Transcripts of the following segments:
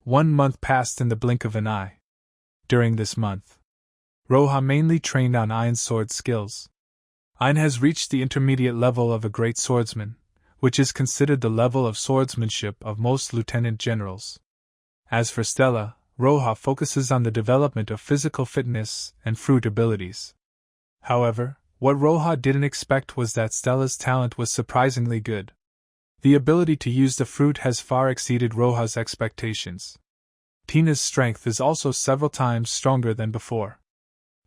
1 month passed in the blink of an eye. During this month, Roja mainly trained on Ain's sword skills. Ain has reached the intermediate level of a great swordsman, which is considered the level of swordsmanship of most lieutenant generals. As for Stella, Roja focuses on the development of physical fitness and fruit abilities. However, what Roja didn't expect was that Stella's talent was surprisingly good. The ability to use the fruit has far exceeded Roja's expectations. Tina's strength is also several times stronger than before.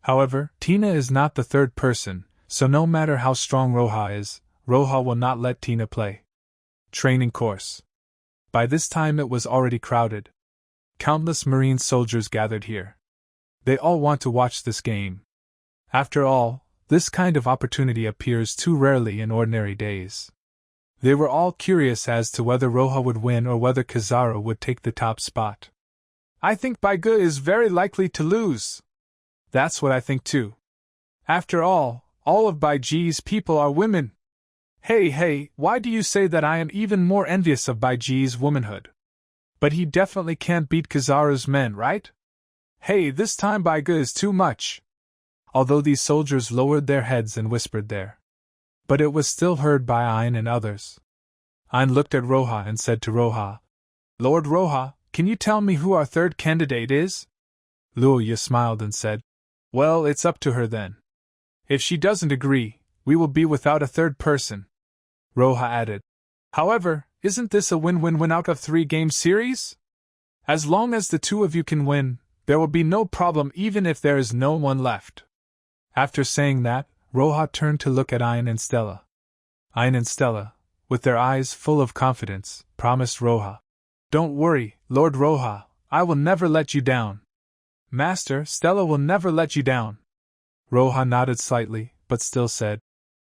However, Tina is not the third person, so no matter how strong Roja is, Roja will not let Tina play. Training course. By this time it was already crowded. Countless Marine soldiers gathered here. They all want to watch this game. After all, this kind of opportunity appears too rarely in ordinary days. They were all curious as to whether Roja would win or whether Kizaru would take the top spot. I think Baigu is very likely to lose. That's what I think too. After all of Baiji's people are women. Hey, why do you say that? I am even more envious of Baiji's womanhood. But he definitely can't beat Kizaru's men, right? Hey, this time Baigu is too much. Although these soldiers lowered their heads and whispered there. But it was still heard by Ain and others. Ain looked at Roja and said to Roja, Lord Roja, can you tell me who our third candidate is? Luoya smiled and said, Well, it's up to her then. If she doesn't agree, we will be without a third person. Roja added, However, isn't this a win-win-win out of 3-game series? As long as the two of you can win, there will be no problem even if there is no one left. After saying that, Roja turned to look at Ain and Stella. Ain and Stella, with their eyes full of confidence, promised Roja, Don't worry, Lord Roja, I will never let you down. Master, Stella will never let you down. Roja nodded slightly, but still said,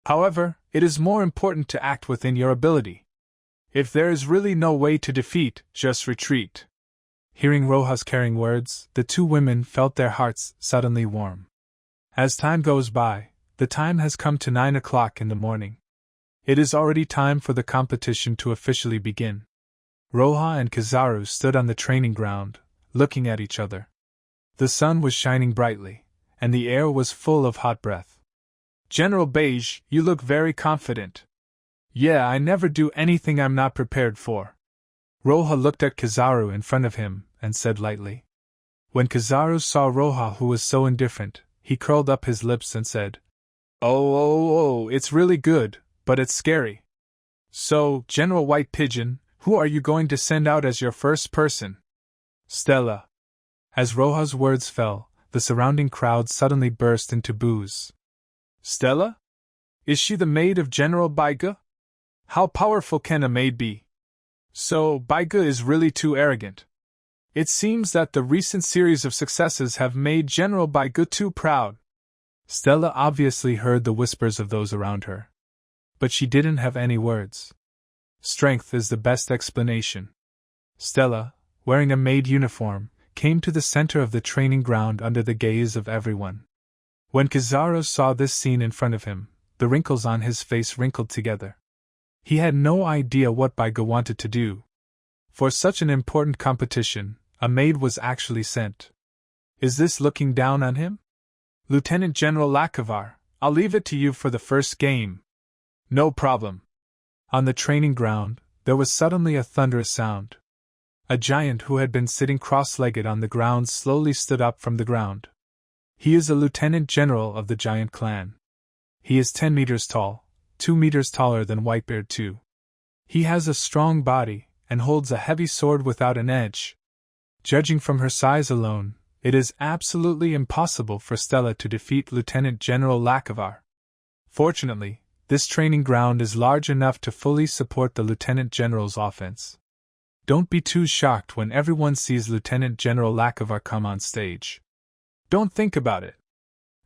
However, it is more important to act within your ability. If there is really no way to defeat, just retreat. Hearing Roja's caring words, the two women felt their hearts suddenly warm. As time goes by, the time has come to 9 o'clock in the morning. It is already time for the competition to officially begin. Roja and Kizaru stood on the training ground, looking at each other. The sun was shining brightly, and the air was full of hot breath. General Beige, you look very confident. Yeah, I never do anything I'm not prepared for. Roja looked at Kizaru in front of him and said lightly. When Kizaru saw Roja, who was so indifferent, he curled up his lips and said, Oh, it's really good, but it's scary. So, General White Pigeon, who are you going to send out as your first person? Stella. As Roja's words fell, the surrounding crowd suddenly burst into boos. Stella? Is she the maid of General Baigu? How powerful can a maid be? So, Baigu is really too arrogant. It seems that the recent series of successes have made General Baigu too proud. Stella obviously heard the whispers of those around her. But she didn't have any words. Strength is the best explanation. Stella, wearing a maid uniform, came to the center of the training ground under the gaze of everyone. When Kizaru saw this scene in front of him, the wrinkles on his face wrinkled together. He had no idea what Baigu wanted to do. For such an important competition, a maid was actually sent. Is this looking down on him? Lieutenant General Lakavar, I'll leave it to you for the first game. No problem. On the training ground, there was suddenly a thunderous sound. A giant who had been sitting cross-legged on the ground slowly stood up from the ground. He is a lieutenant general of the giant clan. He is 10 meters tall, 2 meters taller than Whitebeard too. He has a strong body, and holds a heavy sword without an edge. Judging from her size alone, it is absolutely impossible for Stella to defeat Lieutenant General Lakavar. Fortunately, this training ground is large enough to fully support the Lieutenant General's offense. Don't be too shocked when everyone sees Lieutenant General Lakavar come on stage. Don't think about it.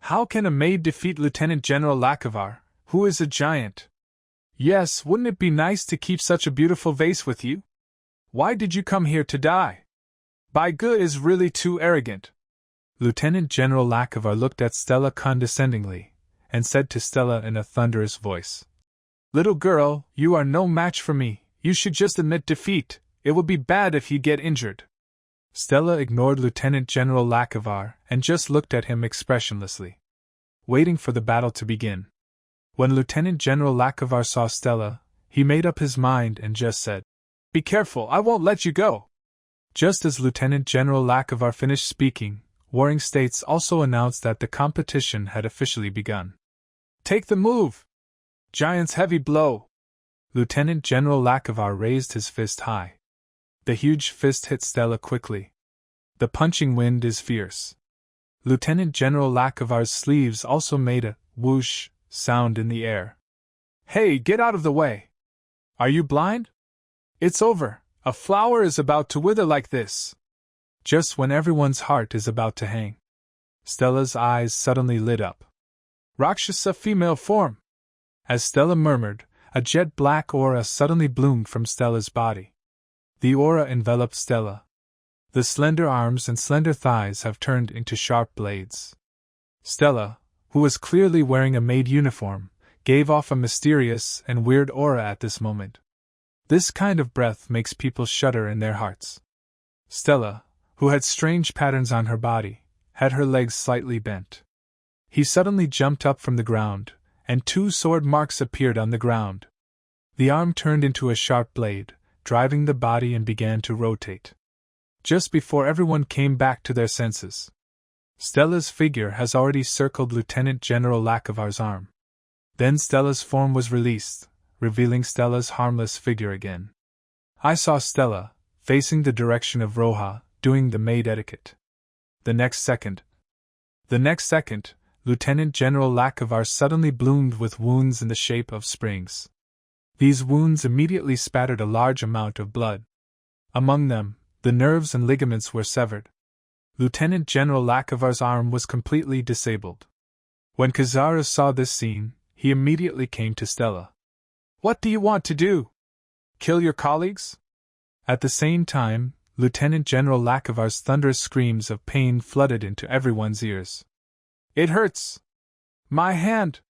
How can a maid defeat Lieutenant General Lakavar, who is a giant? Yes, wouldn't it be nice to keep such a beautiful vase with you? Why did you come here to die? Baigu is really too arrogant. Lieutenant General Lakavar looked at Stella condescendingly, and said to Stella in a thunderous voice, Little girl, you are no match for me, you should just admit defeat, it would be bad if you get injured. Stella ignored Lieutenant General Lakovar and just looked at him expressionlessly, waiting for the battle to begin. When Lieutenant General Lakovar saw Stella, he made up his mind and just said, "Be careful, I won't let you go." Just as Lieutenant General Lakovar finished speaking, Warring States also announced that the competition had officially begun. "Take the move! Giant's heavy blow!" Lieutenant General Lakovar raised his fist high. The huge fist hit Stella quickly. The punching wind is fierce. Lieutenant General Lakovar's sleeves also made a whoosh sound in the air. "Hey, get out of the way! Are you blind? It's over. A flower is about to wither like this." Just when everyone's heart is about to hang, Stella's eyes suddenly lit up. "Rakshasa female form!" As Stella murmured, a jet-black aura suddenly bloomed from Stella's body. The aura enveloped Stella. The slender arms and slender thighs have turned into sharp blades. Stella, who was clearly wearing a maid uniform, gave off a mysterious and weird aura at this moment. This kind of breath makes people shudder in their hearts. Stella, who had strange patterns on her body, had her legs slightly bent. He suddenly jumped up from the ground, and 2 sword marks appeared on the ground. The arm turned into a sharp blade, driving the body and began to rotate. Just before everyone came back to their senses, Stella's figure has already circled Lieutenant General Lakovar's arm. Then Stella's form was released, revealing Stella's harmless figure again. I saw Stella, facing the direction of Roja, doing the maid etiquette. The next second, Lieutenant General Lakovar suddenly bloomed with wounds in the shape of springs. These wounds immediately spattered a large amount of blood. Among them, the nerves and ligaments were severed. Lieutenant General Lakovar's arm was completely disabled. When Kazara saw this scene, he immediately came to Stella. "What do you want to do? Kill your colleagues?" At the same time, Lieutenant General Lakovar's thunderous screams of pain flooded into everyone's ears. "It hurts! My hand!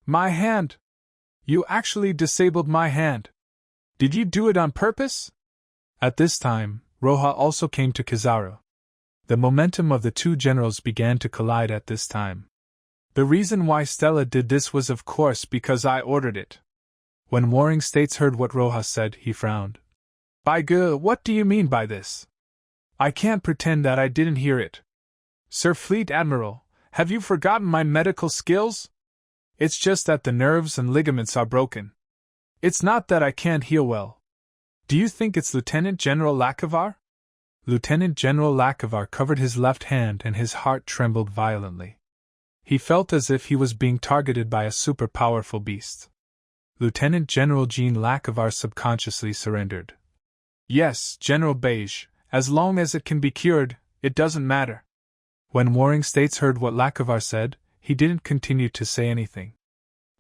My hand! You actually disabled my hand! Did you do it on purpose?" At this time, Roja also came to Kizaru. The momentum of the 2 generals began to collide at this time. The reason why Stella did this was of course because I ordered it. When Warring States heard what Roja said, he frowned. "By God, what do you mean by this? I can't pretend that I didn't hear it. Sir Fleet Admiral, have you forgotten my medical skills? It's just that the nerves and ligaments are broken. It's not that I can't heal well. Do you think it's Lieutenant General Lakovar?" Lieutenant General Lakovar covered his left hand and his heart trembled violently. He felt as if he was being targeted by a super-powerful beast. Lieutenant General Jean Lakovar subconsciously surrendered. "Yes, General Beige, as long as it can be cured, it doesn't matter." When Warring States heard what Lakovar said, he didn't continue to say anything.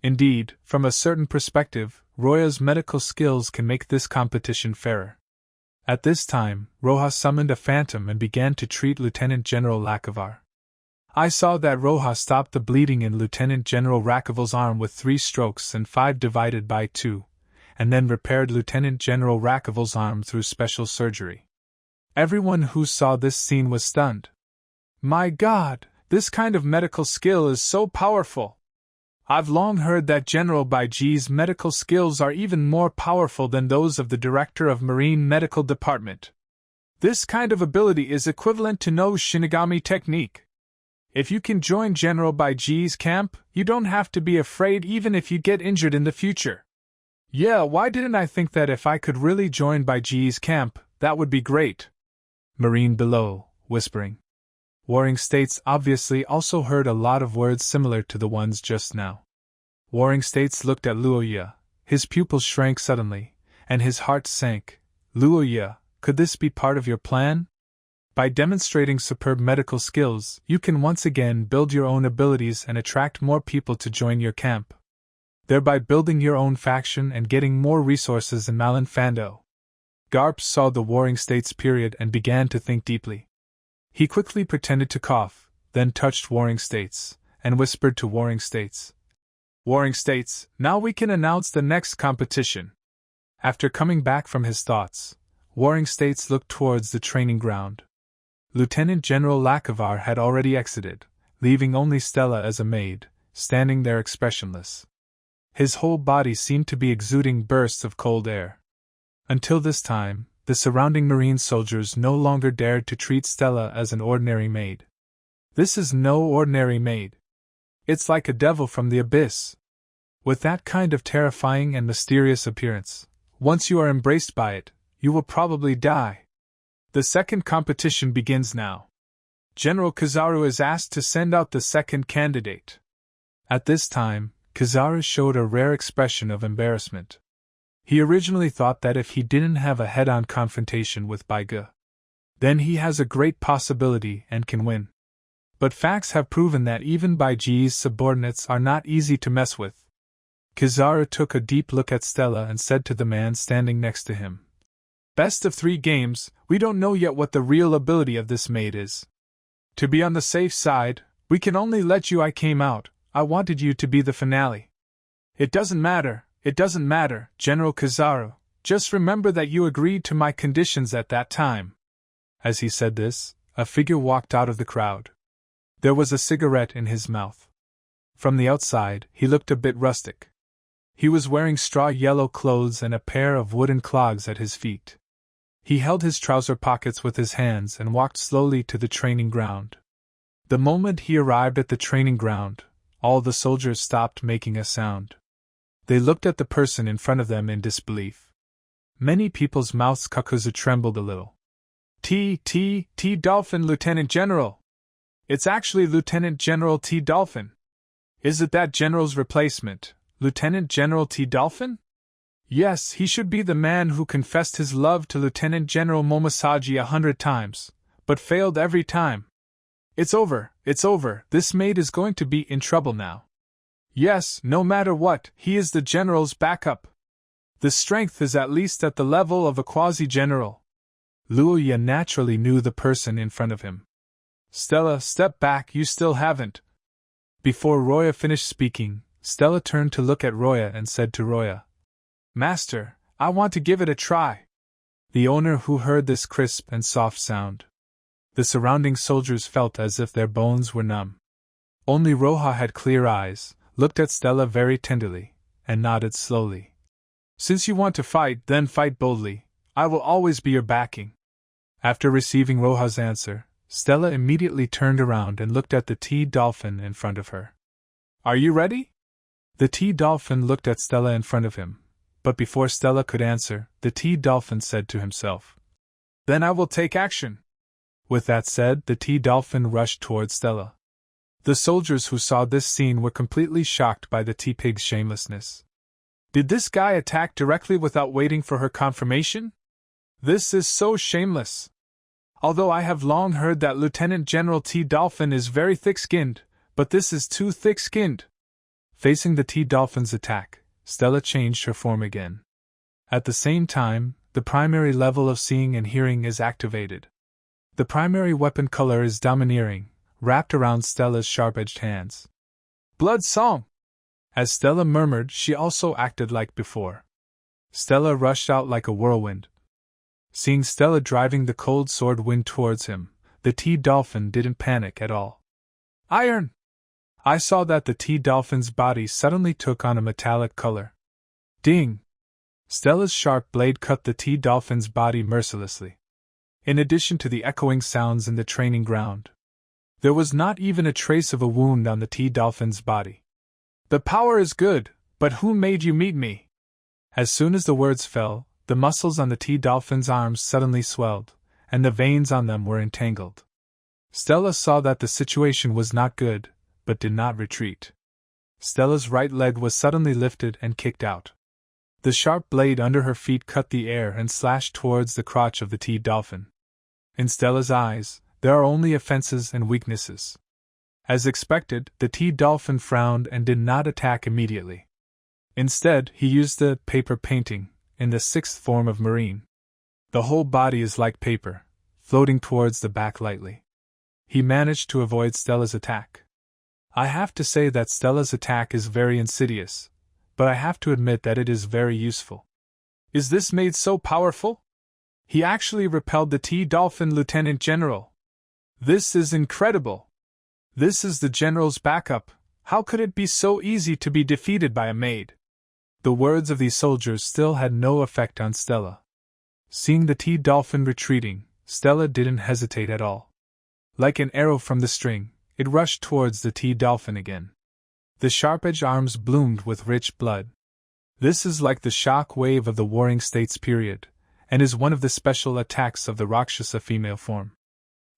Indeed, from a certain perspective, Roya's medical skills can make this competition fairer. At this time, Roja summoned a phantom and began to treat Lieutenant General Lakovar. I saw that Roja stopped the bleeding in Lieutenant General Rakoval's arm with 3 strokes and 5 divided by 2, and then repaired Lieutenant General Rakoval's arm through special surgery. Everyone who saw this scene was stunned. My God, this kind of medical skill is so powerful! I've long heard that General Baiji's medical skills are even more powerful than those of the Director of Marine Medical Department. This kind of ability is equivalent to no Shinigami technique. If you can join General Baiji's camp, you don't have to be afraid even if you get injured in the future. Yeah, why didn't I think that if I could really join Baiji's camp, that would be great? Marine below, whispering. Warring States obviously also heard a lot of words similar to the ones just now. Warring States looked at Luoya, his pupils shrank suddenly, and his heart sank. Luoya, could this be part of your plan? By demonstrating superb medical skills, you can once again build your own abilities and attract more people to join your camp, thereby building your own faction and getting more resources in Malinfando. Garp saw the Warring States period and began to think deeply. He quickly pretended to cough, then touched Warring States, and whispered to Warring States. Warring States, now we can announce the next competition. After coming back from his thoughts, Warring States looked towards the training ground. Lieutenant General Lakovar had already exited, leaving only Stella as a maid, standing there expressionless. His whole body seemed to be exuding bursts of cold air. Until this time, the surrounding marine soldiers no longer dared to treat Stella as an ordinary maid. This is no ordinary maid. It's like a devil from the abyss. With that kind of terrifying and mysterious appearance, once you are embraced by it, you will probably die. The second competition begins now. General Kizaru is asked to send out the second candidate. At this time, Kizaru showed a rare expression of embarrassment. He originally thought that if he didn't have a head-on confrontation with Baiga, then he has a great possibility and can win. But facts have proven that even Baiji's subordinates are not easy to mess with. Kizaru took a deep look at Stella and said to the man standing next to him, "Best of 3 games, we don't know yet what the real ability of this maid is. To be on the safe side, we can only let you. I came out, I wanted you to be the finale." It doesn't matter, General Kizaru, just remember that you agreed to my conditions at that time. As he said this, a figure walked out of the crowd. There was a cigarette in his mouth. From the outside, he looked a bit rustic. He was wearing straw-yellow clothes and a pair of wooden clogs at his feet. He held his trouser pockets with his hands and walked slowly to the training ground. The moment he arrived at the training ground, all the soldiers stopped making a sound. They looked at the person in front of them in disbelief. Many people's mouths trembled a little. T. Dolphin, Lieutenant General! It's actually Lieutenant General T. Dolphin. Is it that general's replacement, Lieutenant General T. Dolphin? Yes, he should be the man who confessed his love to Lieutenant General Momosaji 100 times, but failed every time. It's over, this maid is going to be in trouble now. Yes, no matter what, he is the general's backup. The strength is at least at the level of a quasi-general. Luoya naturally knew the person in front of him. Stella, step back, you still haven't. Before Roya finished speaking, Stella turned to look at Roya and said to Roya, Master, I want to give it a try. The owner who heard this crisp and soft sound. The surrounding soldiers felt as if their bones were numb. Only Roja had clear eyes, looked at Stella very tenderly, and nodded slowly. Since you want to fight, then fight boldly. I will always be your backing. After receiving Roja's answer, Stella immediately turned around and looked at the T-Dolphin in front of her. Are you ready? The T-Dolphin looked at Stella in front of him, but before Stella could answer, the T-Dolphin said to himself, Then I will take action. With that said, the T-Dolphin rushed towards Stella. The soldiers who saw this scene were completely shocked by the T-Pig's shamelessness. Did this guy attack directly without waiting for her confirmation? This is so shameless. Although I have long heard that Lieutenant General T-Dolphin is very thick-skinned, but this is too thick-skinned. Facing the T-Dolphin's attack, Stella changed her form again. At the same time, the primary level of seeing and hearing is activated. The primary weapon color is domineering, wrapped around Stella's sharp-edged hands. Blood song! As Stella murmured, she also acted like before. Stella rushed out like a whirlwind. Seeing Stella driving the cold sword wind towards him, the T-Dolphin didn't panic at all. Iron! I saw that the T-Dolphin's body suddenly took on a metallic color. Ding! Stella's sharp blade cut the T-Dolphin's body mercilessly. In addition to the echoing sounds in the training ground, there was not even a trace of a wound on the T-Dolphin's body. The power is good, but who made you meet me? As soon as the words fell, the muscles on the T-Dolphin's arms suddenly swelled, and the veins on them were entangled. Stella saw that the situation was not good, but did not retreat. Stella's right leg was suddenly lifted and kicked out. The sharp blade under her feet cut the air and slashed towards the crotch of the T-Dolphin. In Stella's eyes, there are only offenses and weaknesses. As expected, the T-Dolphin frowned and did not attack immediately. Instead, he used the paper painting, in the 6th form of marine. The whole body is like paper, floating towards the back lightly. He managed to avoid Stella's attack. I have to say that Stella's attack is very insidious, but I have to admit that it is very useful. Is this maid so powerful? He actually repelled the T-Dolphin, Lieutenant General. This is incredible! This is the general's backup. How could it be so easy to be defeated by a maid? The words of these soldiers still had no effect on Stella. Seeing the T-Dolphin retreating, Stella didn't hesitate at all. Like an arrow from the string, it rushed towards the T-Dolphin again. The sharp-edged arms bloomed with rich blood. This is like the shock wave of the Warring States period, and is one of the special attacks of the Rakshasa female form.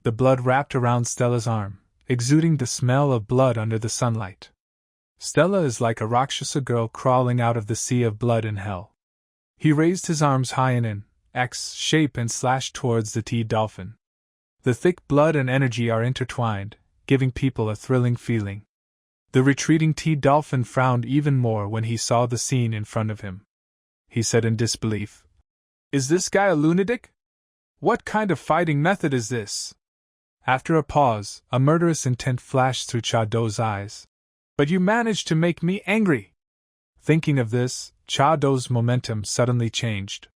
The blood wrapped around Stella's arm, exuding the smell of blood under the sunlight. Stella is like a Rakshasa girl crawling out of the sea of blood in hell. He raised his arms high in an X shape and slashed towards the T-Dolphin. The thick blood and energy are intertwined, giving people a thrilling feeling. The retreating T-Dolphin frowned even more when he saw the scene in front of him. He said in disbelief, "Is this guy a lunatic? What kind of fighting method is this?" After a pause, a murderous intent flashed through Cha Do's eyes. "But you managed to make me angry!" Thinking of this, Cha Do's momentum suddenly changed.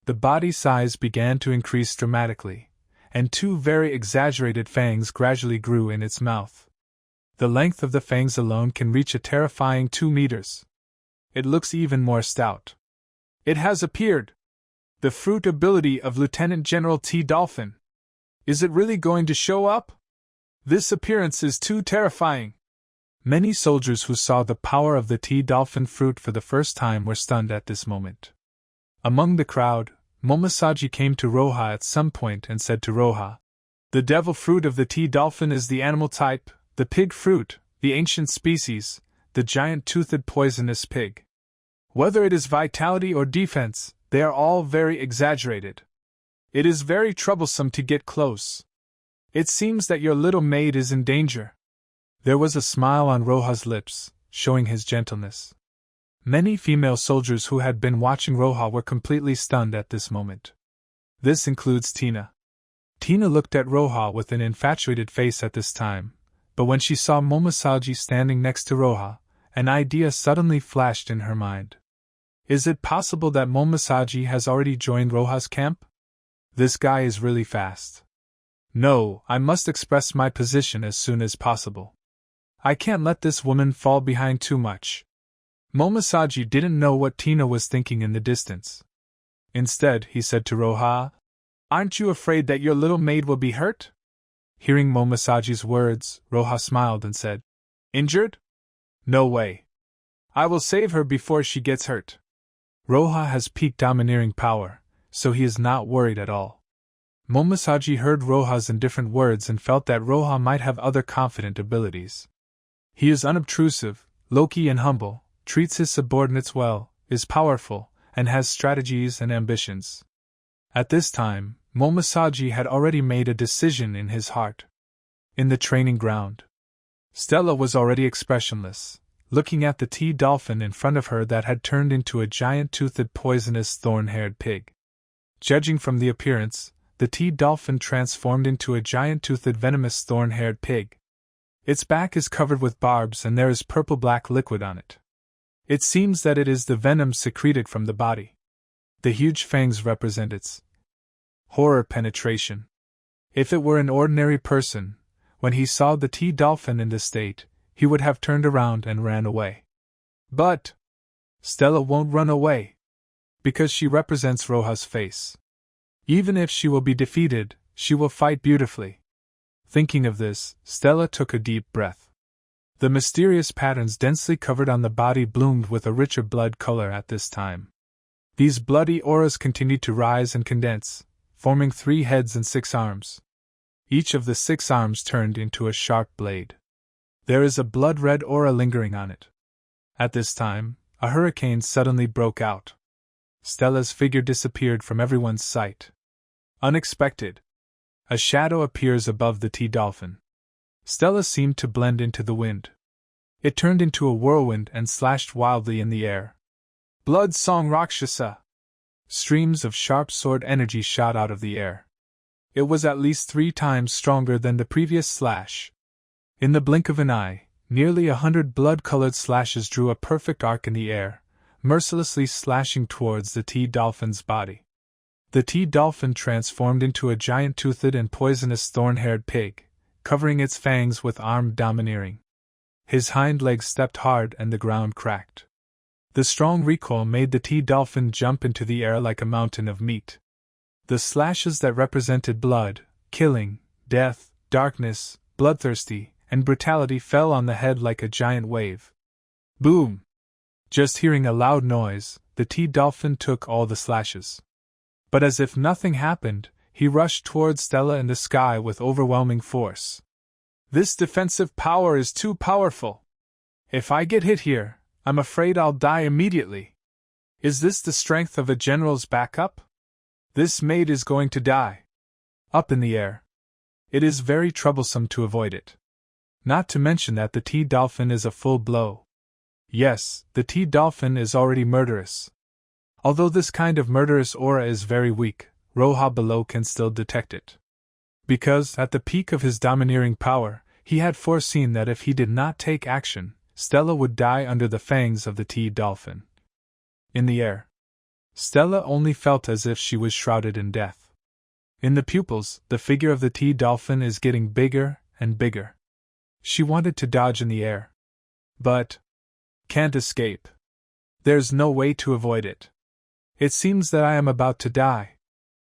The body size began to increase dramatically, and two very exaggerated fangs gradually grew in its mouth. The length of the fangs alone can reach a terrifying 2 meters. It looks even more stout. It has appeared! The fruit ability of Lieutenant General T-Dolphin. Is it really going to show up? This appearance is too terrifying. Many soldiers who saw the power of the T-Dolphin fruit for the first time were stunned at this moment. Among the crowd, Momosaji came to Roha at some point and said to Roha, "The devil fruit of the T-Dolphin is the animal type, the pig fruit, the ancient species, the giant-toothed poisonous pig. Whether it is vitality or defense, they are all very exaggerated. It is very troublesome to get close. It seems that your little maid is in danger." There was a smile on Roha's lips, showing his gentleness. Many female soldiers who had been watching Roha were completely stunned at this moment. This includes Tina. Tina looked at Roha with an infatuated face at this time, but when she saw Momosaji standing next to Roha, an idea suddenly flashed in her mind. Is it possible that Momosaji has already joined Roha's camp? This guy is really fast. No, I must express my position as soon as possible. I can't let this woman fall behind too much. Momosaji didn't know what Tina was thinking in the distance. Instead, he said to Roha, "Aren't you afraid that your little maid will be hurt?" Hearing Momosaji's words, Roha smiled and said, "Injured? No way. I will save her before she gets hurt." Roha has peak domineering power, so he is not worried at all. Momosaji heard Roha's indifferent words and felt that Roha might have other confident abilities. He is unobtrusive, low-key and humble, treats his subordinates well, is powerful, and has strategies and ambitions. At this time, Momosaji had already made a decision in his heart. In the training ground, Stella was already expressionless, looking at the T-Dolphin in front of her that had turned into a giant-toothed poisonous thorn-haired pig. Judging from the appearance, the T-Dolphin transformed into a giant-toothed venomous thorn-haired pig. Its back is covered with barbs and there is purple-black liquid on it. It seems that it is the venom secreted from the body. The huge fangs represent its horror penetration. If it were an ordinary person, when he saw the T-Dolphin in this state, he would have turned around and ran away. But Stella won't run away, because she represents Roha's face. Even if she will be defeated, she will fight beautifully. Thinking of this, Stella took a deep breath. The mysterious patterns densely covered on the body bloomed with a richer blood color at this time. These bloody auras continued to rise and condense, forming 3 heads and 6 arms. Each of the 6 arms turned into a sharp blade. There is a blood-red aura lingering on it. At this time, a hurricane suddenly broke out. Stella's figure disappeared from everyone's sight. Unexpected. A shadow appears above the T-Dolphin. Stella seemed to blend into the wind. It turned into a whirlwind and slashed wildly in the air. Blood Song Rakshasa! Streams of sharp sword energy shot out of the air. It was at least 3 times stronger than the previous slash. In the blink of an eye, nearly 100 blood-colored slashes drew a perfect arc in the air, mercilessly slashing towards the T-Dolphin's body. The T-dolphin transformed into a giant-toothed and poisonous thorn-haired pig, covering its fangs with armed domineering. His hind legs stepped hard and the ground cracked. The strong recoil made the T-dolphin jump into the air like a mountain of meat. The slashes that represented blood, killing, death, darkness, bloodthirsty, and brutality fell on the head like a giant wave. Boom! Just hearing a loud noise, the T-dolphin took all the slashes. But as if nothing happened, he rushed towards Stella in the sky with overwhelming force. This defensive power is too powerful. If I get hit here, I'm afraid I'll die immediately. Is this the strength of a general's backup? This mate is going to die. Up in the air. It is very troublesome to avoid it. Not to mention that the T-dolphin is a full blow. Yes, the T-dolphin is already murderous. Although this kind of murderous aura is very weak, Roja below can still detect it. Because, at the peak of his domineering power, he had foreseen that if he did not take action, Stella would die under the fangs of the T-dolphin. In the air, Stella only felt as if she was shrouded in death. In the pupils, the figure of the T-dolphin is getting bigger and bigger. She wanted to dodge in the air. But can't escape. There's no way to avoid it. It seems that I am about to die.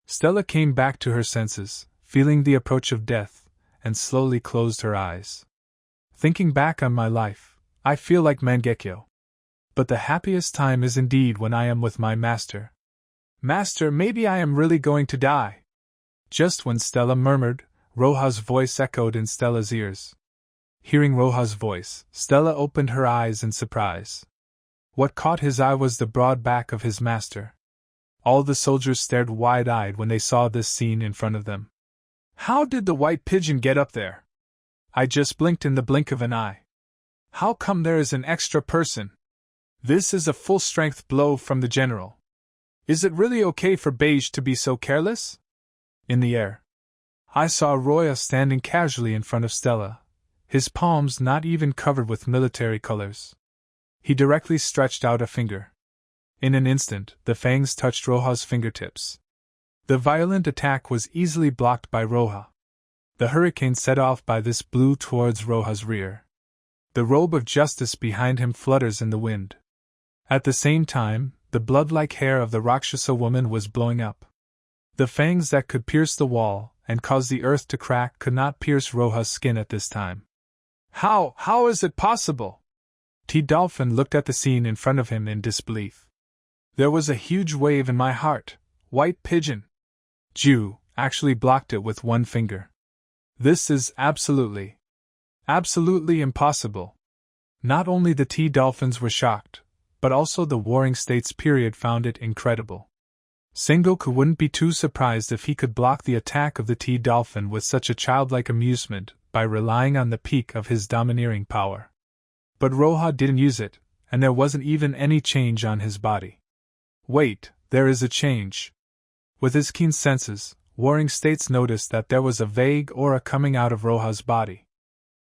Stella came back to her senses, feeling the approach of death, and slowly closed her eyes. Thinking back on my life, I feel like Mangekyo. But the happiest time is indeed when I am with my master. Master, maybe I am really going to die. Just when Stella murmured, Roja's voice echoed in Stella's ears. Hearing Roja's voice, Stella opened her eyes in surprise. What caught his eye was the broad back of his master. All the soldiers stared wide-eyed when they saw this scene in front of them. How did the white pigeon get up there? I just blinked in the blink of an eye. How come there is an extra person? This is a full-strength blow from the general. Is it really okay for Beige to be so careless? In the air, I saw Roya standing casually in front of Stella, his palms not even covered with military colors. He directly stretched out a finger. In an instant, the fangs touched Roja's fingertips. The violent attack was easily blocked by Roja. The hurricane set off by this blew towards Roja's rear. The robe of justice behind him flutters in the wind. At the same time, the blood-like hair of the Rakshasa woman was blowing up. The fangs that could pierce the wall and cause the earth to crack could not pierce Roja's skin at this time. How is it possible? T-dolphin looked at the scene in front of him in disbelief. There was a huge wave in my heart. White pigeon. Jew actually blocked it with one finger. This is absolutely impossible. Not only the T-dolphins were shocked, but also the Warring States period found it incredible. Sengoku wouldn't be too surprised if he could block the attack of the T-dolphin with such a childlike amusement by relying on the peak of his domineering power. But Roja didn't use it, and there wasn't even any change on his body. Wait, there is a change. With his keen senses, Warring States noticed that there was a vague aura coming out of Roja's body.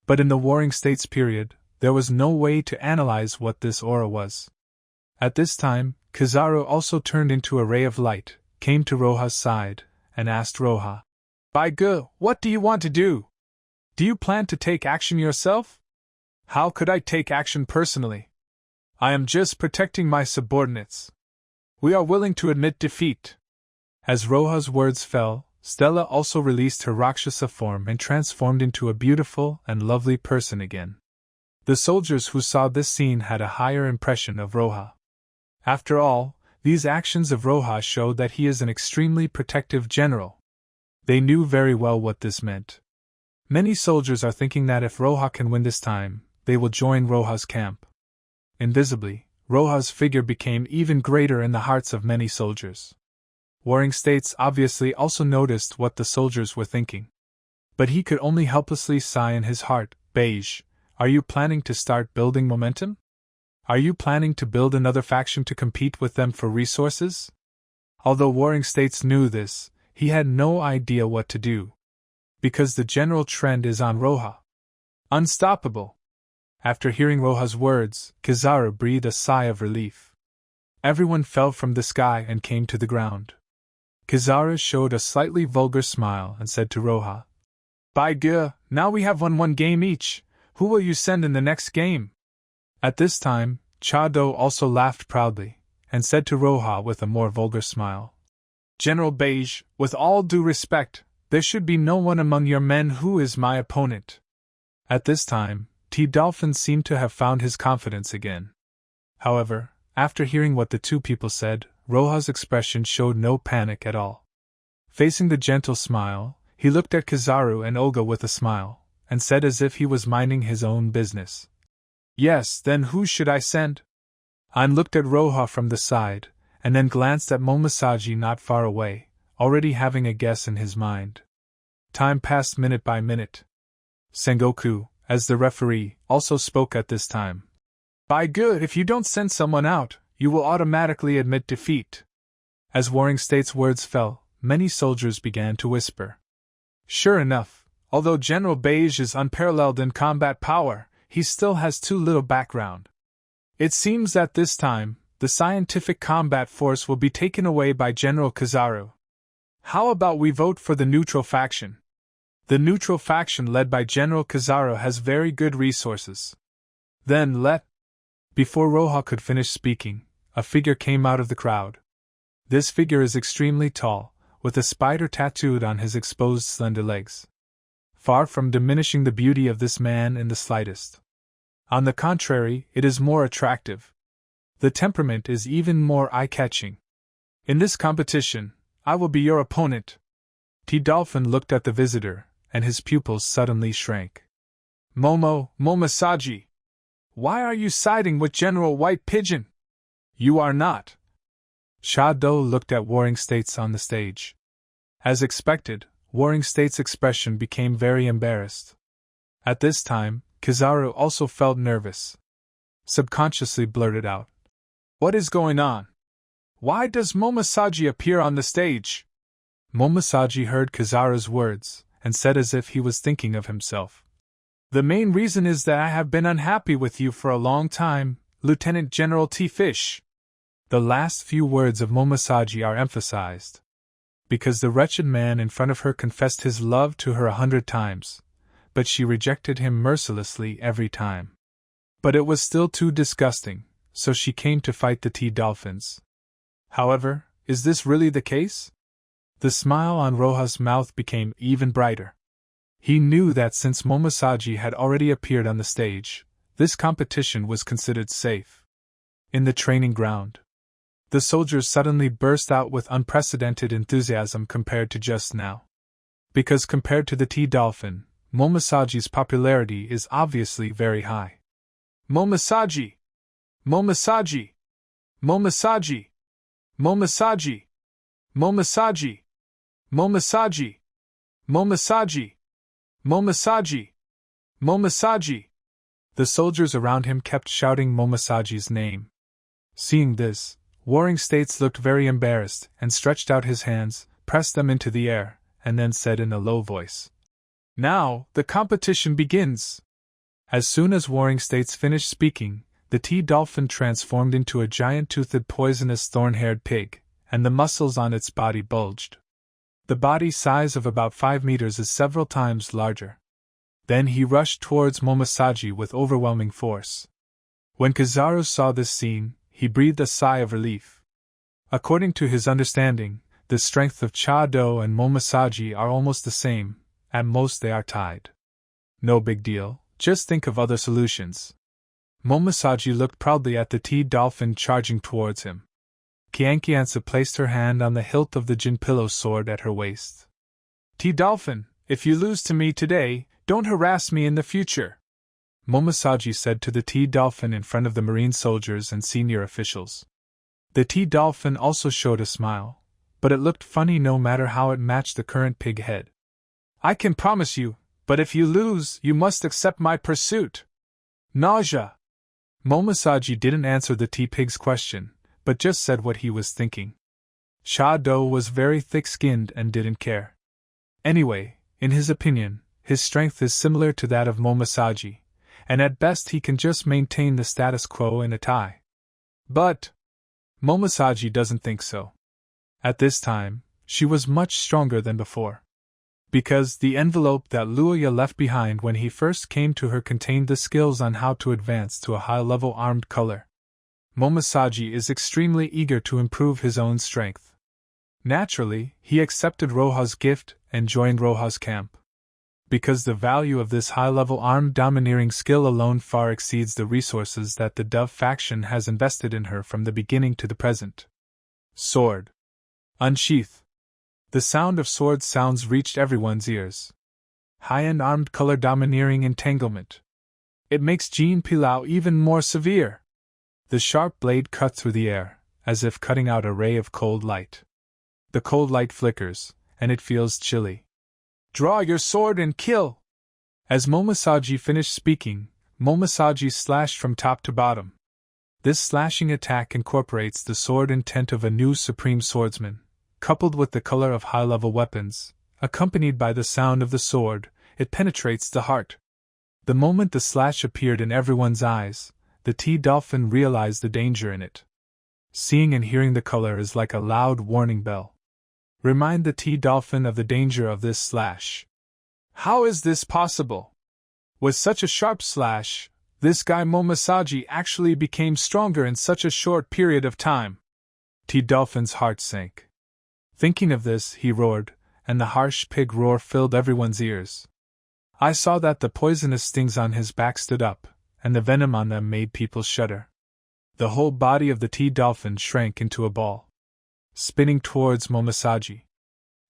But in the Warring States period, there was no way to analyze what this aura was. At this time, Kizaru also turned into a ray of light, came to Roja's side, and asked Roja, "Baigu, what do you want to do? Do you plan to take action yourself?" "How could I take action personally? I am just protecting my subordinates. We are willing to admit defeat." As Roja's words fell, Stella also released her Rakshasa form and transformed into a beautiful and lovely person again. The soldiers who saw this scene had a higher impression of Roja. After all, these actions of Roja showed that he is an extremely protective general. They knew very well what this meant. Many soldiers are thinking that if Roja can win this time, they will join Roja's camp. Invisibly, Roja's figure became even greater in the hearts of many soldiers. Warring States obviously also noticed what the soldiers were thinking. But he could only helplessly sigh in his heart. "Beige, are you planning to start building momentum? Are you planning to build another faction to compete with them for resources?" Although Warring States knew this, he had no idea what to do. Because the general trend is on Roja. Unstoppable. After hearing Roja's words, Kizaru breathed a sigh of relief. Everyone fell from the sky and came to the ground. Kizaru showed a slightly vulgar smile and said to Roha, "By Gah, now we have won one game each. Who will you send in the next game?" At this time, Cha-Do also laughed proudly, and said to Roha with a more vulgar smile, "General Beige, with all due respect, there should be no one among your men who is my opponent." At this time, T-Dolphin seemed to have found his confidence again. However, after hearing what the two people said, Roha's expression showed no panic at all. Facing the gentle smile, he looked at Kizaru and Olga with a smile, and said as if he was minding his own business, "Yes, then who should I send?" Ain looked at Roha from the side, and then glanced at Momosaji not far away, already having a guess in his mind. Time passed minute by minute. Sengoku, as the referee, also spoke at this time. "By good, if you don't send someone out, you will automatically admit defeat." As Warring State's words fell, many soldiers began to whisper. Sure enough, although General Beige is unparalleled in combat power, he still has too little background. It seems that this time, the scientific combat force will be taken away by General Kizaru. How about we vote for the neutral faction? The neutral faction led by General Kizaru has very good resources. Then Before Roha could finish speaking, a figure came out of the crowd. This figure is extremely tall, with a spider tattooed on his exposed slender legs. Far from diminishing the beauty of this man in the slightest. On the contrary, it is more attractive. The temperament is even more eye-catching. In this competition, I will be your opponent. T-Dolphin looked at the visitor, and his pupils suddenly shrank. Momosaji! Why are you siding with General White Pigeon? You are not. Cha-Do looked at Warring States on the stage. As expected, Warring States' expression became very embarrassed. At this time, Kizaru also felt nervous. Subconsciously blurted out, "What is going on? Why does Momosaji appear on the stage?" Momosaji heard Kizaru's words, and said as if he was thinking of himself. "The main reason is that I have been unhappy with you for a long time, Lieutenant General T-Fish." The last few words of Momosaji are emphasized. Because the wretched man in front of her confessed his love to her 100 times, but she rejected him mercilessly every time. But it was still too disgusting, so she came to fight the T-Dolphins. However, is this really the case? The smile on Roha's mouth became even brighter. He knew that since Momosaji had already appeared on the stage, this competition was considered safe. In the training ground, the soldiers suddenly burst out with unprecedented enthusiasm compared to just now. Because compared to the T-Dolphin, Momosaji's popularity is obviously very high. Momosaji! Momosaji! Momosaji! Momosaji! Momosaji! Momosaji! Momosaji! Momosaji! Momosaji! The soldiers around him kept shouting Momosaji's name. Seeing this, Warring States looked very embarrassed and stretched out his hands, pressed them into the air, and then said in a low voice, "Now, the competition begins!" As soon as Warring States finished speaking, the T-Dolphin transformed into a giant-toothed poisonous thorn-haired pig, and the muscles on its body bulged. The body size of about 5 meters is several times larger. Then he rushed towards Momosaji with overwhelming force. When Kizaru saw this scene, he breathed a sigh of relief. According to his understanding, the strength of Cha-Do and Momosaji are almost the same, at most they are tied. No big deal, just think of other solutions. Momosaji looked proudly at the T-Dolphin charging towards him. Kiankiansa placed her hand on the hilt of the Jinpillo sword at her waist. "T-Dolphin, if you lose to me today, don't harass me in the future," Momosaji said to the T-Dolphin in front of the marine soldiers and senior officials. The T-Dolphin also showed a smile, but it looked funny no matter how it matched the current pig head. "I can promise you, but if you lose, you must accept my pursuit." Nausea! Momosaji didn't answer the T-Pig's question, but just said what he was thinking. Cha-Do was very thick-skinned and didn't care. Anyway, in his opinion, his strength is similar to that of Momosaji, and at best he can just maintain the status quo in a tie. But Momosaji doesn't think so. At this time, she was much stronger than before. Because the envelope that Luoya left behind when he first came to her contained the skills on how to advance to a high-level armed color. Momosaji is extremely eager to improve his own strength. Naturally, he accepted Roha's gift and joined Roha's camp. Because the value of this high-level armed domineering skill alone far exceeds the resources that the Dove faction has invested in her from the beginning to the present. Sword. Unsheath. The sound of sword sounds reached everyone's ears. High-end armed color domineering entanglement. It makes Jean Pilau even more severe. The sharp blade cut through the air, as if cutting out a ray of cold light. The cold light flickers, and it feels chilly. Draw your sword and kill! As Momosaji finished speaking, Momosaji slashed from top to bottom. This slashing attack incorporates the sword intent of a new supreme swordsman, coupled with the color of high-level weapons, accompanied by the sound of the sword. It penetrates the heart. The moment the slash appeared in everyone's eyes, the T-Dolphin realized the danger in it. Seeing and hearing the color is like a loud warning bell. Remind the T-Dolphin of the danger of this slash. How is this possible? With such a sharp slash, this guy Momosaji actually became stronger in such a short period of time. T-Dolphin's heart sank. Thinking of this, he roared, and the harsh pig roar filled everyone's ears. I saw that the poisonous stings on his back stood up, and the venom on them made people shudder. The whole body of the T-Dolphin shrank into a ball, spinning towards Momosaji.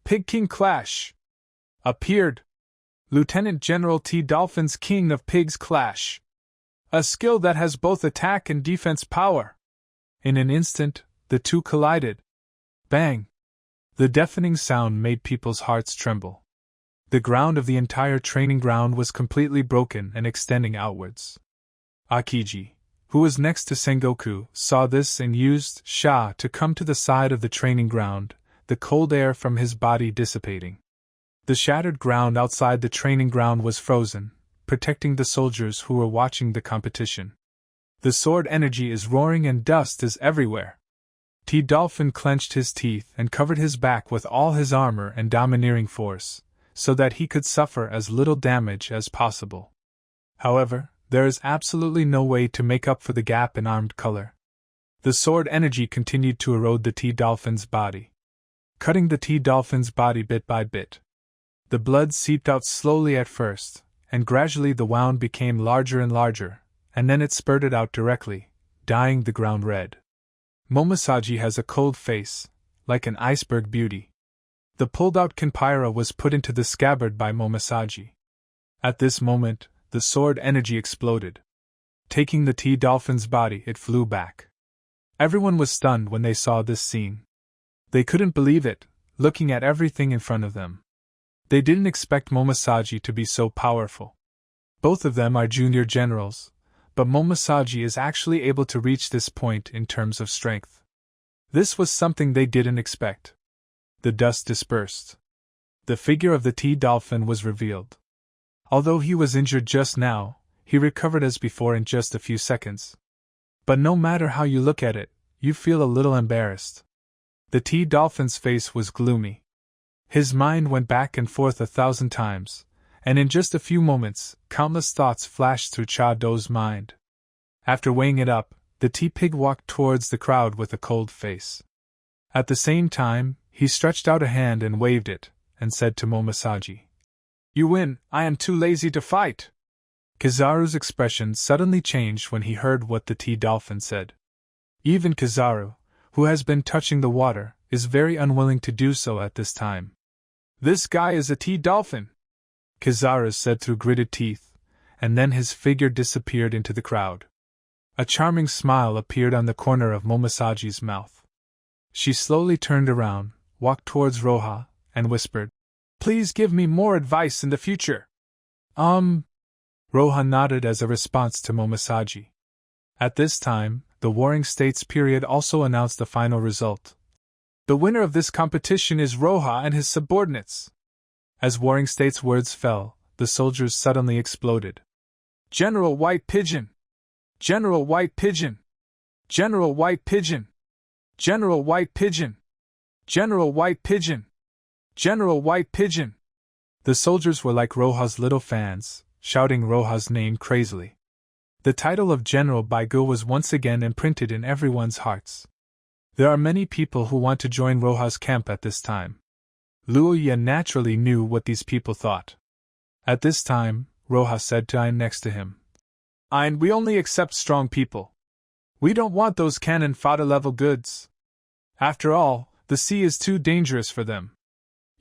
Pig King Clash! Appeared! Lieutenant General T-Dolphin's King of Pigs Clash! A skill that has both attack and defense power! In an instant, the two collided. Bang! The deafening sound made people's hearts tremble. The ground of the entire training ground was completely broken and extending outwards. Akiji, who was next to Sengoku, saw this and used Sha to come to the side of the training ground, the cold air from his body dissipating. The shattered ground outside the training ground was frozen, protecting the soldiers who were watching the competition. The sword energy is roaring and dust is everywhere. T-Dolphin clenched his teeth and covered his back with all his armor and domineering force, so that he could suffer as little damage as possible. However, there is absolutely no way to make up for the gap in armed color. The sword energy continued to erode the T-Dolphin's body, cutting the T-Dolphin's body bit by bit. The blood seeped out slowly at first, and gradually the wound became larger and larger, and then it spurted out directly, dyeing the ground red. Momosaji has a cold face, like an iceberg beauty. The pulled-out Kenpyra was put into the scabbard by Momosaji. At this moment, the sword energy exploded. Taking the T-Dolphin's body, it flew back. Everyone was stunned when they saw this scene. They couldn't believe it, looking at everything in front of them. They didn't expect Momosaji to be so powerful. Both of them are junior generals, but Momosaji is actually able to reach this point in terms of strength. This was something they didn't expect. The dust dispersed. The figure of the T-Dolphin was revealed. Although he was injured just now, he recovered as before in just a few seconds. But no matter how you look at it, you feel a little embarrassed. The T-Dolphin's face was gloomy. His mind went back and forth 1,000 times, and in just a few moments, countless thoughts flashed through Cha Do's mind. After weighing it up, the T-Pig walked towards the crowd with a cold face. At the same time, he stretched out a hand and waved it, and said to Momosaji, "You win, I am too lazy to fight." Kizaru's expression suddenly changed when he heard what the T-Dolphin said. Even Kizaru, who has been touching the water, is very unwilling to do so at this time. "This guy is a T-Dolphin," Kizaru said through gritted teeth, and then his figure disappeared into the crowd. A charming smile appeared on the corner of Momosaji's mouth. She slowly turned around, walked towards Roha, and whispered, "Please give me more advice in the future." Roha nodded as a response to Momosaji. At this time, the Warring States period also announced the final result. The winner of this competition is Roha and his subordinates. As Warring States' words fell, the soldiers suddenly exploded. "General White Pigeon! General White Pigeon! General White Pigeon! General White Pigeon! General White Pigeon!" General White Pigeon! The soldiers were like Roha's little fans, shouting Roha's name crazily. The title of General Baigu was once again imprinted in everyone's hearts. There are many people who want to join Roha's camp at this time. Luo Ye naturally knew what these people thought. At this time, Roha said to Ein next to him, Ein, we only accept strong people. We don't want those cannon fodder level goods. After all, the sea is too dangerous for them.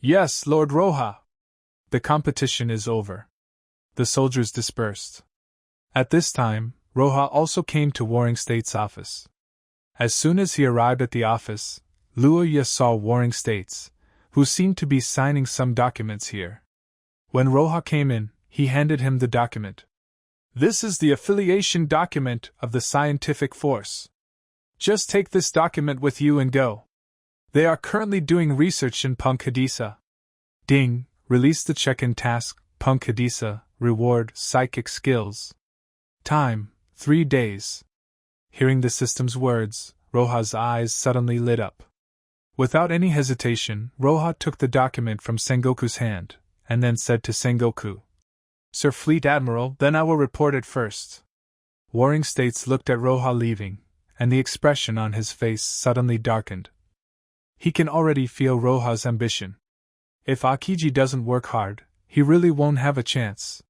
Yes, Lord Roha. The competition is over. The soldiers dispersed. At this time, Roha also came to Warring States' office. As soon as he arrived at the office, Luo Ye saw Warring States, who seemed to be signing some documents here. When Roha came in, he handed him the document. This is the affiliation document of the scientific force. Just take this document with you and go. They are currently doing research in Punkhadisa. Ding, release the check-in task, Punkhadisa, reward, psychic skills. Time, 3 days. Hearing the system's words, Roha's eyes suddenly lit up. Without any hesitation, Roha took the document from Sengoku's hand, and then said to Sengoku, Sir Fleet Admiral, then I will report it first. Warring States looked at Roha leaving, and the expression on his face suddenly darkened. He can already feel Roha's ambition. If Akiji doesn't work hard, he really won't have a chance.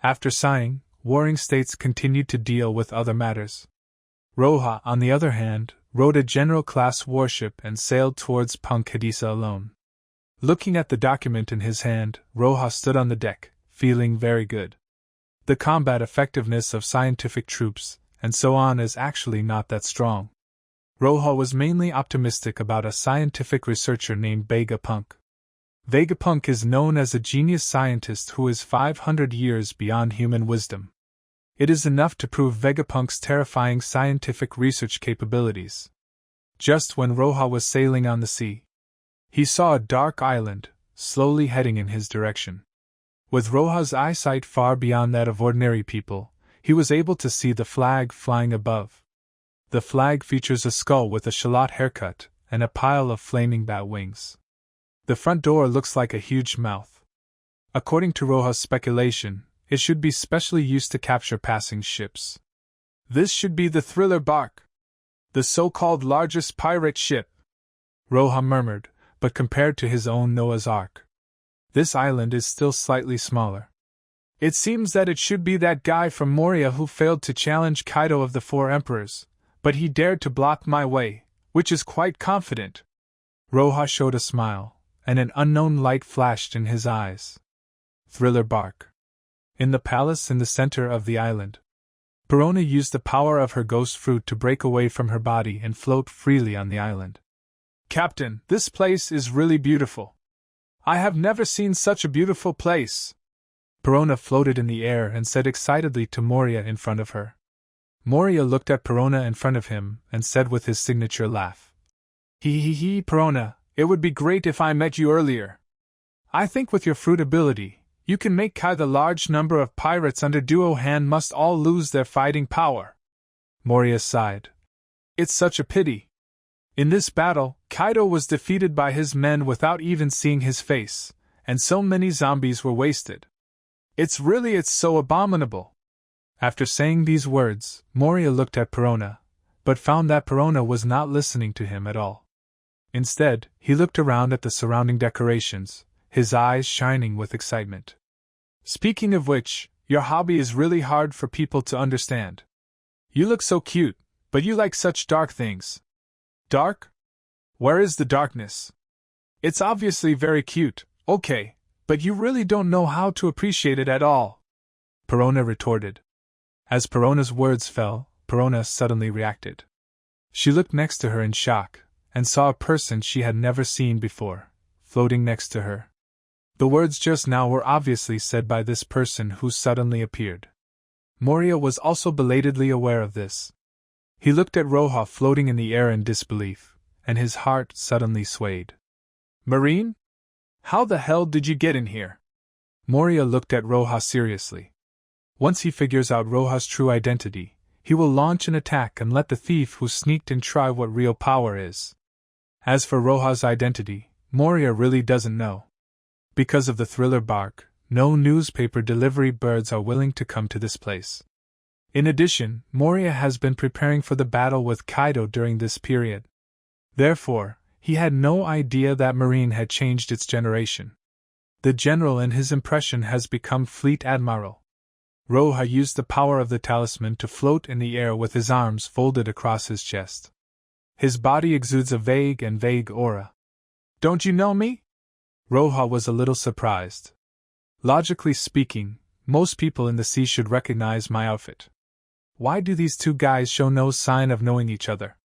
After sighing, Warring States continued to deal with other matters. Roha, on the other hand, rode a general-class warship and sailed towards Punkhadisa alone. Looking at the document in his hand, Roha stood on the deck, feeling very good. The combat effectiveness of scientific troops, and so on, is actually not that strong. Roha was mainly optimistic about a scientific researcher named Vegapunk. Vegapunk is known as a genius scientist who is 500 years beyond human wisdom. It is enough to prove Vegapunk's terrifying scientific research capabilities. Just when Roha was sailing on the sea, he saw a dark island, slowly heading in his direction. With Roha's eyesight far beyond that of ordinary people, he was able to see the flag flying above. The flag features a skull with a shallot haircut and a pile of flaming bat wings. The front door looks like a huge mouth. According to Roha's speculation, it should be specially used to capture passing ships. This should be the Thriller Bark, the so-called largest pirate ship, Roha murmured, but compared to his own Noah's Ark, this island is still slightly smaller. It seems that it should be that guy from Moria who failed to challenge Kaido of the Four Emperors, but he dared to block my way, which is quite confident. Roha showed a smile, and an unknown light flashed in his eyes. Thriller Bark. In the palace in the center of the island, Perona used the power of her ghost fruit to break away from her body and float freely on the island. Captain, this place is really beautiful. I have never seen such a beautiful place. Perona floated in the air and said excitedly to Moria in front of her. Moria looked at Perona in front of him and said with his signature laugh, He, Perona, it would be great if I met you earlier. I think with your fruit ability, you can make Kai the large number of pirates under Duo Hand must all lose their fighting power. Moria sighed. It's such a pity. In this battle, Kaido was defeated by his men without even seeing his face, and so many zombies were wasted. It's so abominable. After saying these words, Moria looked at Perona, but found that Perona was not listening to him at all. Instead, he looked around at the surrounding decorations, his eyes shining with excitement. Speaking of which, your hobby is really hard for people to understand. You look so cute, but you like such dark things. Dark? Where is the darkness? It's obviously very cute, okay, but you really don't know how to appreciate it at all, Perona retorted. As Perona's words fell, Perona suddenly reacted. She looked next to her in shock, and saw a person she had never seen before, floating next to her. The words just now were obviously said by this person who suddenly appeared. Moria was also belatedly aware of this. He looked at Roha floating in the air in disbelief, and his heart suddenly swayed. Marine? How the hell did you get in here? Moria looked at Roha seriously. Once he figures out Roha's true identity, he will launch an attack and let the thief who sneaked in try what real power is. As for Roha's identity, Moria really doesn't know. Because of the thriller bark, no newspaper delivery birds are willing to come to this place. In addition, Moria has been preparing for the battle with Kaido during this period. Therefore, he had no idea that Marine had changed its generation. The general in his impression has become Fleet Admiral. Roha used the power of the talisman to float in the air with his arms folded across his chest. His body exudes a vague aura. Don't you know me? Roha was a little surprised. Logically speaking, most people in the sea should recognize my outfit. Why do these two guys show no sign of knowing each other?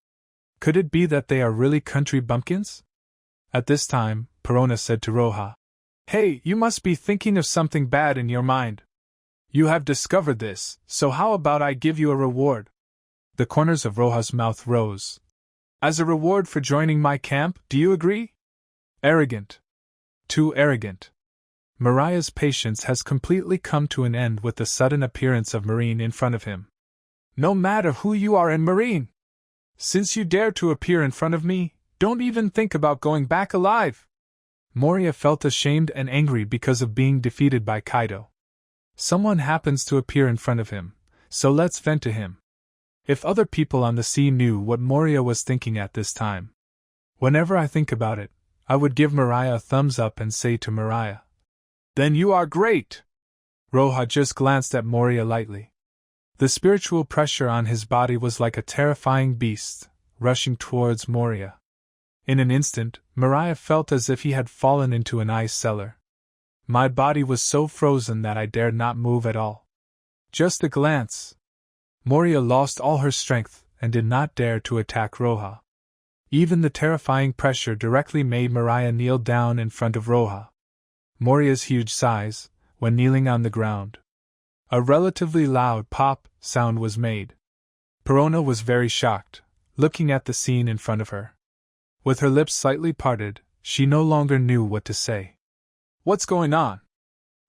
Could it be that they are really country bumpkins? At this time, Perona said to Roha, "Hey, you must be thinking of something bad in your mind. You have discovered this, so how about I give you a reward?" The corners of Roha's mouth rose. "As a reward for joining my camp, do you agree?" Arrogant. Too arrogant. Mariah's patience has completely come to an end with the sudden appearance of Marine in front of him. "No matter who you are in Marine! Since you dare to appear in front of me, don't even think about going back alive!" Moria felt ashamed and angry because of being defeated by Kaido. Someone happens to appear in front of him, so let's vent to him. If other people on the sea knew what Moria was thinking at this time. Whenever I think about it, I would give Mariah a thumbs up and say to Mariah, "Then you are great!" Roha just glanced at Moria lightly. The spiritual pressure on his body was like a terrifying beast, rushing towards Moria. In an instant, Mariah felt as if he had fallen into an ice cellar. My body was so frozen that I dared not move at all. Just a glance. Moria lost all her strength and did not dare to attack Roha. Even the terrifying pressure directly made Mariah kneel down in front of Roha. Moria's huge size, when kneeling on the ground. A relatively loud pop sound was made. Perona was very shocked, looking at the scene in front of her. With her lips slightly parted, she no longer knew what to say. "What's going on?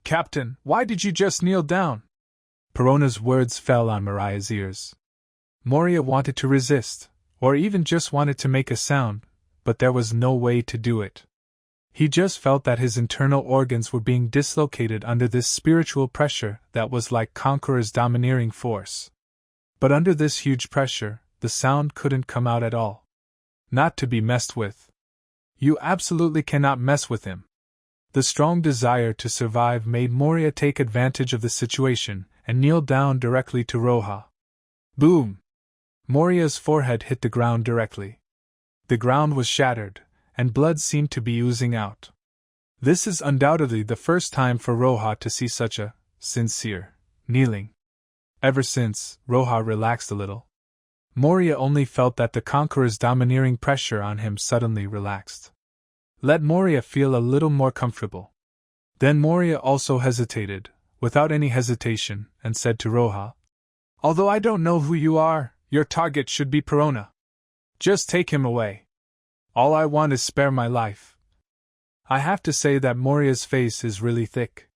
Captain, why did you just kneel down?" Perona's words fell on Mariah's ears. Moria wanted to resist, or even just wanted to make a sound, but there was no way to do it. He just felt that his internal organs were being dislocated under this spiritual pressure that was like Conqueror's domineering force. But under this huge pressure, the sound couldn't come out at all. Not to be messed with. You absolutely cannot mess with him. The strong desire to survive made Moria take advantage of the situation and kneel down directly to Roha. Boom! Moria's forehead hit the ground directly. The ground was shattered, and blood seemed to be oozing out. This is undoubtedly the first time for Roha to see such a sincere kneeling. Ever since, Roha relaxed a little. Moria only felt that the Conqueror's domineering pressure on him suddenly relaxed. Let Moria feel a little more comfortable. Then Moria also hesitated, without any hesitation, and said to Roha, "Although I don't know who you are, your target should be Perona. Just take him away. All I want is spare my life." I have to say that Moria's face is really thick.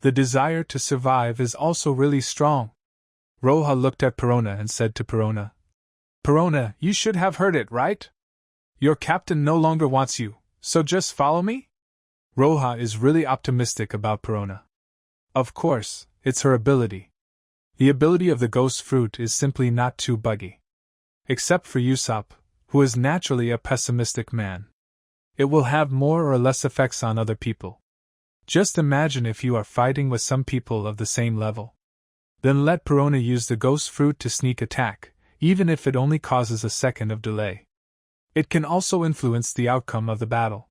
The desire to survive is also really strong. Roha looked at Perona and said to Perona, "Perona, you should have heard it, right? Your captain no longer wants you, so just follow me?" Roha is really optimistic about Perona. Of course, it's her ability. The ability of the ghost fruit is simply not too buggy. Except for Usopp, who is naturally a pessimistic man. It will have more or less effects on other people. Just imagine if you are fighting with some people of the same level. Then let Perona use the ghost fruit to sneak attack, even if it only causes a second of delay. It can also influence the outcome of the battle.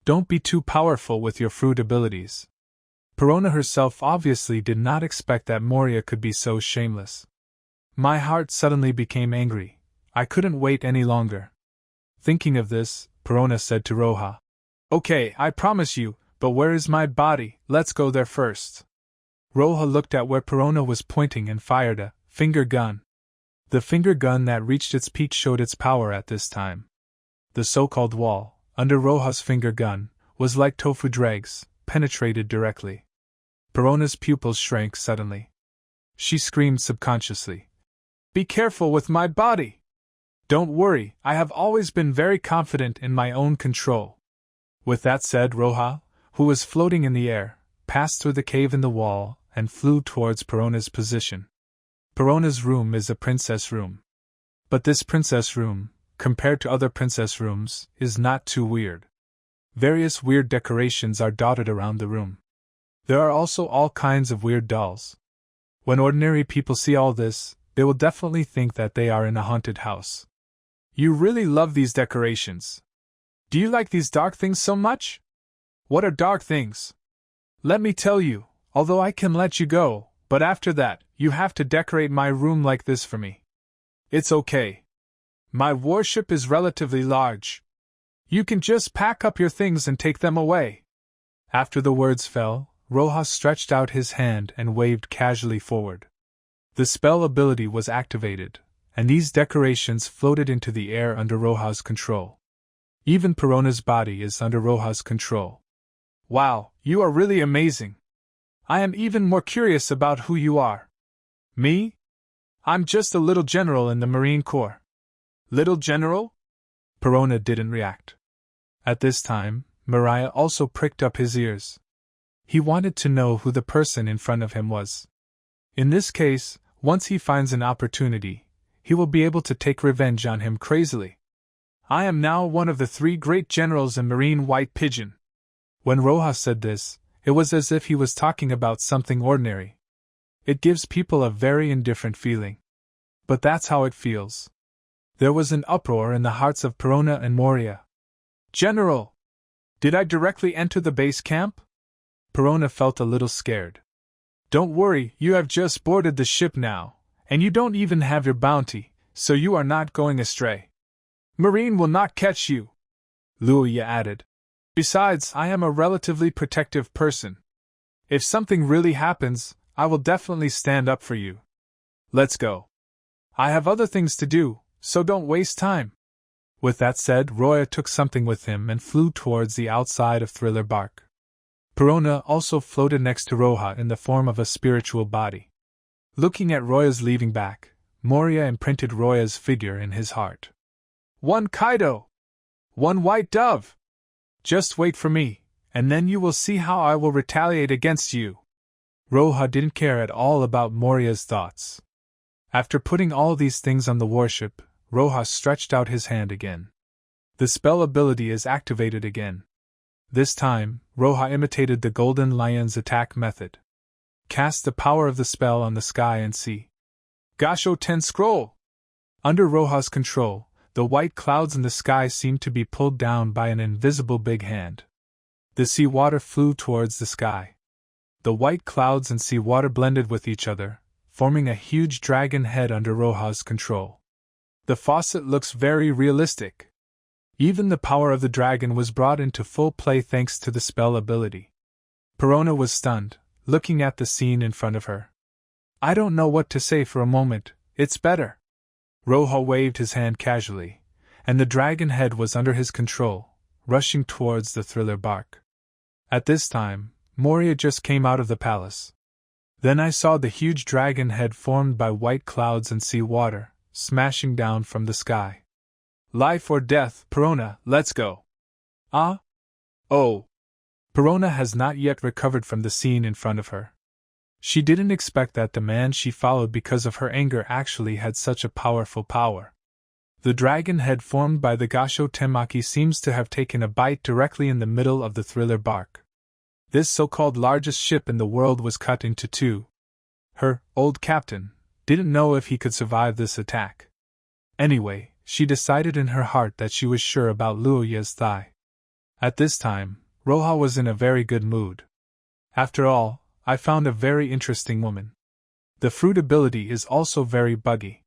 Don't be too powerful with your fruit abilities. Perona herself obviously did not expect that Moria could be so shameless. My heart suddenly became angry. I couldn't wait any longer. Thinking of this, Perona said to Roha, "Okay, I promise you, but where is my body? Let's go there first." Roha looked at where Perona was pointing and fired a finger gun. The finger gun that reached its peak showed its power at this time. The so-called wall, under Roha's finger gun, was like tofu dregs, penetrated directly. Perona's pupils shrank suddenly. She screamed subconsciously, "Be careful with my body! Don't worry, I have always been very confident in my own control." With that said, Roja, who was floating in the air, passed through the cave in the wall and flew towards Perona's position. Perona's room is a princess room. But this princess room, compared to other princess rooms, is not too weird. Various weird decorations are dotted around the room. There are also all kinds of weird dolls. When ordinary people see all this, they will definitely think that they are in a haunted house. You really love these decorations. Do you like these dark things so much? What are dark things? Let me tell you, although I can let you go, but after that, you have to decorate my room like this for me. It's okay. My warship is relatively large. You can just pack up your things and take them away. After the words fell, Roja stretched out his hand and waved casually forward. The spell ability was activated, and these decorations floated into the air under Roja's control. Even Perona's body is under Roja's control. Wow, you are really amazing. I am even more curious about who you are. Me? I'm just a little general in the Marine Corps. Little general? Perona didn't react. At this time, Mariah also pricked up his ears. He wanted to know who the person in front of him was. In this case, once he finds an opportunity, he will be able to take revenge on him crazily. I am now one of the 3 great generals in Marine White Pigeon. When Roja said this, it was as if he was talking about something ordinary. It gives people a very indifferent feeling. But that's how it feels. There was an uproar in the hearts of Perona and Moria. General! Did I directly enter the base camp? Perona felt a little scared. Don't worry, you have just boarded the ship now, and you don't even have your bounty, so you are not going astray. Marine will not catch you, Luya added. Besides, I am a relatively protective person. If something really happens, I will definitely stand up for you. Let's go. I have other things to do, so don't waste time. With that said, Roya took something with him and flew towards the outside of Thriller Bark. Perona also floated next to Roja in the form of a spiritual body. Looking at Roya's leaving back, Moria imprinted Roya's figure in his heart. One Kaido! One white dove! Just wait for me, and then you will see how I will retaliate against you. Roja didn't care at all about Moria's thoughts. After putting all these things on the warship, Roja stretched out his hand again. The spell ability is activated again. This time, Roja imitated the Golden Lion's attack method. Cast the power of the spell on the sky and sea. Gasho Ten Scroll! Under Roja's control, the white clouds in the sky seemed to be pulled down by an invisible big hand. The sea water flew towards the sky. The white clouds and sea water blended with each other, forming a huge dragon head under Roja's control. The faucet looks very realistic. Even the power of the dragon was brought into full play thanks to the spell ability. Perona was stunned, looking at the scene in front of her. I don't know what to say for a moment, it's better. Roja waved his hand casually, and the dragon head was under his control, rushing towards the Thriller Bark. At this time, Moria just came out of the palace. Then I saw the huge dragon head formed by white clouds and sea water, smashing down from the sky. Life or death, Perona, let's go. Ah? Oh. Perona has not yet recovered from the scene in front of her. She didn't expect that the man she followed because of her anger actually had such a powerful power. The dragon head formed by the Gasho Temaki seems to have taken a bite directly in the middle of the Thriller Bark. This so-called largest ship in the world was cut into 2. Her old captain didn't know if he could survive this attack. Anyway, she decided in her heart that she was sure about Luoya's thigh. At this time, Roja was in a very good mood. After all, I found a very interesting woman. The fruit ability is also very buggy.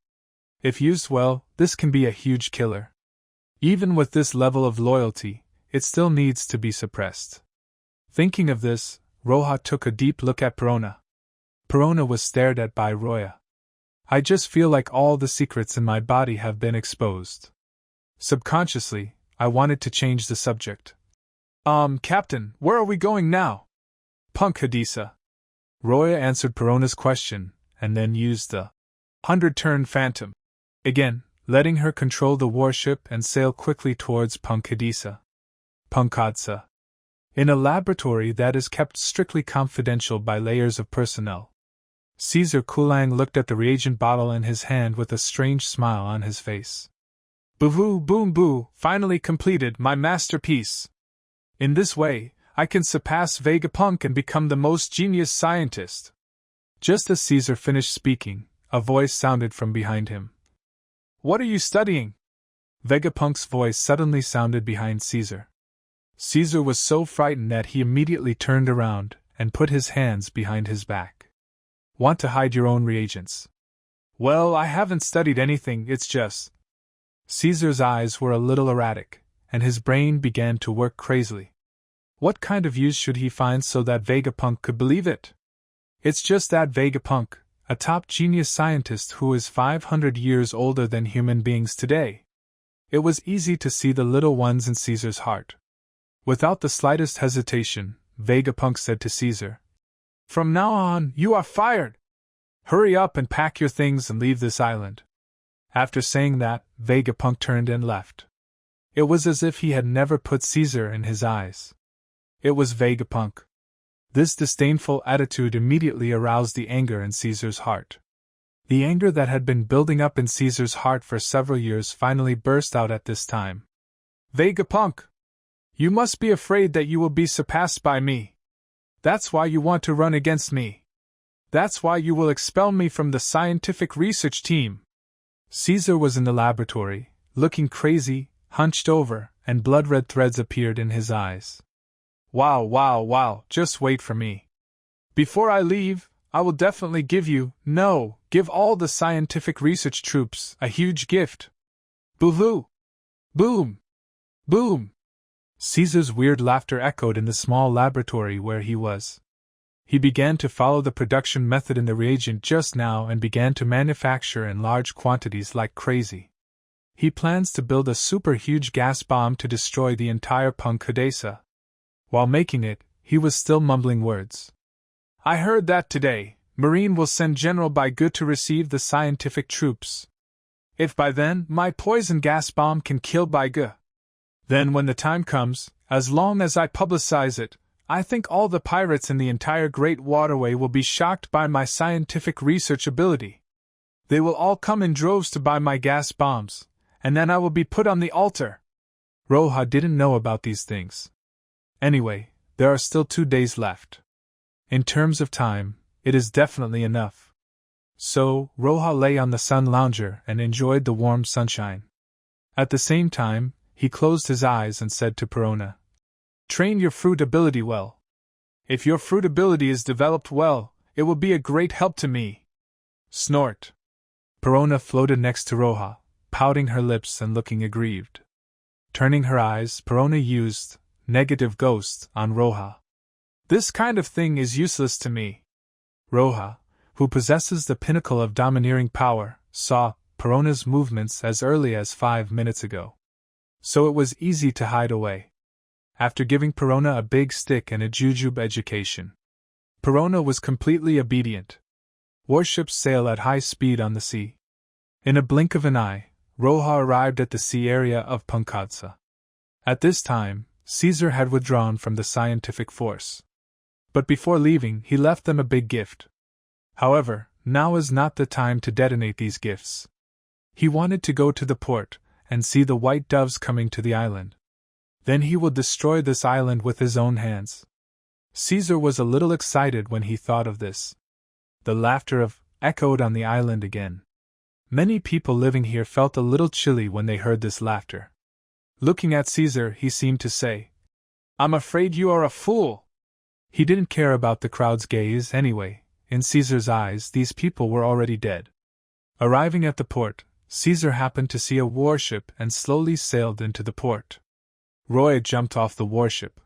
If used well, this can be a huge killer. Even with this level of loyalty, it still needs to be suppressed. Thinking of this, Roja took a deep look at Perona. Perona was stared at by Roya. I just feel like all the secrets in my body have been exposed. Subconsciously, I wanted to change the subject. Captain, where are we going now? Punk Hadisa. Roya answered Perona's question, and then used the 100-turn phantom again, letting her control the warship and sail quickly towards Punk Hadisa. Punkadsa. In a laboratory that is kept strictly confidential by layers of personnel. Caesar Kulang looked at the reagent bottle in his hand with a strange smile on his face. Boo boom boo, finally completed, my masterpiece. In this way, I can surpass Vegapunk and become the most genius scientist. Just as Caesar finished speaking, a voice sounded from behind him. What are you studying? Vegapunk's voice suddenly sounded behind Caesar. Caesar was so frightened that he immediately turned around and put his hands behind his back. Want to hide your own reagents? Well, I haven't studied anything, it's just. Caesar's eyes were a little erratic, and his brain began to work crazily. What kind of use should he find so that Vegapunk could believe it? It's just that Vegapunk, a top genius scientist who is 500 years older than human beings today. It was easy to see the little ones in Caesar's heart. Without the slightest hesitation, Vegapunk said to Caesar, "From now on, you are fired! Hurry up and pack your things and leave this island." After saying that, Vegapunk turned and left. It was as if he had never put Caesar in his eyes. It was Vegapunk. This disdainful attitude immediately aroused the anger in Caesar's heart. The anger that had been building up in Caesar's heart for several years finally burst out at this time. Vegapunk! You must be afraid that you will be surpassed by me. That's why you want to run against me. That's why you will expel me from the scientific research team. Caesar was in the laboratory, looking crazy, hunched over, and blood-red threads appeared in his eyes. Wow, just wait for me. Before I leave, I will definitely give all the scientific research troops a huge gift. Boo-hoo! Boom! Boom! Caesar's weird laughter echoed in the small laboratory where he was. He began to follow the production method in the reagent just now and began to manufacture in large quantities like crazy. He plans to build a super huge gas bomb to destroy the entire Punkadesa. While making it, he was still mumbling words. I heard that today, Marine will send General Baigu to receive the scientific troops. If by then my poison gas bomb can kill Baigu, then when the time comes, as long as I publicize it, I think all the pirates in the entire Great Waterway will be shocked by my scientific research ability. They will all come in droves to buy my gas bombs, and then I will be put on the altar. Roja didn't know about these things. Anyway, there are still 2 days left. In terms of time, it is definitely enough. So, Roja lay on the sun lounger and enjoyed the warm sunshine. At the same time, he closed his eyes and said to Perona, Train your fruit ability well. If your fruit ability is developed well, it will be a great help to me. Snort. Perona floated next to Roja, pouting her lips and looking aggrieved. Turning her eyes, Perona used negative ghost on Roja. This kind of thing is useless to me. Roja, who possesses the pinnacle of domineering power, saw Perona's movements as early as 5 minutes ago. So it was easy to hide away. After giving Perona a big stick and a jujube education, Perona was completely obedient. Warships sail at high speed on the sea. In a blink of an eye, Roja arrived at the sea area of Punkadsa. At this time, Caesar had withdrawn from the scientific force. But before leaving, he left them a big gift. However, now is not the time to detonate these gifts. He wanted to go to the port and see the white doves coming to the island. Then he will destroy this island with his own hands. Caesar was a little excited when he thought of this. The laughter echoed on the island again. Many people living here felt a little chilly when they heard this laughter. Looking at Caesar, he seemed to say, I'm afraid you are a fool. He didn't care about the crowd's gaze anyway. In Caesar's eyes, these people were already dead. Arriving at the port, Caesar happened to see a warship and slowly sailed into the port. Roy jumped off the warship.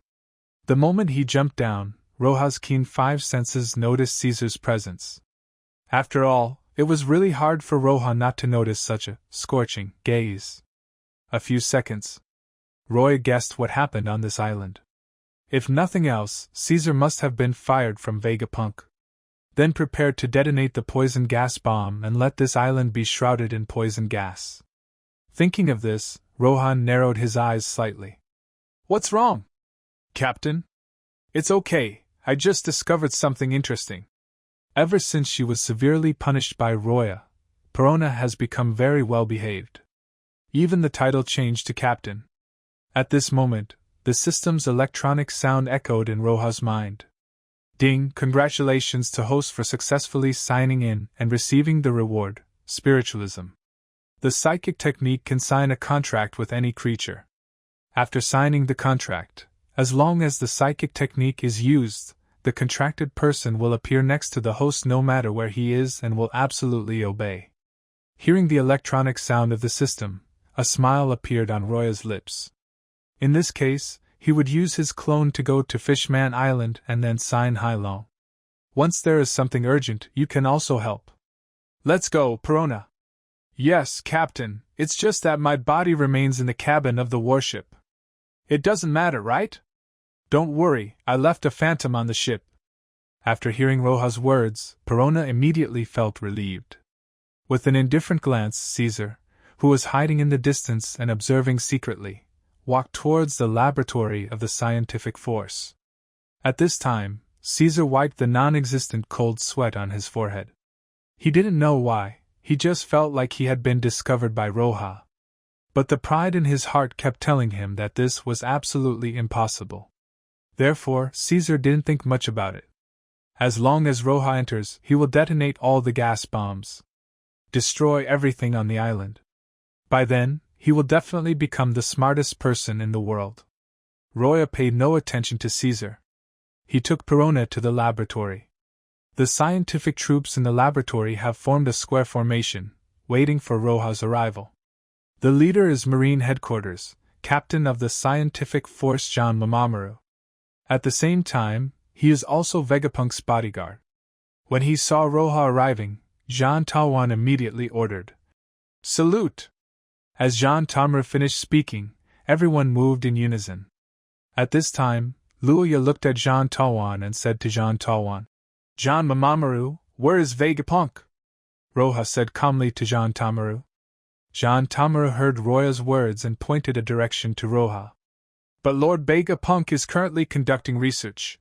The moment he jumped down, Roja's keen 5 senses noticed Caesar's presence. After all, it was really hard for Roja not to notice such a scorching gaze. A few seconds. Roy guessed what happened on this island. If nothing else, Caesar must have been fired from Vegapunk. Then prepared to detonate the poison gas bomb and let this island be shrouded in poison gas. Thinking of this, Rohan narrowed his eyes slightly. What's wrong? Captain? It's okay, I just discovered something interesting. Ever since she was severely punished by Roya, Perona has become very well behaved. Even the title changed to Captain. At this moment, the system's electronic sound echoed in Roja's mind. Ding! Congratulations to host for successfully signing in and receiving the reward, Spiritualism. The psychic technique can sign a contract with any creature. After signing the contract, as long as the psychic technique is used, the contracted person will appear next to the host no matter where he is and will absolutely obey. Hearing the electronic sound of the system, a smile appeared on Roya's lips. In this case, he would use his clone to go to Fishman Island and then sign Hailong. Once there is something urgent, you can also help. Let's go, Perona. Yes, Captain, it's just that my body remains in the cabin of the warship. It doesn't matter, right? Don't worry, I left a phantom on the ship. After hearing Roja's words, Perona immediately felt relieved. With an indifferent glance, Caesar, who was hiding in the distance and observing secretly, walked towards the laboratory of the scientific force. At this time, Caesar wiped the non-existent cold sweat on his forehead. He didn't know why, he just felt like he had been discovered by Roja. But the pride in his heart kept telling him that this was absolutely impossible. Therefore, Caesar didn't think much about it. As long as Roja enters, he will detonate all the gas bombs. Destroy everything on the island. By then, he will definitely become the smartest person in the world. Roya paid no attention to Caesar. He took Perona to the laboratory. The scientific troops in the laboratory have formed a square formation, waiting for Roja's arrival. The leader is Marine Headquarters, Captain of the Scientific Force John Mamamoru. At the same time, he is also Vegapunk's bodyguard. When he saw Roja arriving, Jean Tawan immediately ordered, "Salute!" As Jean Tamra finished speaking, everyone moved in unison. At this time, Luoya looked at Jean Tawan and said to Jean Tawan, "John Mamamoru, where is Vegapunk?" Roja said calmly to Jean Tamaru. Jean Tamaru heard Roya's words and pointed a direction to Roja. "But Lord Vegapunk is currently conducting research.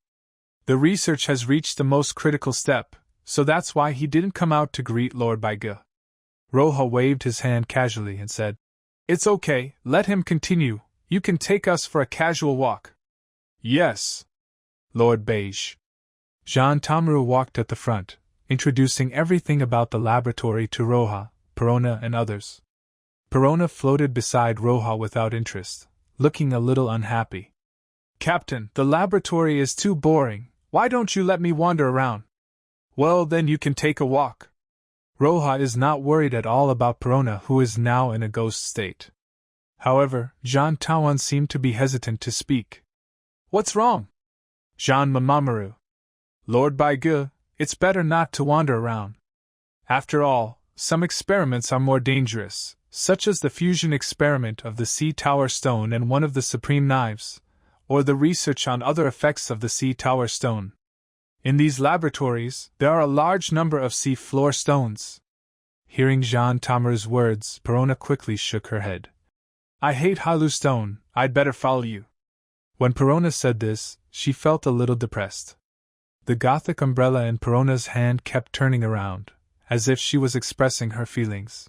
The research has reached the most critical step, so that's why he didn't come out to greet Lord Baiga." Roja waved his hand casually and said, "It's okay, let him continue, you can take us for a casual walk." "Yes, Lord Beige." Jean Tamaru walked at the front, introducing everything about the laboratory to Roja, Perona and others. Perona floated beside Roja without interest, looking a little unhappy. "Captain, the laboratory is too boring, why don't you let me wander around?" "Well, then you can take a walk." Roja is not worried at all about Perona, who is now in a ghost state. However, Jean Tawan seemed to be hesitant to speak. "What's wrong?" "Jean Mamamoru. Lord Baigu, it's better not to wander around. After all, some experiments are more dangerous, such as the fusion experiment of the Sea Tower Stone and one of the Supreme Knives, or the research on other effects of the Sea Tower Stone. In these laboratories, there are a large number of sea floor stones." Hearing Jean Tamer's words, Perona quickly shook her head. "I hate Halu Stone, I'd better follow you." When Perona said this, she felt a little depressed. The Gothic umbrella in Perona's hand kept turning around, as if she was expressing her feelings.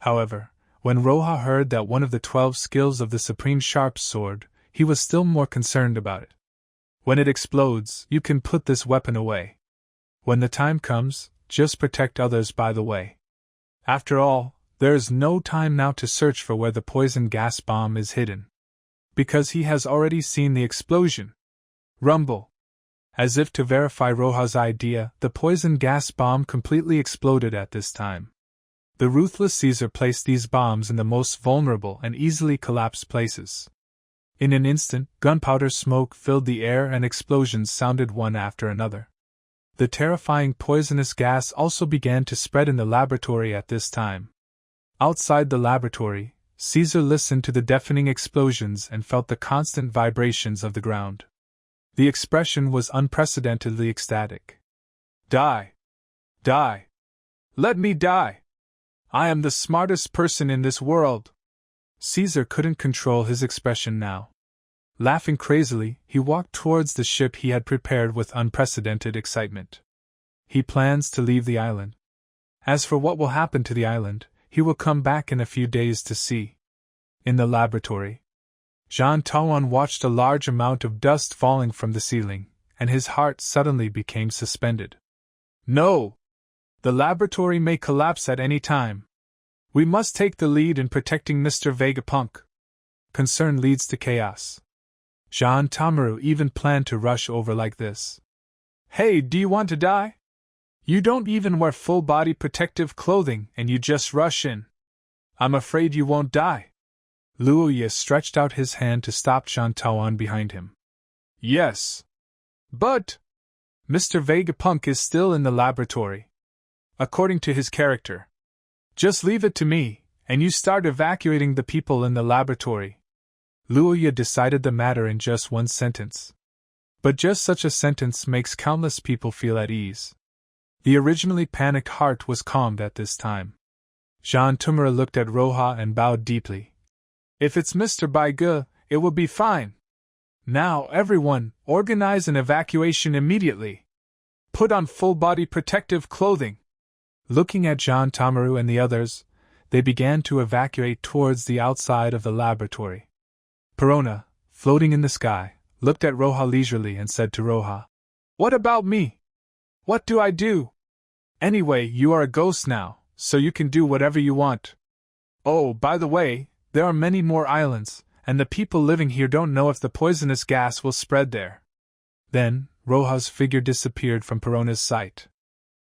However, when Roja heard that one of the 12 skills of the Supreme Sharp Sword, he was still more concerned about it. "When it explodes, you can put this weapon away. When the time comes, just protect others by the way. After all, there is no time now to search for where the poison gas bomb is hidden. Because he has already seen the explosion." Rumble. As if to verify Roja's idea, the poison gas bomb completely exploded at this time. The ruthless Caesar placed these bombs in the most vulnerable and easily collapsed places. In an instant, gunpowder smoke filled the air and explosions sounded one after another. The terrifying poisonous gas also began to spread in the laboratory at this time. Outside the laboratory, Caesar listened to the deafening explosions and felt the constant vibrations of the ground. The expression was unprecedentedly ecstatic. "Die! Die! Let me die! I am the smartest person in this world!" Caesar couldn't control his expression now. Laughing crazily, he walked towards the ship he had prepared with unprecedented excitement. He plans to leave the island. As for what will happen to the island, he will come back in a few days to see. In the laboratory, Jean Tawan watched a large amount of dust falling from the ceiling, and his heart suddenly became suspended. No! The laboratory may collapse at any time. We must take the lead in protecting Mr. Vegapunk. Concern leads to chaos. Jean Tamaru even planned to rush over like this. Hey, do you want to die? You don't even wear full-body protective clothing and you just rush in. I'm afraid you won't die. Luoya stretched out his hand to stop Jean Tawan behind him. Yes. But Mr. Vegapunk is still in the laboratory. According to his character. Just leave it to me, and you start evacuating the people in the laboratory. Luoya decided the matter in just one sentence. But just such a sentence makes countless people feel at ease. The originally panicked heart was calmed at this time. Jean Tumura looked at Roha and bowed deeply. If it's Mr. Baigu, it will be fine. Now, everyone, organize an evacuation immediately. Put on full-body protective clothing. Looking at Jean Tamaru and the others, they began to evacuate towards the outside of the laboratory. Perona, floating in the sky, looked at Roha leisurely and said to Roha, What about me? What do I do? Anyway, you are a ghost now, so you can do whatever you want. Oh, by the way, there are many more islands, and the people living here don't know if the poisonous gas will spread there. Then, Roha's figure disappeared from Perona's sight.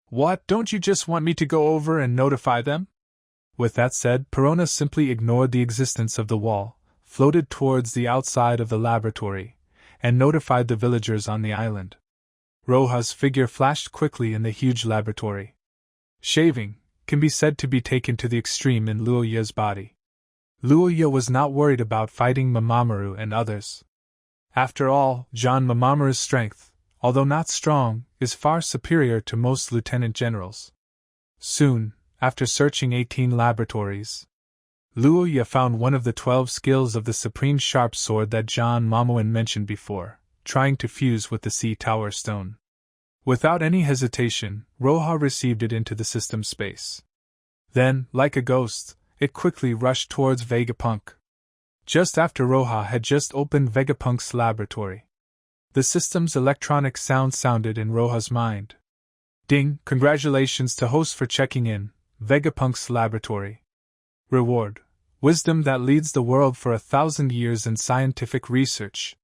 What, don't you just want me to go over and notify them? With that said, Perona simply ignored the existence of the wall, floated towards the outside of the laboratory, and notified the villagers on the island. Roha's figure flashed quickly in the huge laboratory. Shaving can be said to be taken to the extreme in Luoya's body. Luoya was not worried about fighting Mamamoru and others. After all, John Mamamoru's strength, although not strong, is far superior to most lieutenant generals. Soon, after searching 18 laboratories, Luoya found one of the 12 skills of the supreme sharp sword that John Momoan mentioned before, trying to fuse with the Sea Tower Stone. Without any hesitation, Roha received it into the system space. Then, like a ghost, it quickly rushed towards Vegapunk. Just after Roha had just opened Vegapunk's laboratory, the system's electronic sound sounded in Roha's mind. Ding! Congratulations to host for checking in, Vegapunk's laboratory. Reward: wisdom that leads the world for 1,000 years in scientific research.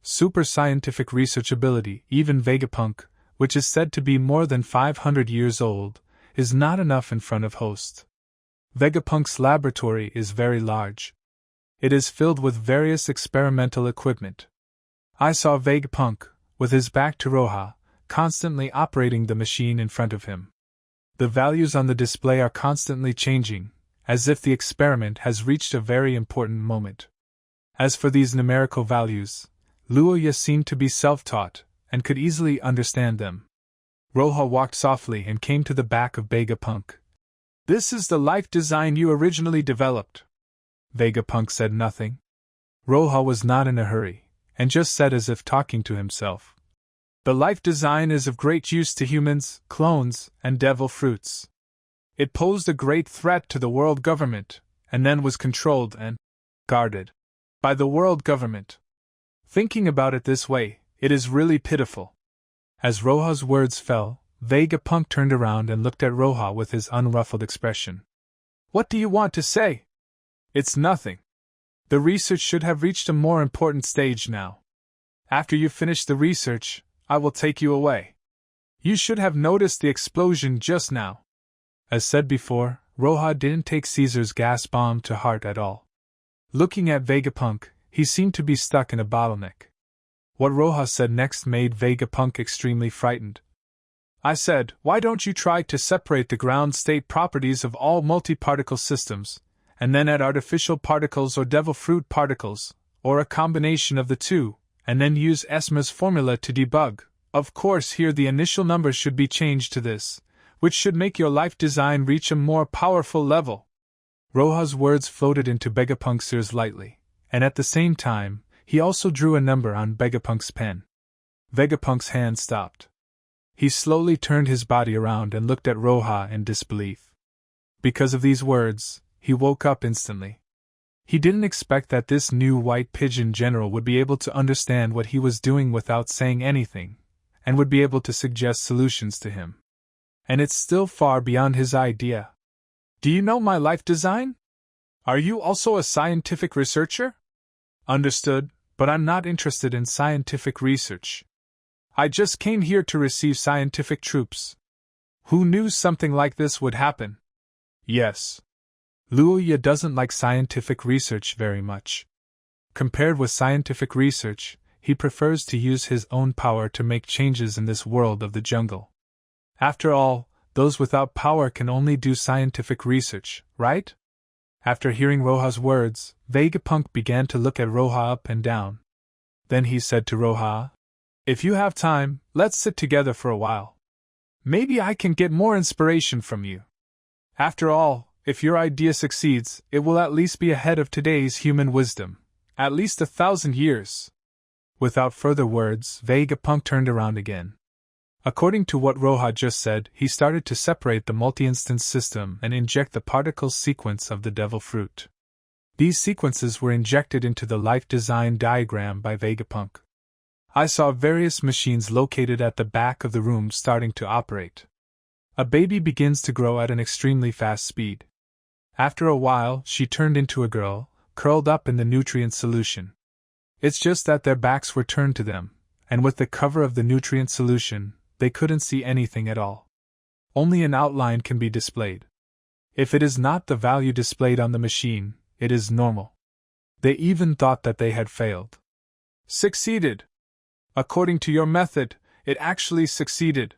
Super scientific research ability. Even Vegapunk, which is said to be more than 500 years old, is not enough in front of host. Vegapunk's laboratory is very large. It is filled with various experimental equipment. I saw Vegapunk, with his back to Roha, constantly operating the machine in front of him. The values on the display are constantly changing, as if the experiment has reached a very important moment. As for these numerical values, Luoya seemed to be self-taught, and could easily understand them. Roha walked softly and came to the back of Vegapunk. This is the life design you originally developed. Vegapunk said nothing. Roha was not in a hurry, and just said as if talking to himself. The life design is of great use to humans, clones, and devil fruits. It posed a great threat to the world government, and then was controlled and guarded by the world government. Thinking about it this way, it is really pitiful. As Roha's words fell, Vegapunk turned around and looked at Roha with his unruffled expression. What do you want to say? It's nothing. The research should have reached a more important stage now. After you finish the research, I will take you away. You should have noticed the explosion just now. As said before, Roha didn't take Caesar's gas bomb to heart at all. Looking at Vegapunk, he seemed to be stuck in a bottleneck. What Roha said next made Vegapunk extremely frightened. I said, why don't you try to separate the ground state properties of all multi-particle systems, and then add artificial particles or devil fruit particles, or a combination of the two, and then use Esma's formula to debug. Of course, here the initial numbers should be changed to this, which should make your life design reach a more powerful level. Roha's words floated into Vegapunk's ears lightly, and at the same time, He also drew a number on Vegapunk's pen. Vegapunk's hand stopped. He slowly turned his body around and looked at Roja in disbelief. Because of these words, he woke up instantly. He didn't expect that this new white pigeon general would be able to understand what he was doing without saying anything, and would be able to suggest solutions to him. And it's still far beyond his idea. Do you know my life design? Are you also a scientific researcher? Understood, but I'm not interested in scientific research. I just came here to receive scientific troops. Who knew something like this would happen? Yes. Ryujin doesn't like scientific research very much. Compared with scientific research, he prefers to use his own power to make changes in this world of the jungle. After all, those without power can only do scientific research, right? After hearing Roja's words, Vegapunk began to look at Roja up and down. Then he said to Roja, "If you have time, let's sit together for a while. Maybe I can get more inspiration from you. After all, if your idea succeeds, it will at least be ahead of today's human wisdom, at least 1,000 years. Without further words, Vegapunk turned around again. According to what Roja just said, he started to separate the multi-instance system and inject the particle sequence of the devil fruit. These sequences were injected into the life design diagram by Vegapunk. I saw various machines located at the back of the room starting to operate. A baby begins to grow at an extremely fast speed. After a while, she turned into a girl, curled up in the nutrient solution. It's just that their backs were turned to them, and with the cover of the nutrient solution, they couldn't see anything at all. Only an outline can be displayed. If it is not the value displayed on the machine, it is normal. They even thought that they had failed. Succeeded! According to your method, it actually succeeded.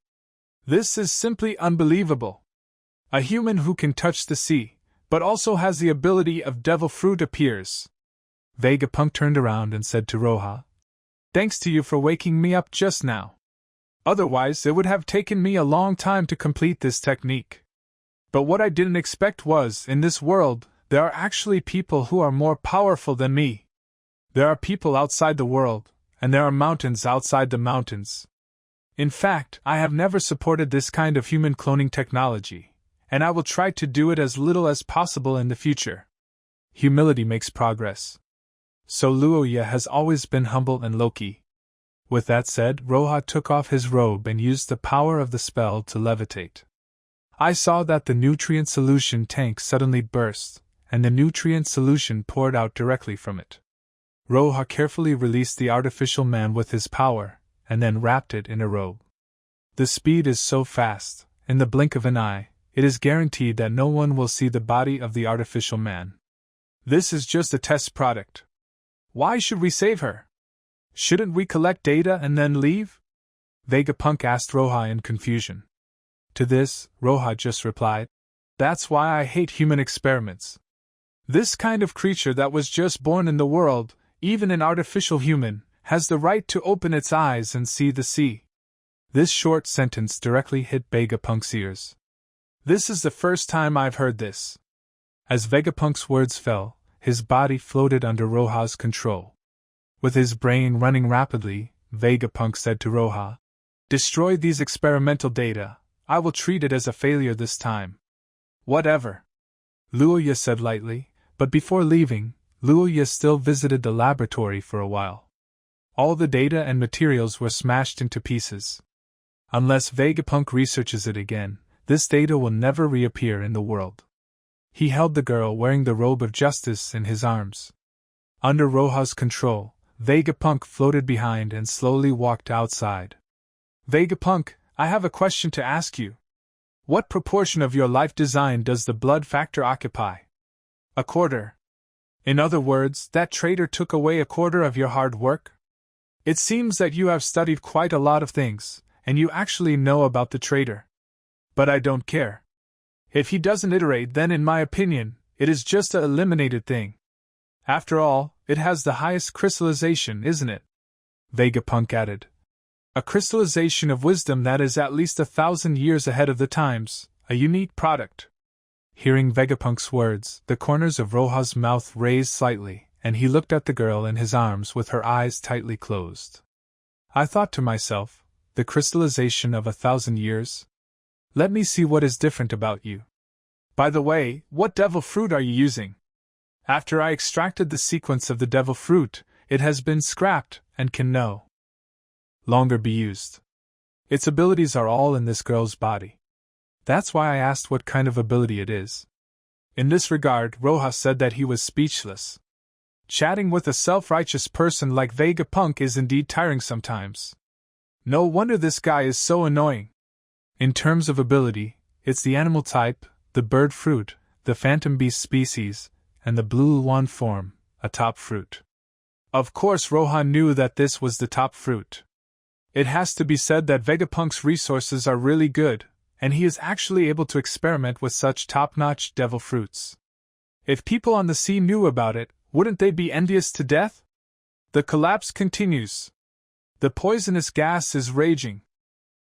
This is simply unbelievable. A human who can touch the sea, but also has the ability of devil fruit appears. Vegapunk turned around and said to Roja, "Thanks to you for waking me up just now. Otherwise, it would have taken me a long time to complete this technique. But what I didn't expect was, in this world, there are actually people who are more powerful than me. There are people outside the world, and there are mountains outside the mountains. In fact, I have never supported this kind of human cloning technology, and I will try to do it as little as possible in the future. Humility makes progress. So Ryujin has always been humble and low-key." With that said, Roja took off his robe and used the power of the spell to levitate. I saw that the nutrient solution tank suddenly burst, and the nutrient solution poured out directly from it. Roja carefully released the artificial man with his power, and then wrapped it in a robe. The speed is so fast, in the blink of an eye, it is guaranteed that no one will see the body of the artificial man. This is just a test product. Why should we save her? Shouldn't we collect data and then leave? Vegapunk asked Roja in confusion. To this, Roja just replied, "That's why I hate human experiments. This kind of creature that was just born in the world, even an artificial human, has the right to open its eyes and see the sea." This short sentence directly hit Vegapunk's ears. This is the first time I've heard this. As Vegapunk's words fell, his body floated under Roja's control. With his brain running rapidly, Vegapunk said to Roja, "Destroy these experimental data. I will treat it as a failure this time." "Whatever," Ryujin said lightly, but before leaving, Ryujin still visited the laboratory for a while. All the data and materials were smashed into pieces. Unless Vegapunk researches it again, this data will never reappear in the world. He held the girl wearing the robe of justice in his arms. Under Roja's control, Vegapunk floated behind and slowly walked outside. "Vegapunk, I have a question to ask you. What proportion of your life design does the blood factor occupy?" "A quarter." "In other words, that traitor took away a quarter of your hard work? It seems that you have studied quite a lot of things, and you actually know about the traitor. But I don't care. If he doesn't iterate, then in my opinion, it is just a eliminated thing. After all, it has the highest crystallization, isn't it?" Vegapunk added. "A crystallization of wisdom that is at least 1,000 years ahead of the times, a unique product." Hearing Vegapunk's words, the corners of Roja's mouth raised slightly, and he looked at the girl in his arms with her eyes tightly closed. I thought to myself, the crystallization of 1,000 years? Let me see what is different about you. By the way, what devil fruit are you using? After I extracted the sequence of the devil fruit, it has been scrapped and can no longer be used. Its abilities are all in this girl's body. That's why I asked what kind of ability it is. In this regard, Roja said that he was speechless. Chatting with a self-righteous person like Vegapunk is indeed tiring sometimes. No wonder this guy is so annoying. In terms of ability, it's the animal type, the bird fruit, the phantom beast species, and the blue Luan form, a top fruit. Of course Roja knew that this was the top fruit. It has to be said that Vegapunk's resources are really good, and he is actually able to experiment with such top-notch devil fruits. If people on the sea knew about it, wouldn't they be envious to death? The collapse continues. The poisonous gas is raging.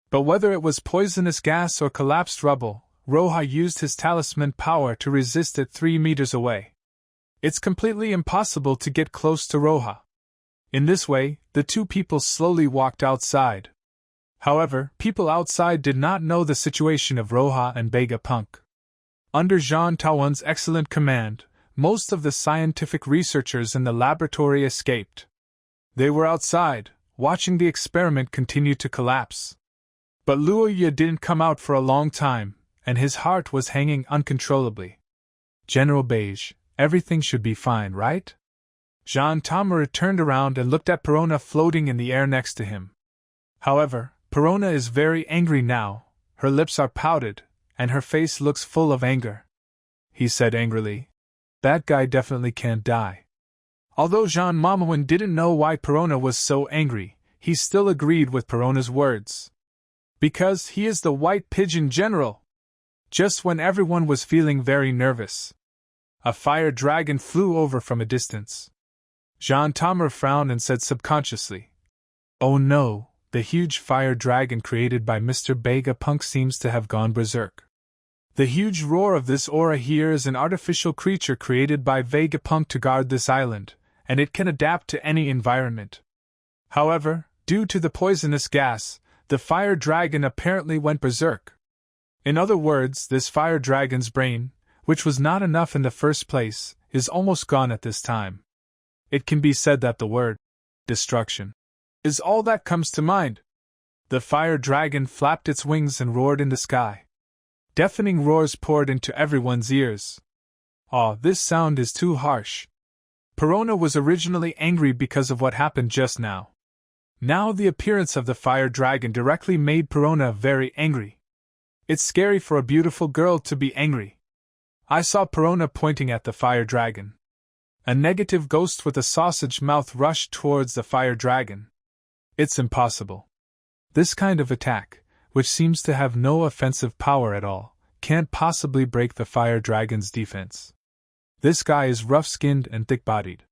But whether it was poisonous gas or collapsed rubble, Roja used his talisman power to resist it 3 meters away. It's completely impossible to get close to Roja. In this way, the two people slowly walked outside. However, people outside did not know the situation of Roja and Vegapunk. Under Jean Taowan's excellent command, most of the scientific researchers in the laboratory escaped. They were outside, watching the experiment continue to collapse. But Luo Ye didn't come out for a long time, and his heart was hanging uncontrollably. General Beige, everything should be fine, right? Jean Tamara turned around and looked at Perona floating in the air next to him. However, Perona is very angry now, her lips are pouted, and her face looks full of anger. He said angrily, "That guy definitely can't die." Although Jean Mamawin didn't know why Perona was so angry, he still agreed with Perona's words. Because he is the White Pigeon General! Just when everyone was feeling very nervous, a fire dragon flew over from a distance. Jean Tamer frowned and said subconsciously, "Oh no, the huge fire dragon created by Mr. Vegapunk seems to have gone berserk. The huge roar of this aura here is an artificial creature created by Vegapunk to guard this island, and it can adapt to any environment. However, due to the poisonous gas, the fire dragon apparently went berserk. In other words, this fire dragon's brain, which was not enough in the first place, is almost gone at this time. It can be said that the word destruction is all that comes to mind." The fire dragon flapped its wings and roared in the sky. Deafening roars poured into everyone's ears. "Aw, this sound is too harsh." Perona was originally angry because of what happened just now. Now the appearance of the fire dragon directly made Perona very angry. It's scary for a beautiful girl to be angry. I saw Perona pointing at the fire dragon. A negative ghost with a sausage mouth rushed towards the fire dragon. It's impossible. This kind of attack, which seems to have no offensive power at all, can't possibly break the fire dragon's defense. This guy is rough-skinned and thick-bodied.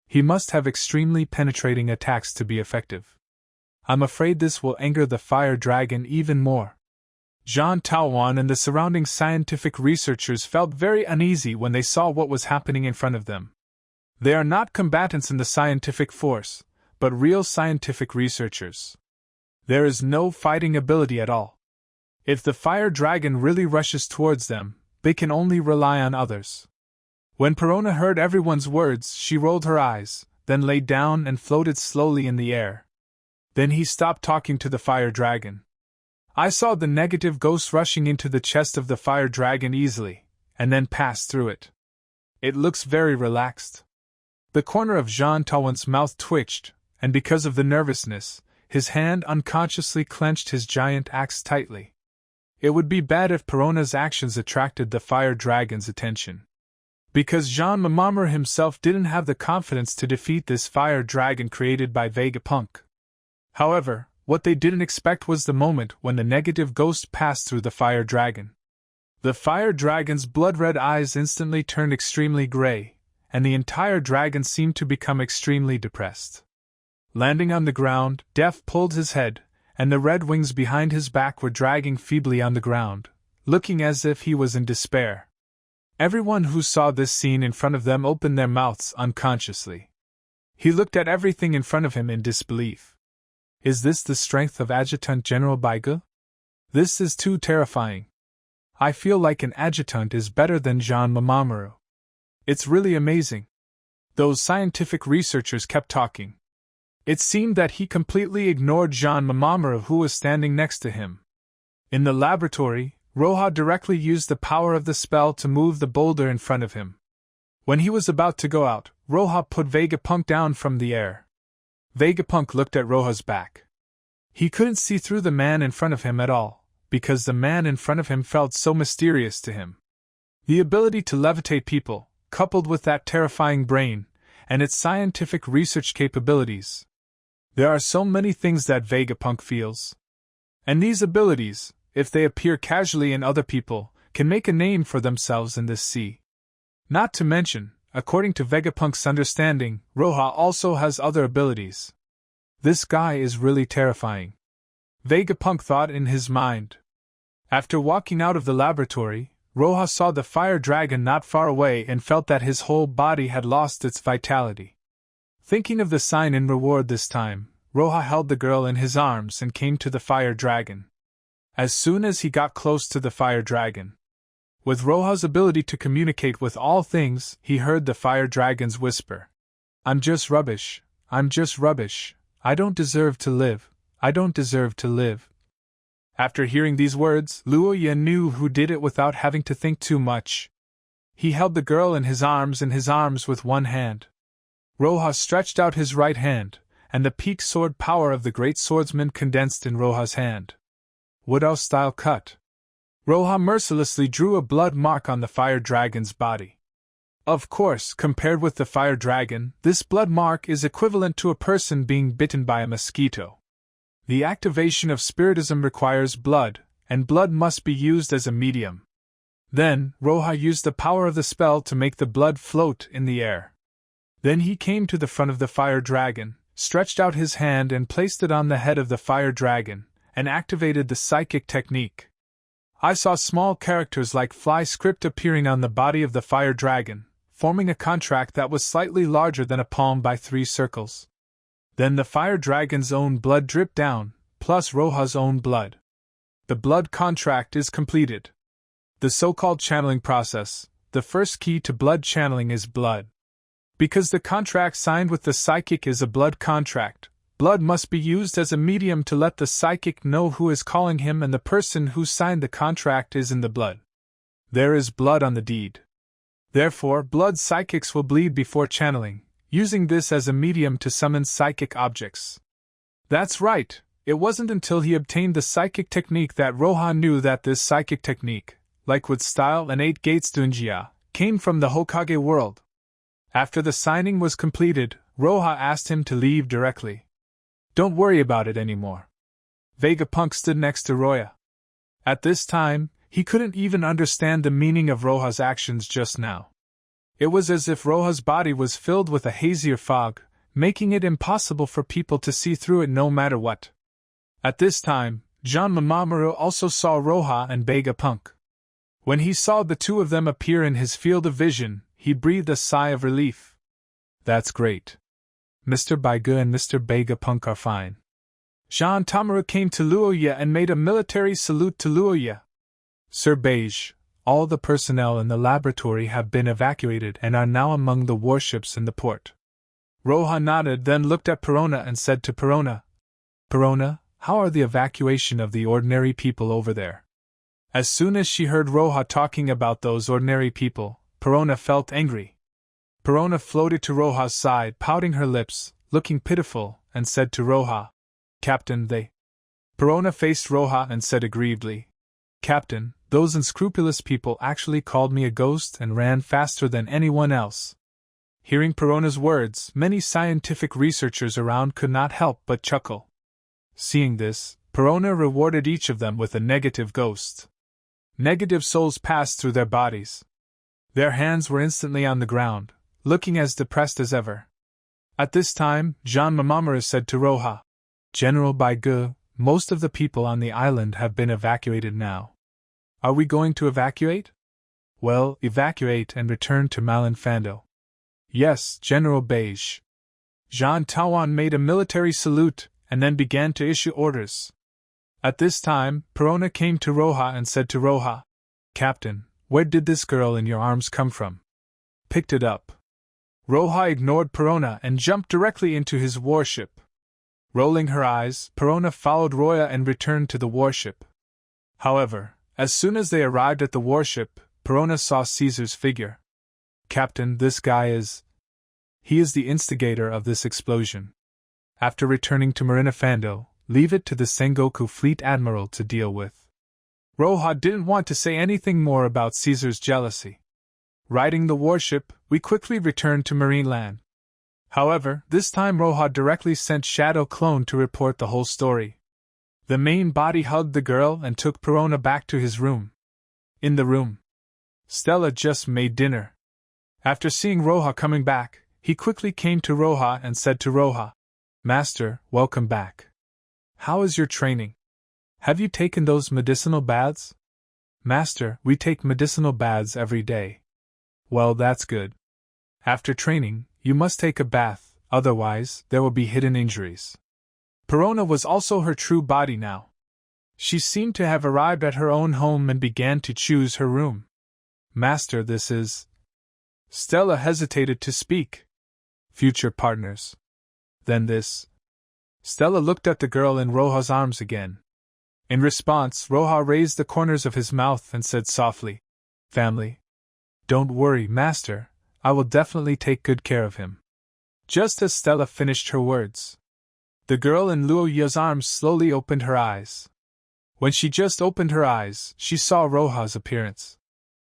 He must have extremely penetrating attacks to be effective. I'm afraid this will anger the fire dragon even more. Jean Taowan and the surrounding scientific researchers felt very uneasy when they saw what was happening in front of them. They are not combatants in the scientific force, but real scientific researchers. There is no fighting ability at all. If the fire dragon really rushes towards them, they can only rely on others. When Perona heard everyone's words, she rolled her eyes, then lay down and floated slowly in the air. Then he stopped talking to the fire dragon. I saw the negative ghost rushing into the chest of the fire dragon easily, and then passed through it. It looks very relaxed. The corner of Jean Taowan's mouth twitched, and because of the nervousness, his hand unconsciously clenched his giant axe tightly. It would be bad if Perona's actions attracted the fire dragon's attention. Because Jean Mamamur himself didn't have the confidence to defeat this fire dragon created by Vegapunk. However, what they didn't expect was the moment when the negative ghost passed through the fire dragon. The fire dragon's blood-red eyes instantly turned extremely gray, and the entire dragon seemed to become extremely depressed. Landing on the ground, Def pulled his head, and the red wings behind his back were dragging feebly on the ground, looking as if he was in despair. Everyone who saw this scene in front of them opened their mouths unconsciously. He looked at everything in front of him in disbelief. Is this the strength of Adjutant General Baige? This is too terrifying. I feel like an adjutant is better than Jean Mamoru. It's really amazing. Those scientific researchers kept talking. It seemed that he completely ignored Jean Mamoru, who was standing next to him. In the laboratory, Roha directly used the power of the spell to move the boulder in front of him. When he was about to go out, Roha put Vegapunk down from the air. Vegapunk looked at Roha's back. He couldn't see through the man in front of him at all, because the man in front of him felt so mysterious to him. The ability to levitate people, coupled with that terrifying brain, and its scientific research capabilities. There are so many things that Vegapunk feels. And these abilities, if they appear casually in other people, can make a name for themselves in this sea. Not to mention, according to Vegapunk's understanding, Roha also has other abilities. This guy is really terrifying. Vegapunk thought in his mind. After walking out of the laboratory, Roha saw the fire dragon not far away and felt that his whole body had lost its vitality. Thinking of the sign in reward this time, Roha held the girl in his arms and came to the fire dragon. As soon as he got close to the fire dragon, with Roha's ability to communicate with all things, he heard the fire dragon's whisper. I'm just rubbish, I'm just rubbish, I don't deserve to live, I don't deserve to live. After hearing these words, Luoya knew who did it without having to think too much. He held the girl in his arms with one hand. Roha stretched out his right hand, and the peak sword power of the great swordsman condensed in Roha's hand. Woodhouse-style cut. Roha mercilessly drew a blood mark on the fire dragon's body. Of course, compared with the fire dragon, this blood mark is equivalent to a person being bitten by a mosquito. The activation of spiritism requires blood, and blood must be used as a medium. Then, Roha used the power of the spell to make the blood float in the air. Then he came to the front of the fire dragon, stretched out his hand and placed it on the head of the fire dragon, and activated the psychic technique. I saw small characters like fly script appearing on the body of the fire dragon, forming a contract that was slightly larger than a palm by 3 circles. Then the fire dragon's own blood dripped down, plus Roha's own blood. The blood contract is completed. The so-called channeling process, the first key to blood channeling is blood. Because the contract signed with the psychic is a blood contract, blood must be used as a medium to let the psychic know who is calling him, and the person who signed the contract is in the blood. There is blood on the deed. Therefore, blood psychics will bleed before channeling, using this as a medium to summon psychic objects. That's right, it wasn't until he obtained the psychic technique that Roha knew that this psychic technique, like Wood style and 8 Gates Dunjia, came from the Hokage world. After the signing was completed, Roha asked him to leave directly. Don't worry about it anymore. Vegapunk stood next to Roya. At this time, he couldn't even understand the meaning of Roha's actions just now. It was as if Roha's body was filled with a hazier fog, making it impossible for people to see through it no matter what. At this time, Jean Mamoru also saw Roha and Vegapunk. When he saw the two of them appear in his field of vision, he breathed a sigh of relief. That's great. Mr. Baige and Mr. Vegapunk are fine. Jean Tamaru came to Luoya and made a military salute to Luoya. Sir Beige, all the personnel in the laboratory have been evacuated and are now among the warships in the port. Roha nodded, then looked at Perona and said to Perona, Perona, how are the evacuation of the ordinary people over there? As soon as she heard Roha talking about those ordinary people, Perona felt angry. Perona floated to Roha's side, pouting her lips, looking pitiful, and said to Roha, Captain, they. Perona faced Roha and said aggrievedly, Captain, those unscrupulous people actually called me a ghost and ran faster than anyone else. Hearing Perona's words, many scientific researchers around could not help but chuckle. Seeing this, Perona rewarded each of them with a negative ghost. Negative souls passed through their bodies. Their hands were instantly on the ground, looking as depressed as ever. At this time, Jean Mamoru said to Roha, General Baige, most of the people on the island have been evacuated now. Are we going to evacuate? Well, evacuate and return to Malinfando. Yes, General Beige. Jean Tawan made a military salute and then began to issue orders. At this time, Perona came to Roja and said to Roja, Captain, where did this girl in your arms come from? Picked it up. Roja ignored Perona and jumped directly into his warship. Rolling her eyes, Perona followed Roya and returned to the warship. However, as soon as they arrived at the warship, Perona saw Caesar's figure. Captain, this guy is... He is the instigator of this explosion. After returning to Marinafando, leave it to the Sengoku Fleet Admiral to deal with. Roja didn't want to say anything more about Caesar's jealousy. Riding the warship, we quickly returned to Marineland. However, this time Roja directly sent Shadow Clone to report the whole story. The main body hugged the girl and took Perona back to his room. In the room, Stella just made dinner. After seeing Roja coming back, he quickly came to Roja and said to Roja, Master, welcome back. How is your training? Have you taken those medicinal baths? Master, we take medicinal baths every day. Well, that's good. After training, you must take a bath, otherwise, there will be hidden injuries. Perona was also her true body now. She seemed to have arrived at her own home and began to choose her room. Master, this is... Stella hesitated to speak. Future partners. Then this... Stella looked at the girl in Roja's arms again. In response, Roja raised the corners of his mouth and said softly, Family. Don't worry, Master, I will definitely take good care of him. Just as Stella finished her words, the girl in Luo Ya's arms slowly opened her eyes. When she just opened her eyes, she saw Roja's appearance.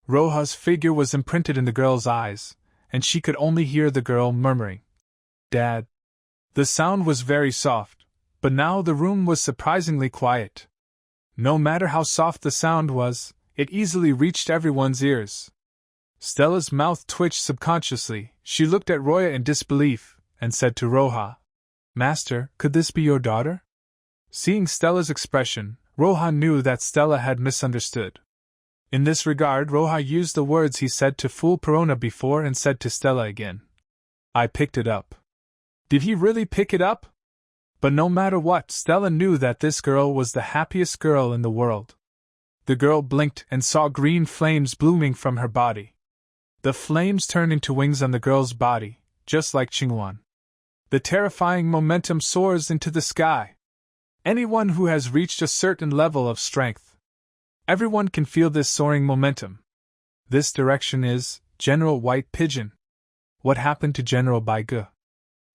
Roja's figure was imprinted in the girl's eyes, and she could only hear the girl murmuring, Dad. The sound was very soft, but now the room was surprisingly quiet. No matter how soft the sound was, it easily reached everyone's ears. Stella's mouth twitched subconsciously. She looked at Roya in disbelief, and said to Roja, Master, could this be your daughter? Seeing Stella's expression, Roja knew that Stella had misunderstood. In this regard, Roja used the words he said to fool Perona before and said to Stella again, I picked it up. Did he really pick it up? But no matter what, Stella knew that this girl was the happiest girl in the world. The girl blinked and saw green flames blooming from her body. The flames turned into wings on the girl's body, just like Qingwan. The terrifying momentum soars into the sky. Anyone who has reached a certain level of strength, everyone can feel this soaring momentum. This direction is General White Pigeon. What happened to General Baigu?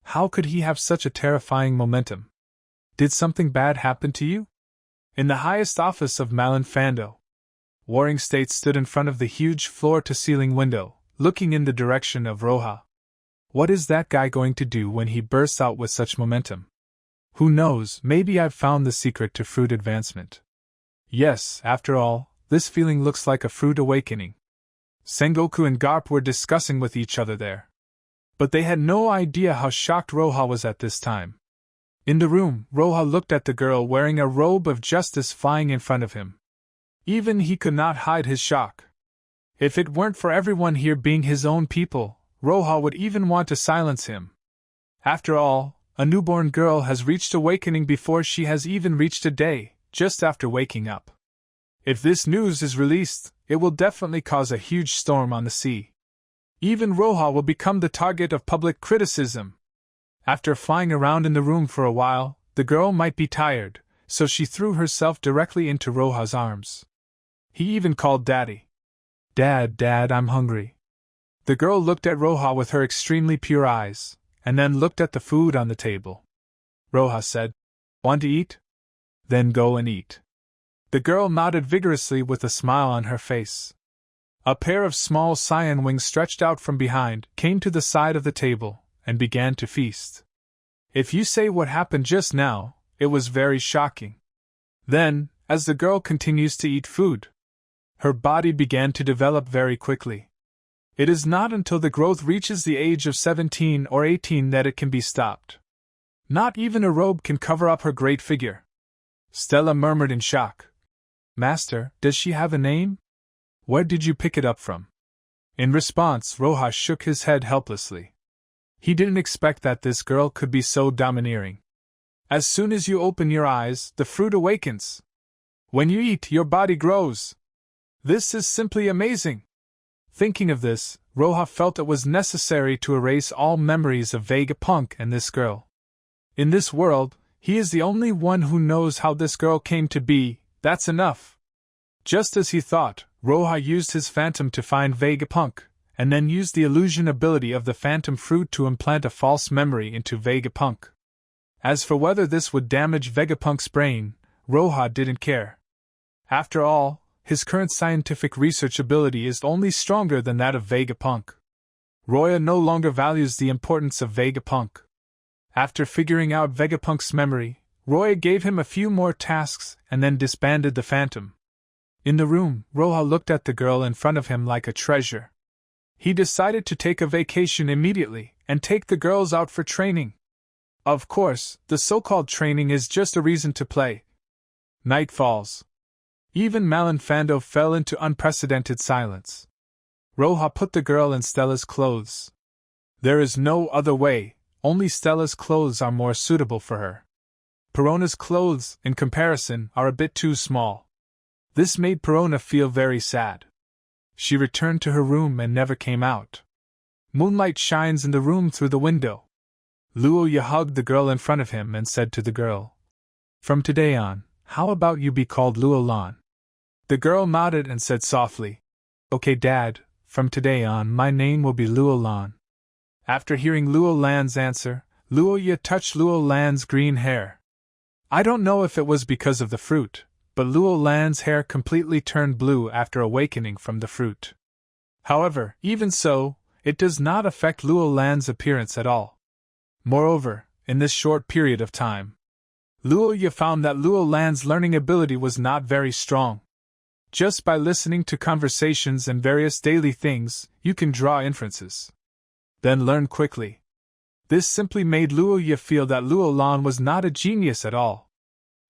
How could he have such a terrifying momentum? Did something bad happen to you? In the highest office of Malinfando, Warring States stood in front of the huge floor-to-ceiling window, looking in the direction of Roja. What is that guy going to do when he bursts out with such momentum? Who knows, maybe I've found the secret to fruit advancement. Yes, after all, this feeling looks like a fruit awakening. Sengoku and Garp were discussing with each other there. But they had no idea how shocked Roja was at this time. In the room, Roja looked at the girl wearing a robe of justice flying in front of him. Even he could not hide his shock. If it weren't for everyone here being his own people, Roja would even want to silence him. After all, a newborn girl has reached awakening before she has even reached a day, just after waking up. If this news is released, it will definitely cause a huge storm on the sea. Even Roja will become the target of public criticism. After flying around in the room for a while, the girl might be tired, so she threw herself directly into Roja's arms. He even called Daddy. Dad, I'm hungry. The girl looked at Roja with her extremely pure eyes, and then looked at the food on the table. Roja said, Want to eat? Then go and eat. The girl nodded vigorously with a smile on her face. A pair of small cyan wings stretched out from behind, came to the side of the table, and began to feast. If you say what happened just now, it was very shocking. Then, as the girl continues to eat food, her body began to develop very quickly. It is not until the growth reaches the age of 17 or 18 that it can be stopped. Not even a robe can cover up her great figure. Stella murmured in shock. Master, does she have a name? Where did you pick it up from? In response, Roja shook his head helplessly. He didn't expect that this girl could be so domineering. As soon as you open your eyes, the fruit awakens. When you eat, your body grows. This is simply amazing. Thinking of this, Roja felt it was necessary to erase all memories of Vegapunk and this girl. In this world, he is the only one who knows how this girl came to be. That's enough. Just as he thought, Roja used his phantom to find Vegapunk, and then used the illusion ability of the phantom fruit to implant a false memory into Vegapunk. As for whether this would damage Vegapunk's brain, Roja didn't care. After all, his current scientific research ability is only stronger than that of Vegapunk. Roja no longer values the importance of Vegapunk. After figuring out Vegapunk's memory, Roja gave him a few more tasks and then disbanded the phantom. In the room, Roja looked at the girl in front of him like a treasure. He decided to take a vacation immediately and take the girls out for training. Of course, the so-called training is just a reason to play. Night falls. Even Malin Fando fell into unprecedented silence. Roja put the girl in Stella's clothes. There is no other way, only Stella's clothes are more suitable for her. Perona's clothes, in comparison, are a bit too small. This made Perona feel very sad. She returned to her room and never came out. Moonlight shines in the room through the window. Luoya hugged the girl in front of him and said to the girl, "From today on, how about you be called Luolan?" The girl nodded and said softly, "Okay, Dad, from today on my name will be Luolan." After hearing Luolan's answer, Luoya touched Luolan's green hair. I don't know if it was because of the fruit, but Luolan's hair completely turned blue after awakening from the fruit. However, even so, it does not affect Luolan's appearance at all. Moreover, in this short period of time, Luoya found that Luolan's learning ability was not very strong. Just by listening to conversations and various daily things, you can draw inferences. Then learn quickly. This simply made Luoya feel that Luolan was not a genius at all.